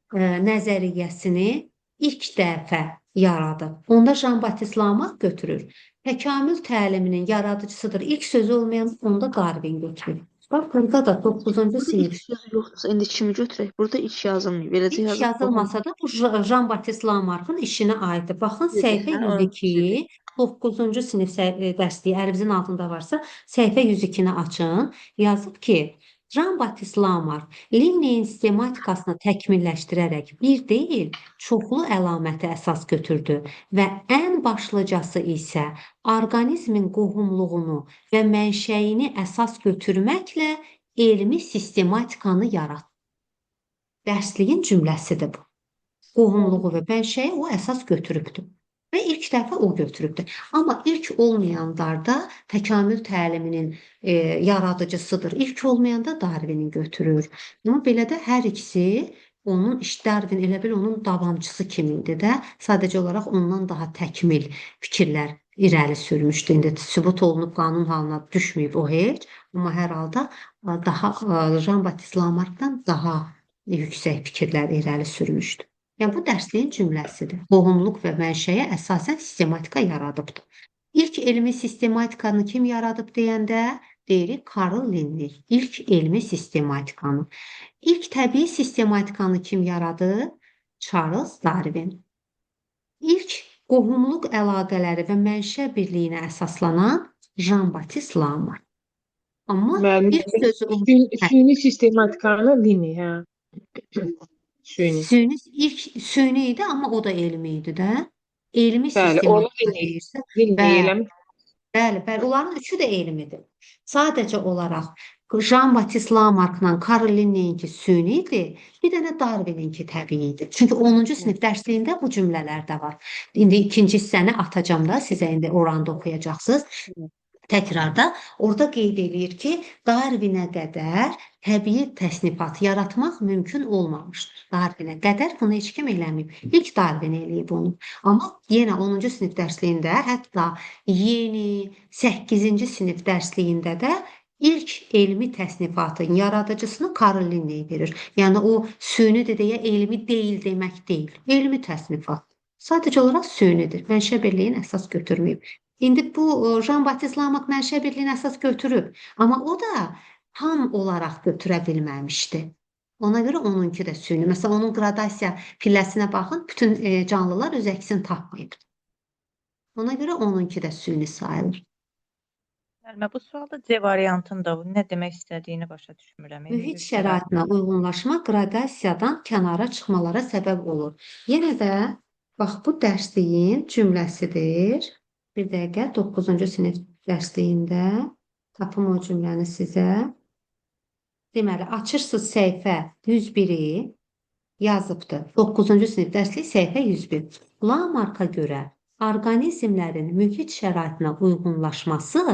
nəzəriyyəsini ilk dəfə yaradıb. Onda Jean-Baptiste Lamarck götürür. Təkamül təliminin yaradıcısıdır. İlk sözü olmayan onda Darwin götürür. Bax, burada da 9-cu sinif. İlk sözü yoxdursa, indi kimi götürək? Burada ilk yazılmıyor. İlk yazılmasa da bu Jean-Baptiste Lamarck'ın işinə aiddir. Baxın, səhifə 102, 9-cu sinif dərsliyi əlinizin altında varsa, səhifə 102-ni açın. Yazıb ki, Jean-Baptiste Lamarck Linneyin sistematikasını təkmilləşdirərək bir deyil, çoxlu əlaməti əsas götürdü və ən başlıcası isə orqanizmin qohumluğunu və mənşəyini əsas götürməklə elmi sistematikanı yaratdı. Dərsliyin cümləsidir bu. qohumluğu və mənşəyi o əsas götürübdür. Və ilk dəfə o götürübdür. Amma ilk olmayanlarda təkamül təliminin yaradıcısıdır. İlk olmayanda Darwinin götürür. Amma belə də hər ikisi onun Darwin elə bil onun davamçısı kimi idi də, sadəcə olaraq ondan daha təkmil fikirlər irəli sürmüşdü. İndi sübut olunub qanun halına düşməyib o heç, amma hər halda daha Jean-Baptiste Lamarckdan daha yüksək fikirlər irəli sürmüşdü. Yəni bu dərsliyin cümləsidir. Qohumluq və mənşəyə əsasən sistematika yaradıbdır. İlk elmi sistematikanı kim yaradıb deyəndə deyirik Karl Linné. İlk elmi sistematikanı. İlk təbii sistematikanı kim yaradı? Charles Darwin. İlk qohumluq əlaqələri və mənşə birliyinə əsaslanan Jean-Baptiste Lamarck. Amma Müəllim, ilk sözü süni sistematikanı Linné, hə. Süni. süni idi, amma o da elmi idi də. Elmi Bəli, onu sistematika Linné. deyirsə, Linné eləmi? bəli, onların üçü də elmidir. Sadəcə olaraq Jean-Baptiste Lamarckla Karl Linnéinki süni idi, bir dənə Darwininki təbii idi. Çünki 10-cu sinif dərsliyində bu cümlələr də var. İndi ikinci hissəni atacağam da, sizə indi oranda oxuyacaqsınız. Təkrarda orada qeyd eləyir ki, Darwinə qədər təbii təsnifatı yaratmaq mümkün olmamışdır. Darwinə qədər bunu heç kim eləməyib. İlk Darwin eləyib onu. Amma yenə 10-cu sinif dərsliyində, hətta yeni 8-ci sinif dərsliyində də ilk elmi təsnifatın yaradıcısını Karl Linné verir. Yəni o sünidir deyə elmi deyil demək deyil. Elmi təsnifat. Sadəcə olaraq sünidir. Mənşə birliyini əsas götürməyib. İndi bu Jean-Baptiste Lamarck mənşə birliyini əsas götürüb, amma o da tam olaraq götürə bilməmişdi. Ona görə onunki də süni. Məsələn, onun qradasiya pilləsinə baxın, bütün canlılar öz əksini tapmayıb. Ona görə onunki də süni sayılır. Müəllimə, bu sualda C variantında nə demək istədiyini başa düşmürəm. Mühit şəraitinə uyğunlaşma qradasiyadan kənara çıxmalara səbəb olur. Yenə də bax bu dərsliyin cümləsidir. Bir dəqiqə 9-cu sinif dərsliyində tapım o cümləni sizə. Deməli, açırsınız səhifə 101-i yazıbdır. 9-cu sinif dərsliyi səhifə 101. Lamarcka görə orqanizmlərin mühit şəraitinə uyğunlaşması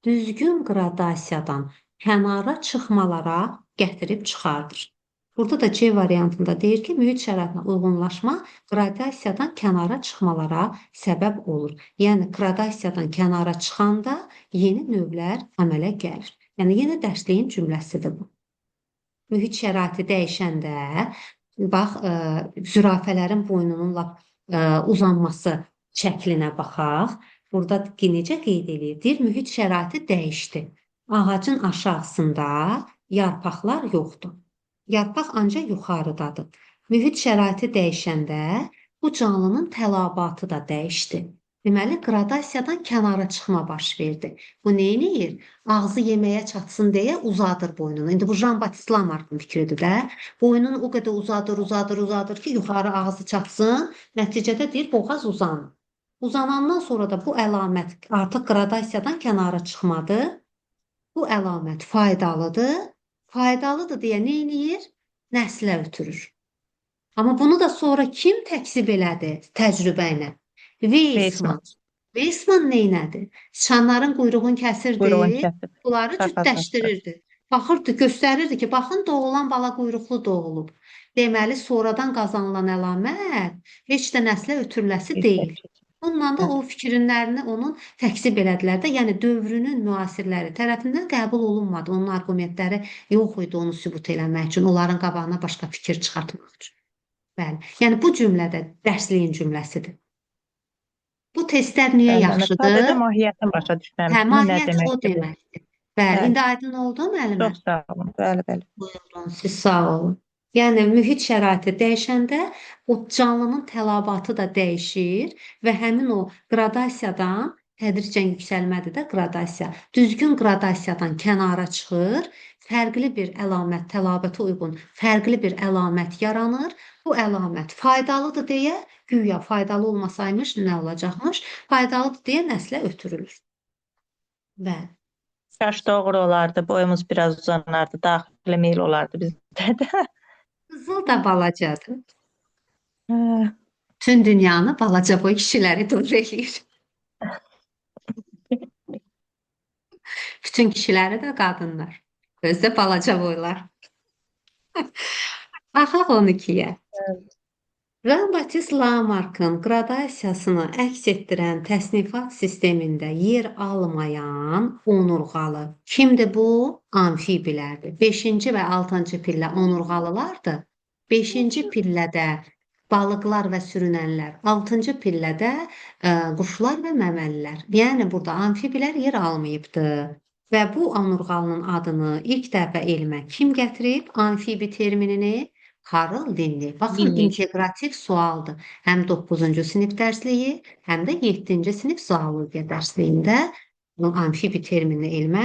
düzgün qradasiyadan kənara çıxmalara gətirib çıxardır. Burada da C variantında deyir ki, mühit şəraitinə uyğunlaşma qradasiyadan kənara çıxmalara səbəb olur. Yəni, qradasiyadan kənara çıxanda yeni növlər əmələ gəlir. Yəni, yenə dərsliyin cümləsidir bu. Mühit şəraiti dəyişəndə, bax, zürafələrin boynunun uzanması şəklinə baxaq. Burada necə qeyd edir? Deyir, mühit şəraiti dəyişdi. Ağacın aşağısında yarpaqlar yoxdur. Yarpaq ancaq yuxarıdadır. Mühit şəraiti dəyişəndə bu canlının tələbatı da dəyişdi. Deməli, qradasiyadan kənara çıxma baş verdi. Bu nə edir? Ağzı yeməyə çatsın deyə uzadır boynunu. İndi bu Jean-Baptiste Lamarckın fikridir də. Boynunu o qədər uzadır ki, yuxarı ağzı çatsın. Nəticədə deyir, boğaz uzanır. Uzanandan sonra da bu əlamət artıq qradasiyadan kənara çıxmadı. Bu əlamət faydalıdır. Faydalıdır deyə nə edir? Nəslə ötürür. Amma bunu da sonra kim təksib elədi təcrübə ilə? Weismann. Weismann neynədi? Sıçanların quyruğunu kəsirdi, bunları cütləşdirirdi. Baxırdı, göstərirdi ki, baxın, doğulan bala quyruqlu doğulub. Deməli, sonradan qazanılan əlamət heç də nəslə ötürüləsi deyil. Bununla da o fikirlərini onun təksib elədilər də, yəni dövrünün müasirləri tərəfindən qəbul olunmadı. Onun arqumentləri yox idi onu sübut eləmək üçün, onların qabağına başqa fikir çıxartmaq üçün. Bəli, yəni bu cümlədə dərsliyin cümləsidir. Bu testlər niyə yaxşıdır? Sadəcə mahiyyətini başa düşməmişdim. Mahiyyət o deməkdir. Bəli, indi aydın oldu müəllimə? Çox sağ olun, bəli. Buyurun, siz sağ olun. Yəni, mühit şəraiti dəyişəndə o canlının tələbatı da dəyişir və həmin o qradasiyadan, tədricən yüksəlmədir də qradasiya, düzgün qradasiyadan kənara çıxır, fərqli bir əlamət, tələbətə uyğun fərqli bir əlamət yaranır. Bu əlamət faydalıdır deyə, güya faydalı olmasaymış, nə olacaqmış? Faydalıdır deyə nəslə ötürülür. Bəli. Yaş doğru olardı, boyumuz biraz uzanardı, daxili meyil olardı bizdə də. Qızıl da balacadır. Hə, Bütün dünyanı balaca boy kişiləri doğru eləyir. Bütün kişiləri də qadınlar. Özü də balaca boylar. Baxaq 12-yə. Jean-Baptiste Lamarck'ın qradasiyasını əks etdirən təsnifat sistemində yer almayan onurğalı kimdir bu? Amfibilərdir. 5-ci və 6-cı pillə onurğalılardır. 5-ci pillədə balıqlar və sürünənlər, 6-cı pillədə quşlar və məməlilər. Yəni burada amfibilər yer almayıbdı. Və bu onurğalının adını ilk dəfə elmə kim gətirib? Amfibi terminini Karl Linley. Baxın, Linley. integrativ sualdır. Həm 9-cu sinif dərsliyi, həm də 7-ci sinif zoologiya dərsliyində bu amfibi terminini elmə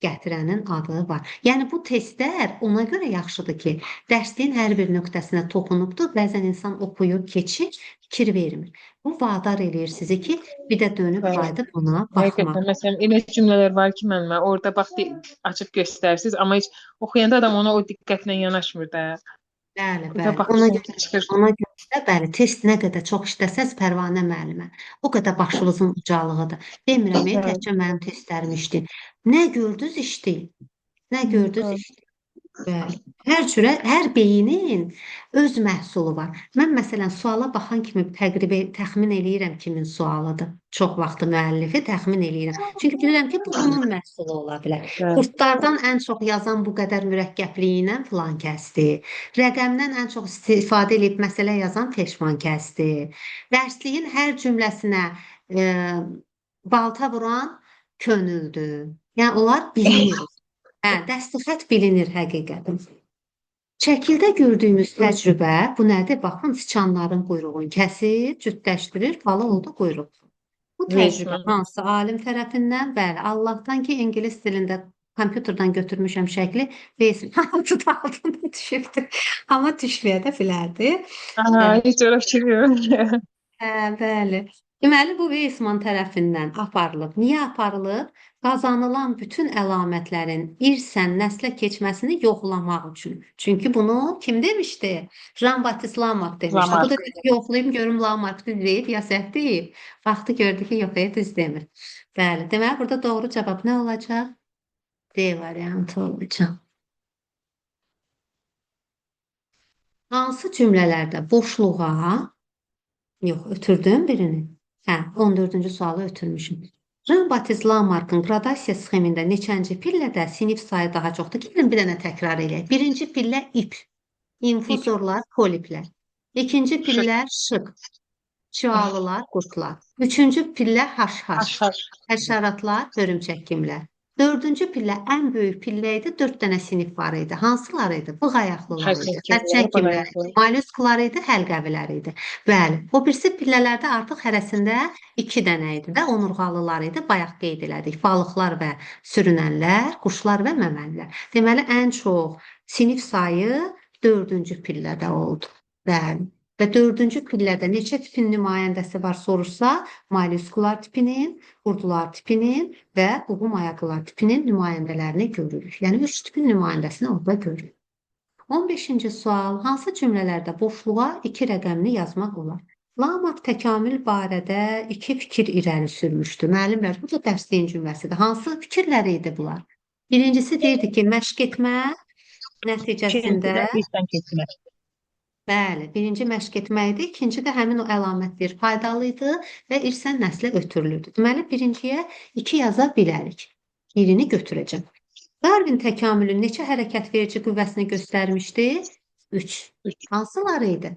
gətirənin adı var. Yəni bu testlər ona görə yaxşıdır ki, dərsliyin hər bir nöqtəsinə toxunubdur. Bəzən insan oxuyur, keçir, fikir vermir. Bu vadar eləyir sizi ki, bir də dönüb Bəli. qayıdıb buna baxmaq. Həqiqətən, məsələn, elə cümlələr var ki, mənə orada bax açıb göstərsiz, amma heç oxuyanda adam ona o diqqətlə yanaşmır da. Bəli, Bir də bəli. baxın, çıxır. Ona görə də bəli, test nə qədər çox işləsəz Pərvanə müəllimə, o qədər başınızın ucalığıdır. Demirəm, Bəli. təkcə mənim testlərim işdi. Nə gördünüz işdi? Nə gördünüz Bəli. işdi? Bəli. Hər cürə, hər beyinin öz məhsulu var. Mən məsələn suala baxan kimi təxmin eləyirəm kimin sualıdır. Çox vaxt müəllifi təxmin eləyirəm. Çünki bilirəm ki, bu bunun məhsulu ola bilər. Bəli. Kurslardan ən çox yazan bu qədər mürəkkəbliyi ilə filan kəsdi. Rəqəmdən ən çox istifadə edib məsələ yazan peşman kəsdi. Dərsliyin hər cümləsinə balta vuran könüldür. Yəni onlar bilinir. Dəstəxət bilinir həqiqətən. Şəkildə gördüyümüz təcrübə bu nədir? Baxın, siçanların quyruğunu kəsir, cütləşdirir, balı oldu quyruq. Bu təcrübə Resmen. hansı alim tərəfindən? Bəli, Allahdan ki, ingilis dilində kompüterdən götürmüşəm şəkli, Weismann altına düşübdür. Amma düşməyə də bilərdi. Aha, heç ora fikir yox. Bəli. Deməli, bu Weismann tərəfindən aparılıb. Niyə aparılıb? Qazanılan bütün əlamətlərin irsən nəslə keçməsini yoxlamaq üçün. Çünki bunu kim demişdi? Jean-Baptiste Lamarck demişdi. Bu da Lamarck. dedi, yoxlayım görüm Lamarck düz deyib ya səhv deyib. Baxdı gördü ki, yox, düz demir. Bəli. Deməli, burada doğru cavab nə olacaq? D variantı olacaq. Hansı cümlələrdə boşluğa yox, ötürdüm birini. 14-cü sualı ötürmüşüm. Jean-Baptiste Lamarck'ın qradasiya sxemində neçənci pillədə sinif sayı daha çoxdur? Gəlin bir dənə təkrar eləyək. Birinci pillə ip, infuzorlar, poliplər. İkinci pillə şık, şüalılar, qurtlar. Üçüncü pillə haşhaş, həşəratlar, hörümçək-kimlər. Dördüncü pillə ən böyük pillə idi, 4 dənə sinif var idi. Hansılar idi? Bığ ayaqlılar idi, xərçəng-kimlər idi, mollusklar idi, həlqəvilər idi. Bəli, o birisi pillələrdə artıq hərəsində 2 dənə idi də, onurğalılar idi, bayaq qeyd elədik. Balıqlar və sürünənlər, quşlar və məməlilər. Deməli, ən çox sinif sayı 4-cü pillədə oldu. Bəli. Və 4-cü pillədə neçə tipin nümayəndəsi var soruşsa, mollusklar tipinin, qurdular tipinin və buğum ayaqlılar tipinin nümayəndələrini görürük. Yəni 3 tipin nümayəndəsini orada görürük. 15-ci sual. Hansı cümlələrdə boşluğa 2 rəqəmini yazmaq olar? Lamarck təkamül barədə 2 fikir irəli sürmüşdü. Müəllimlər, bu da dərsliyin cümləsidir. Hansı fikirləri idi bunlar? Birincisi deyirdi ki, məşq etmə nəticəsində İrsən keçmə. Bəli, birinci məşq etmək idi, ikinci də həmin o əlamətlər faydalı idi və irsən nəslə ötürülürdü. Deməli, birinciyə 2 yaza bilərik. Birini götürəcəm. Darwin təkamülün neçə hərəkət verici qüvvəsini göstərmişdi? 3. Hansıları idi?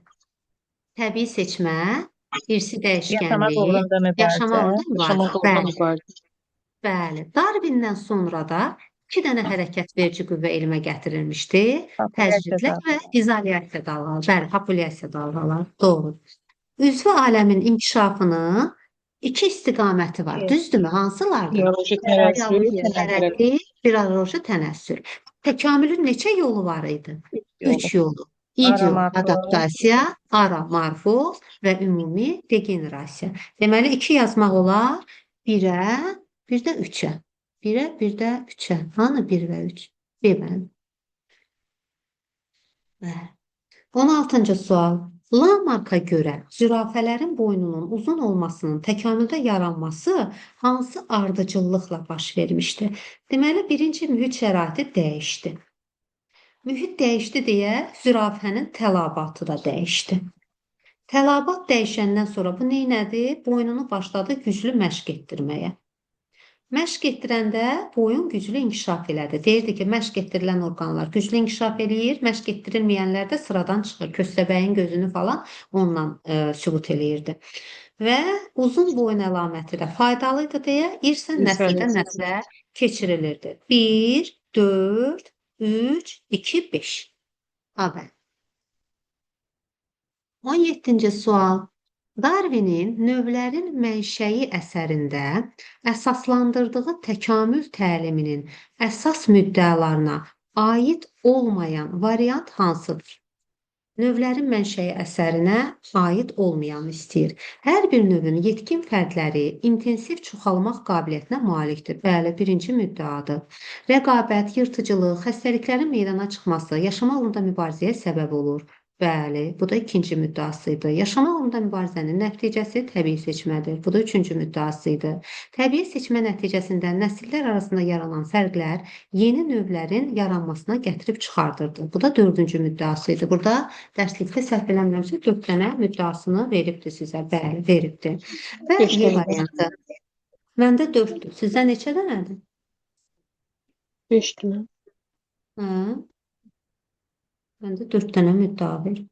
Təbii seçmə, irsi Yaşamaq dəyişkənlik, uğrunda yaşamaq mübarizə. uğrunda mübarizə. Bəli. Darwindən sonra da 2 dənə hərəkət verici qüvvə elmə gətirilmişdi. Təcridlər və izolyasiya dalğaları. Bəli, populyasiya dalğaları. Doğru. Üzvü aləmin inkişafının 2 istiqaməti var. Düzdürmü? Hansılardır? Biyoloji tənəzzül, Tərəqqi, bioloji tənəzzül. Təkamülün neçə yolu var idi? 3 yolu. İdeal, adaptasiya, ara, morfoz və ümumi degenerasiya. Deməli, 2 yazmaq olar. 1-ə, bir də 3-ə. 1-ə, bir də 3-ə. Hanı 1 və 3? Deməli. 16-cı sual. Lamarka görə zürafələrin boynunun uzun olmasının təkamüldə yaranması hansı ardıcıllıqla baş vermişdi? Deməli, birinci mühit şəraiti dəyişdi. Mühit dəyişdi deyə zürafənin tələbatı da dəyişdi. Tələbat dəyişəndən sonra bu neynədi? Boynunu başladı güclü məşq etdirməyə. Məşq etdirəndə boyun güclü inkişaf elədi. Deyirdi ki, məşq etdirilən orqanlar güclü inkişaf eləyir, məşq etdirilməyənlər də sıradan çıxır. Köstəbəyin gözünü falan ondan sübut eləyirdi. Və uzun boyun əlaməti də faydalıydı deyə irsən nəsildən nəslə keçirilirdi. 1, 4, 3, 2, 5. Haber. 17-ci sual. Darwinin növlərin mənşəyi əsərində əsaslandırdığı təkamül təliminin əsas müddəalarına aid olmayan variant hansıdır? Növlərin mənşəyi əsərinə aid olmayanı istəyir. Hər bir növün yetkin fərdləri intensiv çoxalmaq qabiliyyətinə malikdir. Bəli, birinci müddəadır. Rəqabət, yırtıcılıq, xəstəliklərin meydana çıxması yaşamaq uğrunda mübarizəyə səbəb olur. Bəli, bu da ikinci müddəasıydı. Yaşamaq uğrunda mübarizənin nəticəsi təbii seçmədir. Bu da üçüncü müddəasıydı. Təbii seçmə nəticəsində nəsillər arasında yaranan fərqlər yeni növlərin yaranmasına gətirib çıxardırdı. Bu da dördüncü müddəasıydı. Burada dərslikdə səhv eləmirəmsə 4 dənə müddəasını veribdi sizə. Bəli, veribdi. Və Y variantı. Məndə 4-dür. Sizdə neçə dənədir? 5 dənə. Hə? Məndə 4 dənə müddəa verir.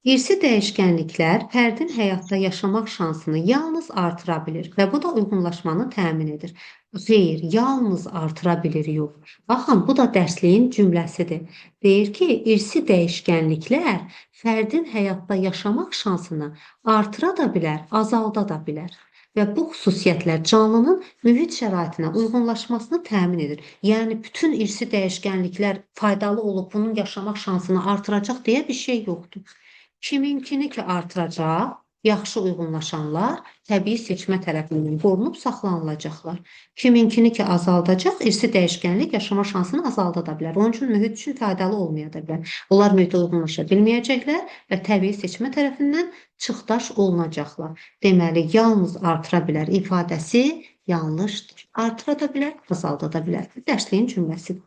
İrsi dəyişkənliklər fərdin həyatda yaşamaq şansını yalnız artıra bilir və bu da uyğunlaşmanı təmin edir. Xeyr, yalnız artıra bilir, yox. Baxın, bu da dərsliyin cümləsidir. Deyir ki, irsi dəyişkənliklər fərdin həyatda yaşamaq şansını artıra da bilər, azalda da bilər. Və bu xüsusiyyətlər canlının mühit şəraitinə uyğunlaşmasını təmin edir. Yəni, bütün irsi dəyişkənliklər faydalı olub, bunun yaşamaq şansını artıracaq deyə bir şey yoxdur. Kiminkini ki artıracaq, yaxşı uyğunlaşanlar təbii seçmə tərəfindən qorunub saxlanılacaqlar. Kiminkini ki azaldacaq, irsi dəyişkənlik yaşama şansını azalda bilər. Onun üçün mühit üçün faydalı olmaya da bilər. Onlar mühitə uyğunlaşa bilməyəcəklər və təbii seçmə tərəfindən çıxdaş olunacaqlar. Deməli, yalnız artıra bilər ifadəsi yanlışdır. Artıra da bilər, azalda da bilər. Dərsliyin cümləsidir.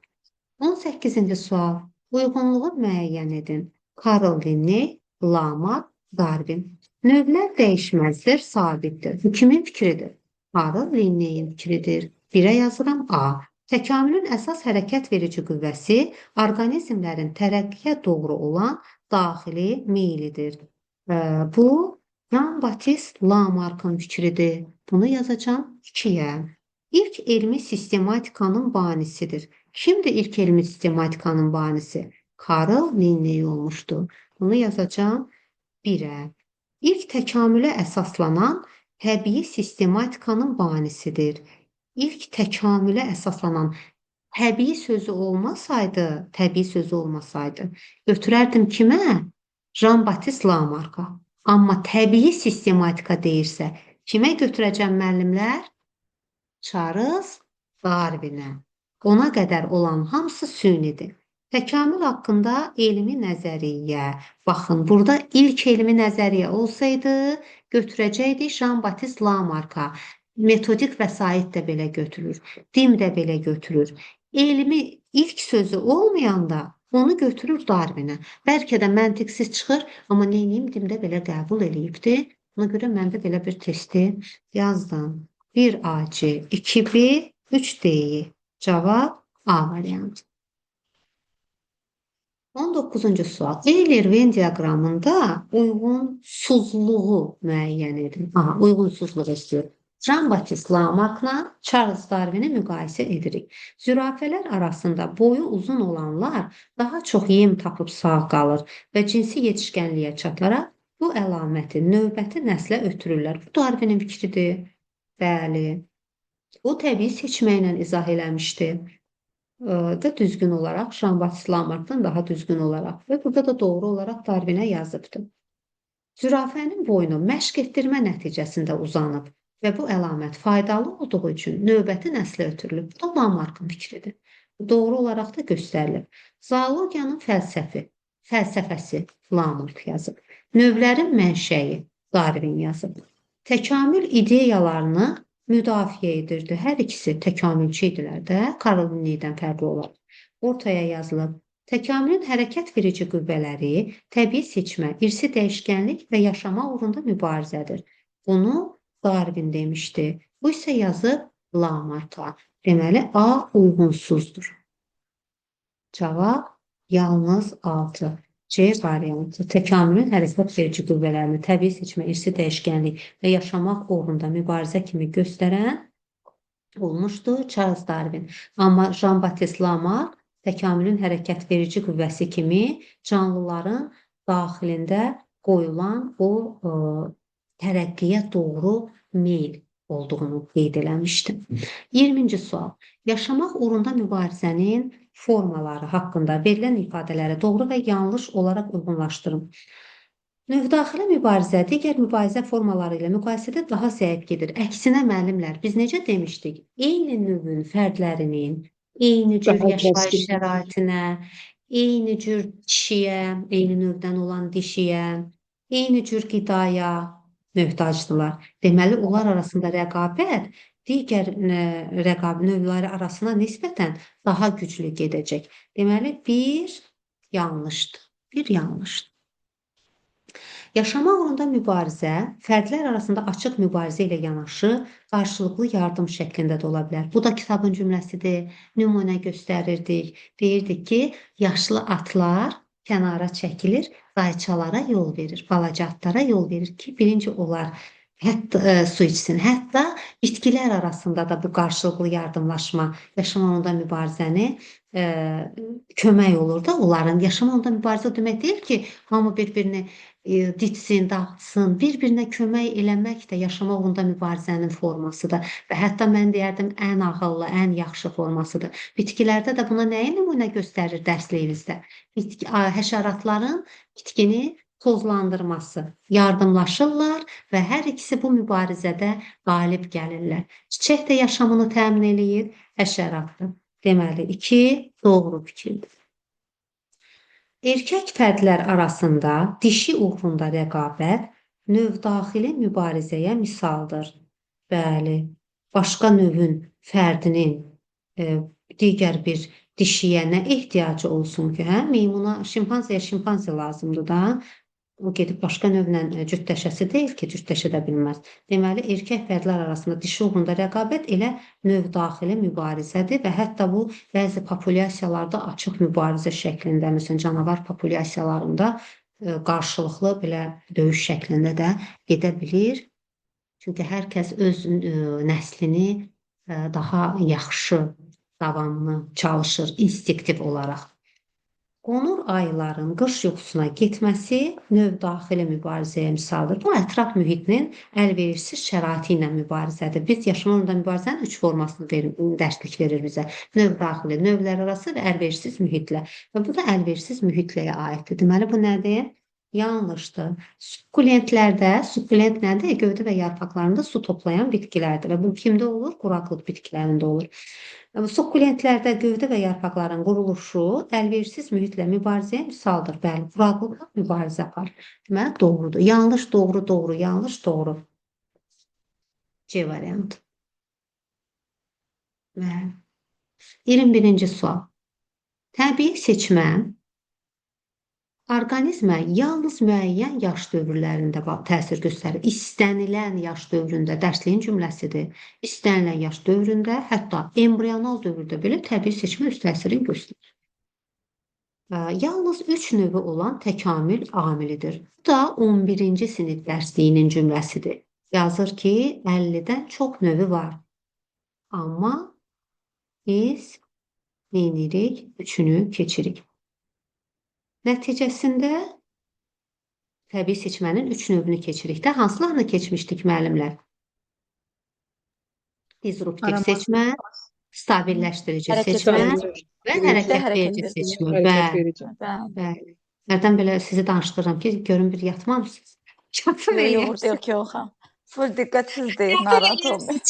18-ci sual. Uyğunluğu müəyyən edin. Carl Linné, Lamarck, Darwin. Növlər dəyişməzdir, sabitdir. Bu kimin fikridir? Carl Linné'in fikridir. 1-ə yazıram A. Təkamülün əsas hərəkət verici qüvvəsi orqanizmlərin tərəqqiyə doğru olan daxili meylidir. Bu Jean-Baptiste Lamarck'ın fikridir. Bunu yazacağım 2-yə. İlk elmi sistematikanın banisidir. Kimdir ilk elmi sistematikanın banisi? Carl Linné olmuşdu. Bunu yazacağım 1-ə. İlk təkamülə əsaslanan təbii sistematikanın banisidir. İlk təkamülə əsaslanan təbii sözü olmasaydı, götürərdim kimə? Jean-Baptiste Lamarck'a. Amma təbii sistematika deyirsə, kimə götürəcəm müəllimlər? Charles Darwin'ə. Ona qədər olan hamısı sünidir. Təkamül haqqında elmi nəzəriyyə. Baxın, burada ilk elmi nəzəriyyə olsaydı, götürəcəkdik Jean-Baptiste Lamarck'a. Metodik vəsait də belə götürür. Dim də belə götürür. Elmi ilk sözü olmayanda onu götürür Darwin'ə. Bəlkə də məntiqsiz çıxır, amma neyim dimdə belə qəbul eləyibdi. Ona görə mən də belə bir testi yazdım. 1AC, 2B, 3D'yi. Cavab A variantı. 19-cu sual. Euler-Venn diaqramında uyğunsuzluğu müəyyən edin. Aha, uyğunsuzluğu istəyir. Jean-Baptiste Lamarck'la Charles Darwin'i müqayisə edirik. Zürafələr arasında boyu uzun olanlar daha çox yem tapıb sağ qalır və cinsi yetişkənliyə çataraq bu əlaməti növbəti nəslə ötürürlər. Bu Darwin'in fikridir. Bəli. O təbii seçməklə izah eləmişdi. Və düzgün olaraq Jean-Baptiste Lamarck'dan daha düzgün olaraq və burada da doğru olaraq Darwin'ə yazıbdı. Zürafənin boynu məşq etdirmə nəticəsində uzanıb və bu əlamət faydalı olduğu üçün növbəti nəslə ötürülüb. Bu da Lamarck'ın fikridir. Doğru olaraq da göstərilib. Zoologiyanın fəlsəfi. fəlsəfəsi Lamarck yazıb. Növlərin mənşəyi Darwin yazıb. Təkamül ideyalarını müdafiə edirdi. Hər ikisi təkamülçü idilər də, Karl Linnédən fərqli olaraq. Ortaya yazılıb. Təkamülün hərəkət verici qüvvələri təbii seçmə, irsi dəyişkənlik və yaşama uğrunda mübarizədir. Bunu Darwin demişdi. Bu isə yazıb Lamarck'a. Deməli, A uyğunsuzdur. Cavab yalnız 6. C variantı. Təkamülün hərəkət verici qüvvələrini təbii seçmə, irsi dəyişkənlik və yaşamaq uğrunda mübarizə kimi göstərən olmuşdu Charles Darwin. Amma Jean-Baptiste Lamarck təkamülün hərəkət verici qüvvəsi kimi canlıların daxilində qoyulan o tərəqqiyə doğru meyl olduğunu qeyd eləmişdi. 20-ci sual. Yaşamaq uğrunda mübarizənin formaları haqqında verilən ifadələri doğru və yanlış olaraq uyğunlaşdırın. Növdaxilə mübarizə digər mübarizə formaları ilə müqayisədə daha zəif gedir. Əksinə müəllimlər, biz necə demişdik? Eyni növün fərdlərinin eyni cür Daha yaşayış kəskin. şəraitinə, eyni cür dişiyə, eyni növdən olan dişiyə, eyni cür qidaya möhtacdırlar. Deməli, onlar arasında rəqabət digər növləri arasına nisbətən daha güclü gedəcək. Deməli, bir yanlışdır. Bir yanlışdır. Yaşama uğrunda mübarizə, fərdlər arasında açıq mübarizə ilə yanaşı, qarşılıqlı yardım şəklində də ola bilər. Bu da kitabın cümləsidir, nümunə göstərirdik. Deyirdik ki, yaşlı atlar kənara çəkilir, qayçalara yol verir, balaca atlara yol verir ki, birinci onlar hətta su içsin. Hətta bitkilər arasında da bu qarşılıqlı yardımlaşma, yaşama uğrunda mübarizəni kömək olur da onların. Yaşama uğrunda mübarizə demək deyil ki, hamı bir-birini ditsin, dağıtsın, bir-birinə kömək eləmək də yaşama uğrunda mübarizənin formasıdır və hətta mən deyərdim ən ağıllı, ən yaxşı formasıdır. Bitkilərdə də buna nəyi nümunə göstərir dərsliyinizdə? Həşəratların bitkini tozlandırması, yardımlaşırlar və hər ikisi bu mübarizədə qalib gəlirlər. Çiçək də yaşamını təmin eləyir, həşəratdır. Deməli, 2 doğru fikirdir. Erkək fərdlər arasında dişi uğrunda rəqabət növdaxili mübarizəyə misaldır. Bəli, başqa növün fərdinin digər bir dişiyə nə ehtiyacı olsun ki, meymuna, şimpanzəyə lazımdır da. O gedib başqa növlə cütləşəsi deyil ki, cütləşə də bilməz. Deməli, erkək fərdlər arasında dişi uğrunda rəqabət elə növdaxili mübarizədir və hətta bu bəzi populyasiyalarda açıq mübarizə şəklində, məsələn, canavar populyasiyalarında qarşılıqlı belə döyüş şəklində də gedə bilir. Çünki hər kəs öz nəslini daha yaxşı, davamlı çalışır, instinktiv olaraq. Qonur ayıların qış yuxusuna getməsi növdaxili mübarizəyə misaldır. Bu, ətraf mühitinin əlverişsiz şəraiti ilə mübarizədir. Biz yaşama uğrunda mübarizənin 3 formasını dərslik verir bizə. Növdaxili, növlər arası və əlverişsiz mühitlə. Və bu da əlverişsiz mühitləyə aiddir. Deməli, bu nədir? Yanlışdır. Sukkulent nədir? Gövdə və yarpaqlarında su toplayan bitkilərdir. Və bu kimdə olur? Quraqlıq bitkilərində olur. Sukkulentlərdə gövdə və yarpaqların quruluşu əlverişsiz mühitlə mübarizəyə misaldır. Bəli, quraqlıqla mübarizə aparır. Deməli, doğrudur. Yanlış, doğru, doğru, yanlış, doğru. C variantı. Və 21-ci sual. Təbii seçmə orqanizmə yalnız müəyyən yaş dövrlərində təsir göstərir. İstənilən yaş dövründə, dərsliyin cümləsidir. İstənilən yaş dövründə, hətta embrional dövrdə belə təbii seçmə öz təsirini göstərir. Yalnız 3 növü olan təkamül amilidir. Bu da 11-ci sinif dərsliyinin cümləsidir. Yazır ki, 50-dən çox növü var. Amma biz neynirik? 3-ünü keçirik. Nəticəsində təbii seçmənin 3 növünü keçirik də. Hansılarını keçmişdik müəllimlər? Disruptiv seçmə, stabilləşdirici seçmə və hərəkət verici seçmə. Bəli. Nədən belə sizi danışdırıram ki, görün bir yatmamısınız. Yox, yox. Full diqqətsizdir, narahat olmayın.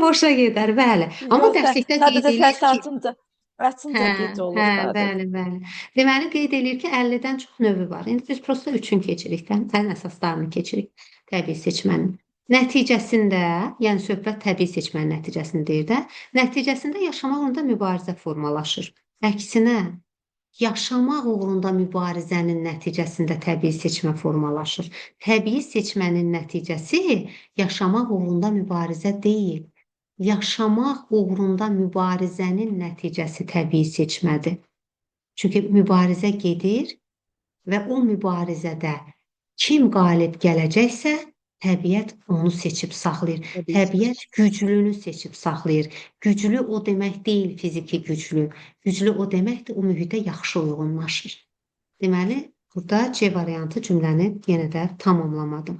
Boşa gedər, bəli. Amma dərslikdə qeyd edirik ki, Açınca gec olur sadəcə. bəli. Deməli, qeyd edir ki, 50-dən çox növü var. İndi biz prosta 3-ünü keçirik də, ən əsaslarını keçirik təbii seçmənin. Nəticəsində, yəni söhbət təbii seçmənin nəticəsini deyir də, nəticəsində yaşamaq uğrunda mübarizə formalaşır. Əksinə, yaşamaq uğrunda mübarizənin nəticəsində təbii seçmə formalaşır. Təbii seçmənin nəticəsi yaşamaq uğrunda mübarizə deyil. Yaşamaq uğrunda mübarizənin nəticəsi təbii seçmədir. Çünki mübarizə gedir və o mübarizədə kim qalib gələcəksə, təbiət onu seçib saxlayır. Təbiət güclünü seçib saxlayır. Güclü o demək deyil, fiziki güclü. Güclü o deməkdir, o mühitə yaxşı uyğunlaşır. Deməli, burada C variantı cümləni yenə də tamamlamadım.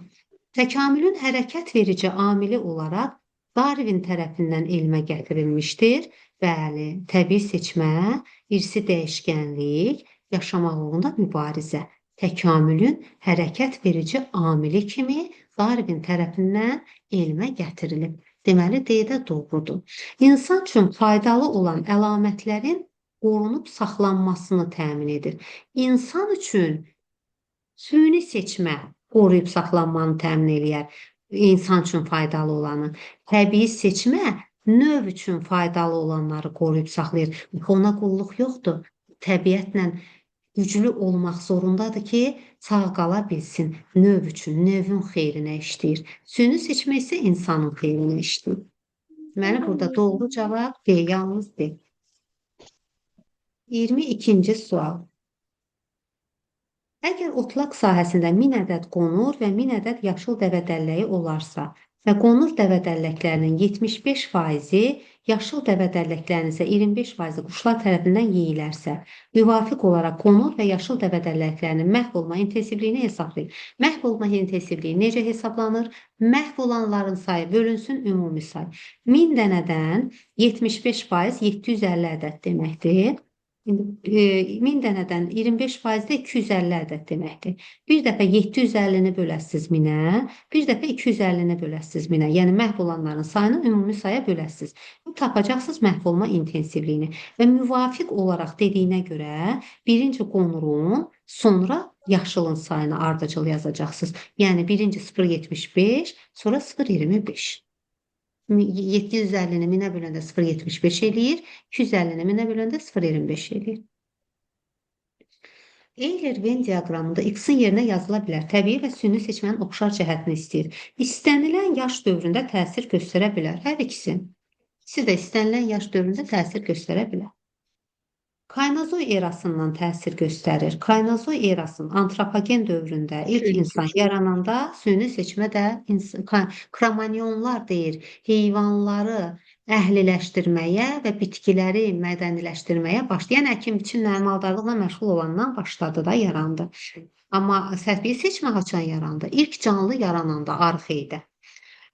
Təkamülün hərəkət verici amili olaraq Darwin tərəfindən elmə gətirilmişdir. Bəli, təbii seçmə, irsi dəyişkənlik, yaşamaq uğrunda mübarizə. Təkamülün hərəkət verici amili kimi Darwin tərəfindən elmə gətirilib. Deməli, D-də doğrudur. İnsan üçün faydalı olan əlamətlərin qorunub saxlanmasını təmin edir. İnsan üçün süni seçmə qoruyub saxlanmanı təmin eləyər. İnsan üçün faydalı olanı. Təbii seçmə növ üçün faydalı olanları qoruyub saxlayır. Ona qulluq yoxdur. Təbiətlə güclü olmaq zorundadır ki, sağ qala bilsin. Növ üçün, növün xeyrinə işləyir. Süni seçmə isə insanın xeyrinə işləyir. Deməli, burada doğru cavab D, yalnız D. 22-ci sual. Əgər otlaq sahəsində 1000 ədəd qonur və 1000 ədəd yaşıl dəvədəlləyi olarsa və qonur dəvədəlləklərinin 75%-i, yaşıl dəvədəlləklərinin isə 25%-i quşlar tərəfindən yeyilərsə, müvafiq olaraq qonur və yaşıl dəvədəlləklərinin məhv olma intensivliyini hesablayın. Məhv olma intensivliyi necə hesablanır? Məhv olanların sayı bölünsün ümumi say. 1000 dənədən 75% 750 ədəd deməkdir. 1000 dənədən 25% də 250 ədəd deməkdir. Bir dəfə 750-ni bölərsiniz 1000-ə, bir dəfə 250-ni bölərsiniz 1000-ə. Yəni məhv olanların sayını ümumi saya bölərsiniz. Tapacaqsınız məhv olma intensivliyini və müvafiq olaraq dediyinə görə birinci qonurun, sonra yaşılın sayını ardıcıl yazacaqsınız. Yəni birinci 0,75, sonra 0,25. 750-ni 1000-ə böləndə 0,75 eləyir, 250-ni 1000-ə böləndə 0,25 eləyir. Euler-Venn diaqramında X-in yerinə yazıla bilər. Təbii və süni seçmənin oxşar cəhətini istəyir. İstənilən yaş dövründə təsir göstərə bilər. Hər ikisi. İkisi də istənilən yaş dövründə təsir göstərə bilər. Kaynozoy erasından təsir göstərir. Kaynozoy erasının antropogen dövründə ilk insan yarananda süni seçmə də kromanyonlar deyir, heyvanları əhliləşdirməyə və bitkiləri mədəniləşdirməyə başlayan əkin-biçinlə, maldarlıqla məşğul olandan başladı da yarandı. Amma təbii seçmə haçan yarandı? İlk canlı yarananda arxedə.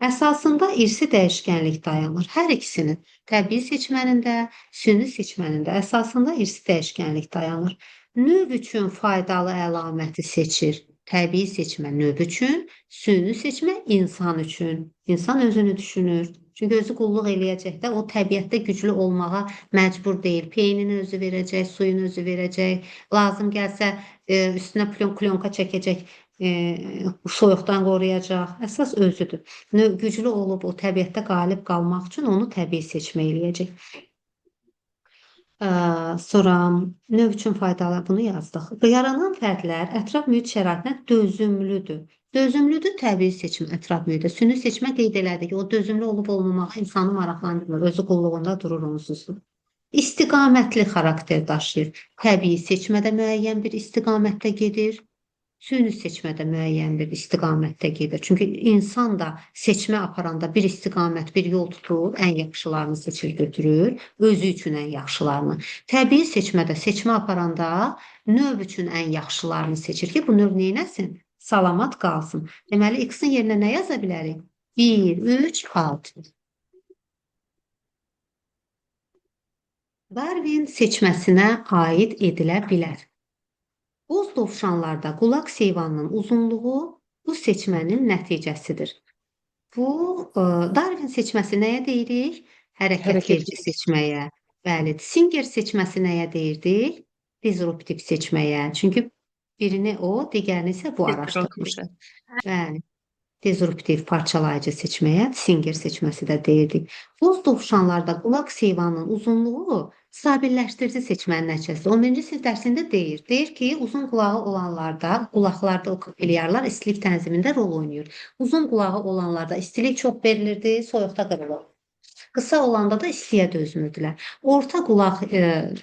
Əsasında irsi dəyişkənlik dayanır. Hər ikisinin təbii seçmənində, süni seçmənində əsasında irsi dəyişkənlik dayanır. Növ üçün faydalı əlaməti seçir. Təbii seçmə növ üçün, süni seçmə insan üçün. İnsan özünü düşünür. Çünki özü qulluq eləyəcək də, o təbiətdə güclü olmağa məcbur deyil. Peynini özü verəcək, suyunu özü verəcək. Lazım gəlsə üstünə plyonka çəkəcək, soyuqdan qoruyacaq. Əsas özüdür. Güclü olub o təbiətdə qalib qalmaq üçün onu təbii seçmə eləyəcək. Sonra növ üçün faydalı bunu yazdıq. Yaranan fərdlər ətraf mühit şəraitinə dözümlüdür. Dözümlüdür təbii seçim ətraf mühitə. Süni seçmə qeyd elədi ki, o dözümlü olub olmamağı insanı maraqlandırmır. Özü qulluğunda durur onsuzdur. İstiqamətli xarakter daşıyır. Təbii seçmədə müəyyən bir istiqamətdə gedir. Süni seçmədə müəyyən bir istiqamətdə gedir. Çünki insan da seçmə aparanda bir istiqamət, bir yol tutur, ən yaxşılarını seçir, götürür, özü üçün ən yaxşılarını. Təbii seçmədə seçmə aparanda növ üçün ən yaxşılarını seçir ki, bu növ neynəsin? Salamat qalsın. Deməli, X-in yerinə nə yaza bilərik? 1, 3, 6. Darwin seçməsinə aid edilə bilər. Boz dovşanlarda qulaq heyvanının uzunluğu bu seçmənin nəticəsidir. Bu, Darwin seçməsi nəyə deyirik? Hərəkət verici seçməyə. Bəli, Singer seçməsi nəyə deyirdik? Disruptiv seçməyə. Çünki birini o, digərini isə bu araşdırmışdı. Bəli. Disruptiv parçalayıcı seçməyə Singer seçməsi də deyirdik. Boz dovşanlarda qulaq seyvanının uzunluğu stabilləşdirici seçmənin nəticəsidir. 11-ci sinif dərsində deyir. Deyir ki, uzun qulağı olanlarda, qulaqlarda o kapillyarlar istilik tənzimində rol oynayır. Uzun qulağı olanlarda istilik çox verilirdi, soyuqda qırılır. Qısa olanda da istiyə dözmürdülər. Orta qulaq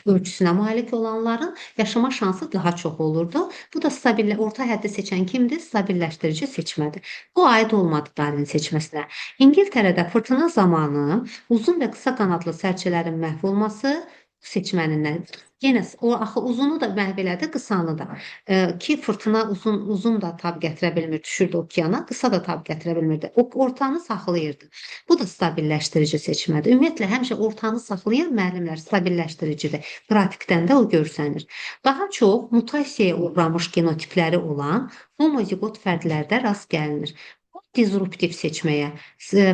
ölçüsünə malik olanların yaşama şansı daha çox olurdu. Bu da orta həddi seçən kimdir? Stabilləşdirici seçmədir. Bu aid olmadı Darwin seçməsinə. İngiltərədə fırtına zamanı uzun və qısa qanadlı sərçələrin məhv olması seçmənindən. Yenə o axı uzunu da məhv elədi, qısanı da. Ki fırtına uzun da tab gətirə bilmir, düşürdü okeana, qısa da tab gətirə bilmirdi. O ortanı saxlayırdı. Bu da stabilləşdirici seçmədir. Ümumiyyətlə həmişə ortanı saxlayan müəllimlər stabilləşdiricidir. Pratikdən də o görsənir. Daha çox mutasiyaya uğramış genotipləri olan homozigot fərdlərdə rast gəlinir. Disruptiv seçməyə,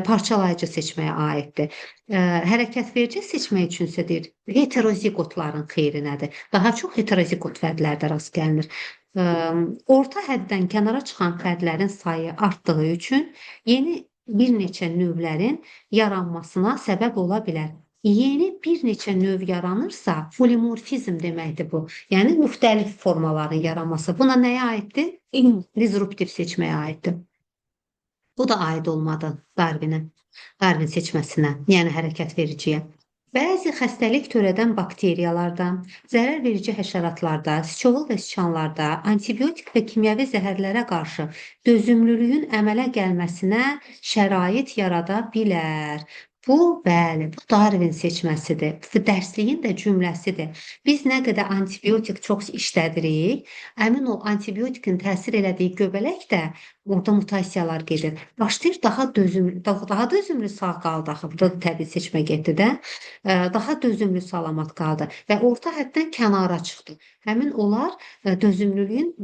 parçalayıcı seçməyə aiddir. Hərəkətverici seçmək üçünsə deyir, heterozigotların xeyri nədir? Daha çox heterozigot fərdlərdə rast gəlinir. Orta həddən kənara çıxan fərdlərin sayı artdığı üçün yeni bir neçə növlərin yaranmasına səbəb ola bilər. Yeni bir neçə növ yaranırsa, polimorfizm deməkdir bu. Yəni müxtəlif formaların yaranması. Buna nəyə aiddir? Disruptiv seçməyə aiddir. Bu da aid olmadı Darwin seçməsinə, yəni hərəkət vericiyə. Bəzi xəstəlik törədən bakteriyalarda, zərər verici həşəratlarda, siçovul və siçanlarda antibiotik və kimyəvi zəhərlərə qarşı dözümlülüyün əmələ gəlməsinə şərait yarada bilər. Bəli, bu Darwin seçməsidir. Bu dərsliyin də cümləsidir. Biz nə qədər antibiotik çox işlədirik, həmin o antibiotikin təsir elədiyi göbələk də orada mutasiyalar gedir. Başlayır daha dözümlü sağ qaldı axı. Burada da təbii seçmə getdi də. Daha dözümlü salamat qaldı və orta həddən kənara çıxdı. Həmin onlar dözümlülüyün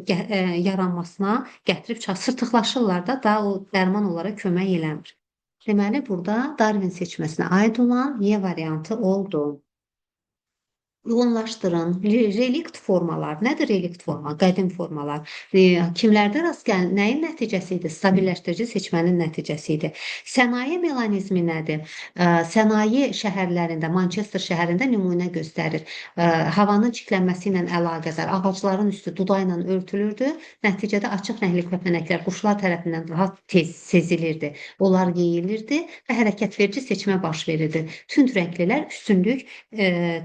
yaranmasına gətirib sırtıqlaşırlar da o dərman onlara kömək eləmir. Deməli, burada Darwin seçməsinə aid olan Y variantı oldu. Yoğunlaşdırın. Relikt formalar. Nədir relikt forma? Qədim formalar. Kimlərdə rast gəlir? Nəyin nəticəsi idi? Stabilləşdirici seçmənin nəticəsi idi. Sənaye melanizmi nədir? Sənaye şəhərlərində, Manchester şəhərində nümunə göstərir. Havanın çiklənməsi ilə əlaqədar ağacların üstü duda ilə örtülürdü. Nəticədə açıq rəngli kəpənəklər quşlar tərəfindən daha tez sezilirdi. Onlar yeyilirdi və hərəkət verici seçmə baş verirdi. Tünd rənglilər üstünlük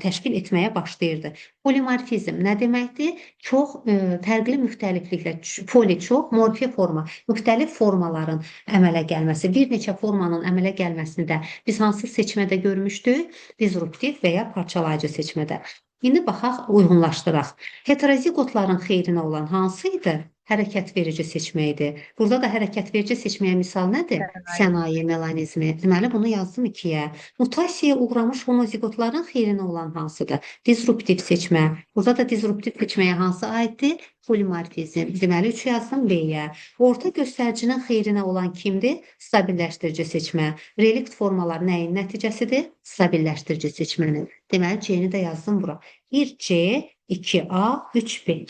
təşkil etməyə başlayırdı. Polimorfizm nə deməkdir? Çox fərqli müxtəlifliklə, poli çox, morfi forma, müxtəlif formaların əmələ gəlməsi. Bir neçə formanın əmələ gəlməsini də biz hansı seçmədə görmüşdük? Disruptiv və ya parçalayıcı seçmədə. İndi baxaq, uyğunlaşdıraq. Heterozigotların xeyrinə olan hansı idi? Hərəkət verici seçməkdir. Burada da hərəkət verici seçməyə misal nədir? Sənaye melanizmi. Deməli, bunu yazdım 2-yə. Mutasiyaya uğramış homozigotların xeyrinə olan hansıdır? Disruptiv seçmə. Burada da disruptiv seçməyə hansı aiddir? Polimorfizm. Deməli, 3 yazdım B-yə. Orta göstəricinin xeyrinə olan kimdir? Stabilləşdirici seçmə. Relikt formalar nəyin nəticəsidir? Stabilləşdirici seçmənin. Deməli, C-ni də yazdım bura. 1C, 2A, 3B.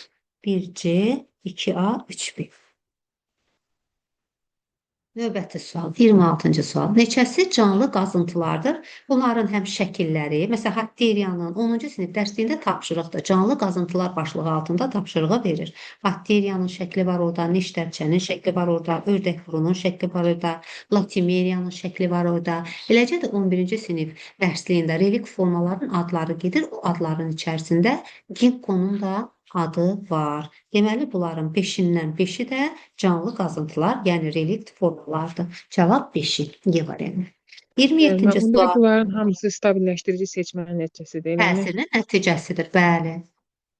1C, 2A, 3B. Növbəti sual, 26-cı sual. Neçəsi canlı qazıntılardır? Bunların həm şəkilləri, məsələn, Hatteriyanın 10-cu sinif dərsliyində tapşırıqdır. Canlı qazıntılar başlığı altında tapşırığı verir. Hatteriyanın şəkli var orada, neştərçənin şəkli var orada, ördək burunun şəkli var orada, latimeriyanın şəkli var orada. Eləcə də 11-ci sinif dərsliyində relikt formaların adları gedir. O adların içərisində Ginkgonun da adı var. Deməli, bunların 5-dən 5-i də canlı qazıntılar, yəni relikt formalardır. Cavab 5-i, Y variantı. 27-ci sual. Bunların hamısı stabilləşdirici seçmənin nəticəsidir. Təsirinin nəticəsidir, bəli.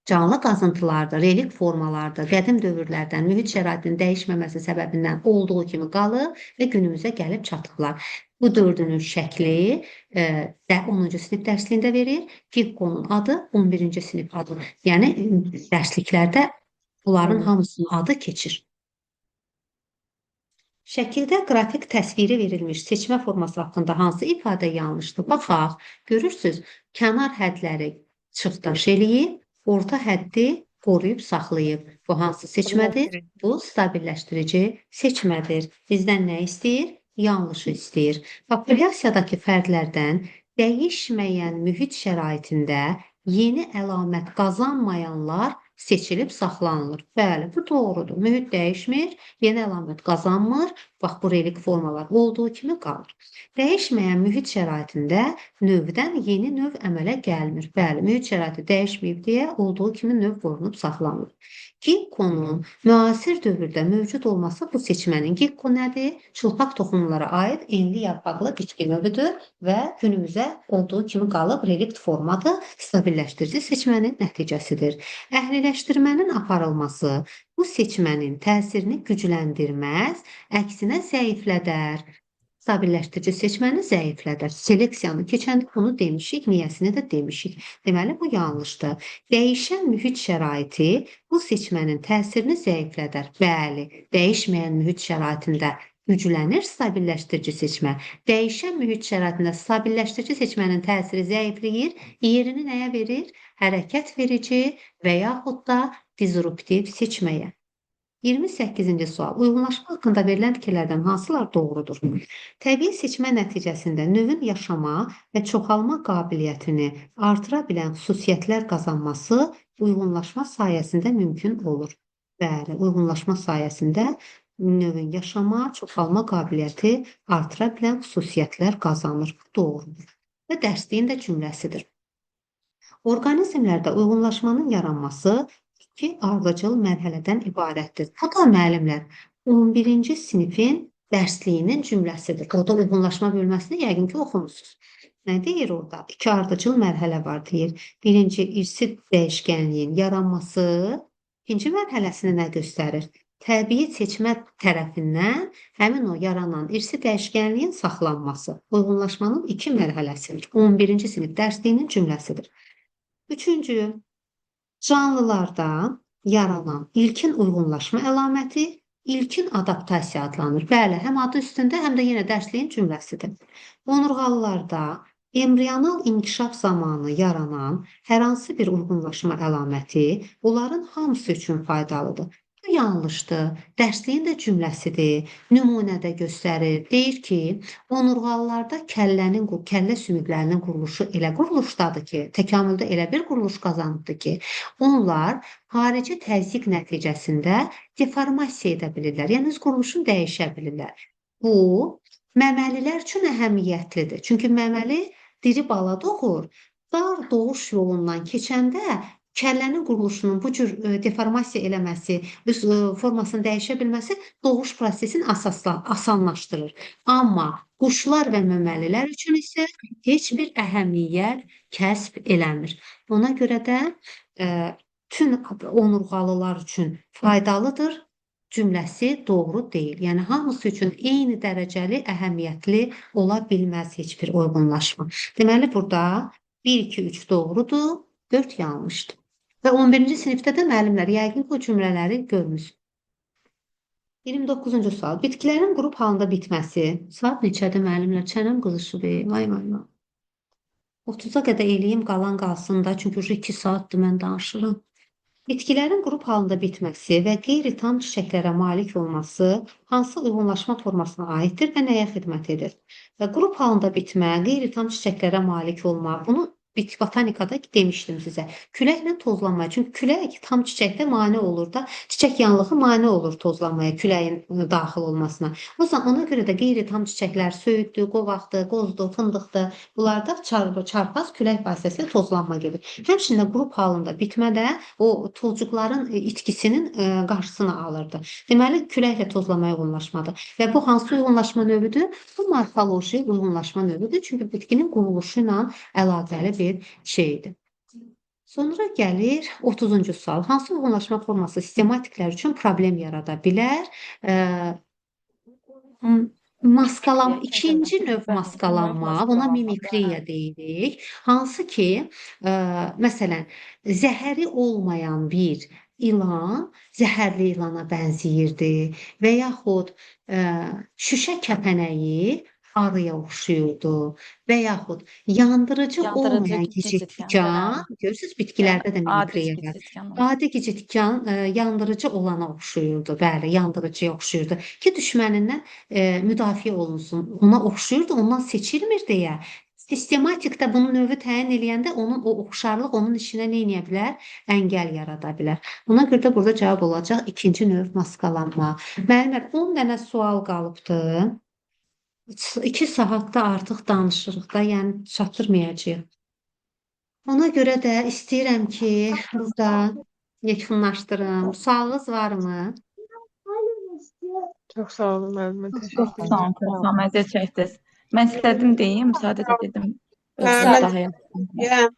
Canlı qazıntılardır, relikt formalardır. Qədim dövrlərdən mühit şəraitinin dəyişməməsi səbəbindən olduğu kimi qalıb və günümüzə gəlib çatıblar. Bu dördünün şəkli 10-cu sinif dərsliyində verir. Ginkgonun adı 11-ci sinif adı. Yəni, dərsliklərdə bunların hamısının adı keçir. Şəkildə qrafik təsviri verilmiş seçmə forması haqqında hansı ifadə yanlışdır? Baxaq, görürsüz, kənar hədləri çıxdaş eləyib, orta həddi qoruyub saxlayıb. Bu hansı seçmədir? Bu stabilləşdirici seçmədir. Bizdən nə istəyir? Yanlışı istəyir. Populyasiyadakı fərdlərdən dəyişməyən mühit şəraitində yeni əlamət qazanmayanlar seçilib saxlanılır. Bəli, bu doğrudur. Mühit dəyişmir, yeni əlamət qazanmır. Bax, bu relik formalar olduğu kimi qalır. Dəyişməyən mühit şəraitində növdən yeni növ əmələ gəlmir. Bəli, mühit şəraiti dəyişməyib deyə olduğu kimi növ qorunub saxlanılır. Gikkonun müasir dövrdə mövcud olması bu seçmənin. Gikko nədir? Çılpaq toxumlara aid enli yarpaqlı bitki növüdür və günümüzə olduğu kimi qalıb relikt formadır. Stabilləşdirici seçmənin nəticəsidir. Əhliləşdirmənin aparılması bu seçmənin təsirini gücləndirməz, əksinə zəiflədər. Stabilləşdirici seçməni zəiflədər. Seleksiyanı keçəndə bunu demişik, niyəsini də demişik. Deməli, bu yanlışdır. Dəyişən mühit şəraiti bu seçmənin təsirini zəiflədər. Bəli, dəyişməyən mühit şəraitində güclənir stabilləşdirici seçmə. Dəyişən mühit şəraitində stabilləşdirici seçmənin təsiri zəifləyir, yerini nəyə verir? Hərəkət verici və yaxud da disruptiv seçməyə. 28-ci sual. Uyğunlaşma haqqında verilən fikirlərdən hansılar doğrudur? Təbii seçmə nəticəsində növün yaşama və çoxalma qabiliyyətini artıra bilən xüsusiyyətlər qazanması uyğunlaşma sayəsində mümkün olur. Bəli, uyğunlaşma sayəsində növün yaşama, çoxalma qabiliyyəti artıra bilən xüsusiyyətlər qazanır. Bu doğrudur. Və dərsliyin də cümləsidir. Orqanizmlərdə uyğunlaşmanın yaranması iki ardıcıl mərhələdən ibarətdir. Bu da müəllimlər 11-ci sinifin dərsliyinin cümləsidir. Orada uyğunlaşma bölməsini yəqin ki oxumusunuz. Nə deyir orada? İki ardıcıl mərhələ var deyir. Birinci irsi dəyişkənliyin yaranması, ikinci mərhələsini nə göstərir? Təbii seçmə tərəfindən həmin o yaranan irsi dəyişkənliyin saxlanması. Uyğunlaşmanın iki mərhələsidir. 11-ci sinif dərsliyinin cümləsidir. Üçüncü, canlılarda yaranan ilkin uyğunlaşma əlaməti ilkin adaptasiya adlanır. Bəli, həm adı üstündə, həm də yenə dərsliyin cümləsidir. Onurğalılarda embrional inkişaf zamanı yaranan hər hansı bir uyğunlaşma əlaməti onların hamısı üçün faydalıdır. Bu yanlışdır. Dərsliyin də cümləsidir. Nümunədə göstərir. Deyir ki, onurğalılarda kəllə sümüklərinin quruluşu elə quruluşdadır ki, təkamüldə elə bir quruluş qazanıbdır ki, onlar xarici təzyiq nəticəsində deformasiya edə bilirlər. Yəni, öz quruluşunu dəyişə bilirlər. Bu, məməlilər üçün əhəmiyyətlidir. Çünki məməli diri bala doğur. Dar doğuş yolundan keçəndə kəllənin quruluşunun bu cür deformasiya eləməsi, öz formasını dəyişə bilməsi doğuş prosesini asanlaşdırır. Amma quşlar və məməlilər üçün isə heç bir əhəmiyyət kəsb eləmir. Ona görə də bütün onurğalılar üçün faydalıdır cümləsi doğru deyil. Yəni, hamısı üçün eyni dərəcəli əhəmiyyətli ola bilməz heç bir uyğunlaşma. Deməli, burada 1, 2, 3 doğrudur, 4 yanlışdır. Və 11-ci sinifdə də müəllimlər yəqin ki, o cümlələri görmüsünüz. 29-cu sual. Bitkilərin qrup halında bitməsi. Saat neçədir müəllimlər? Çənəm qızışıb. Vay. 30-a qədər eləyim, qalan qalsın da. Çünki 2 saatdır mən danışırım. Bitkilərin qrup halında bitməsi və qeyri-tam çiçəklərə malik olması hansı uyğunlaşma formasına aiddir və nəyə xidmət edir? Və qrup halında bitmə, qeyri-tam çiçəklərə malik olma, bunu botanikada demişdim sizə. Küləklə tozlanmaya. Çünki külək tam çiçəkdə mane olur da, çiçək yanlığı mane olur tozlanmaya, küləyin daxil olmasına. O zaman ona görə də qeyri-tam çiçəklər söyüddür, qovaqdır, qozdur, fındıqdır. Bunlarda çarpaz külək vasitəsilə tozlanma gedir. Həmçinin qrup halında bitmədə o tozcuqların itkisinin qarşısını alırdı. Deməli, küləklə tozlanmaya uyğunlaşmadır. Və bu hansı uyğunlaşma növüdür? Bu morfoloji uyğunlaşma növüdür. Çünki bitkinin quruluşu ilə əlaqəli bir şeydir. Sonra gəlir 30-cu sual. Hansı uyğunlaşma forması sistematiklər üçün problem yarada bilər? İkinci növ maskalanma, buna mimikriya deyirik. Hansı ki, məsələn, zəhəri olmayan bir ilan zəhərli ilana bənzəyirdi və yaxud şüşə kəpənəyi arıya oxşuyurdu və yaxud yandırıcı Yandırıcı olmayan gicitkan, gicitkan, görürsüz bitkilərdə də adi mimikriya var. gicitkan. Adi gicitkan yandırıcı olana oxşuyurdu. Bəli, yandırıcıya oxşuyurdu ki, düşmənindən müdafiə olunsun. Ona oxşuyurdu, ondan seçilmir deyə. Sistematikdə bunun növü təyin eləyəndə onun o oxşarlıq onun işinə nə edə bilər? Əngəl yarada bilər. Buna görə də burada cavab olacaq ikinci növ maskalanma. Müəllimlər 10 dənə sual qalıbdı. 2 saatda artıq danışırıq da, yəni çatdırmayacağıq. Ona görə də istəyirəm ki, burada yekunlaşdırım. Sualınız varmı? Çox sağ olun müəllimə. Çox Təşəkkür sağ olun, çox sağ olun, əziyyət çəkdiniz. Mən istədim deyim, sadəcə dedim. Siz Mən daha yaxşı. yəni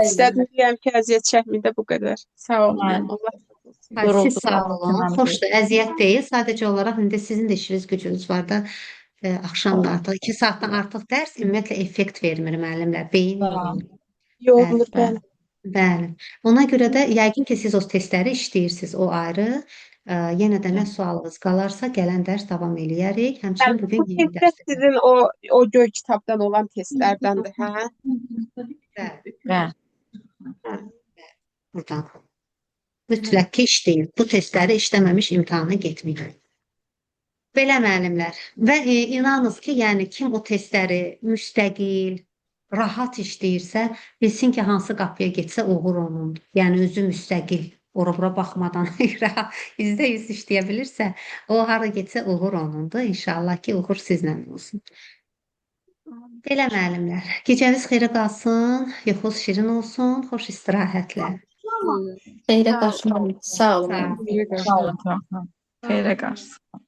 istədim deyəm ki, əziyyət çəkməyin də bu qədər. Sağ olun. Bəli. Allah Siz Yorulduk, sağ olun. tamam. Xoşdur, əziyyət deyil. Sadəcə olaraq indi sizin də işiniz gücünüz var da. Axşam da artıq 2 saatdan artıq dərs ümumiyyətlə effekt vermir müəllimlər. Beyin yorulur. yorulur Bəli. bəli. Bəli. Ona görə də yəqin ki, siz o testləri işləyirsiniz, o ayrı. Yenə də nə sualınız qalarsa gələn dərs davam eləyərik. Həmçinin Bu bugün yeni testlər dərs. sizin o göy kitabdan olan testlərdəndir, hə? Bəli, Bəli. buradan. Mütləq ki, işləyin. Bu testləri işləməmiş imtahana getməyin. Belə müəllimlər. Və inanınız ki, yəni kim o testləri müstəqil, rahat işləyirsə, bilsin ki, hansı qapıya getsə uğur onundur. Yəni özü müstəqil, ora-bura baxmadan %100 işləyə bilirsə, o hara getsə uğur onundur. İnşallah ki, uğur sizlə olsun. Belə müəllimlər. Gecəniz xeyrə qalsın, yuxunuz şirin olsun, xoş istirahətlər. Xeyrə qarşı. Sağ olun. Sağ olun. Xeyrə qarşı. Sağ olun, çox sağ olun. Xeyrə qarşı.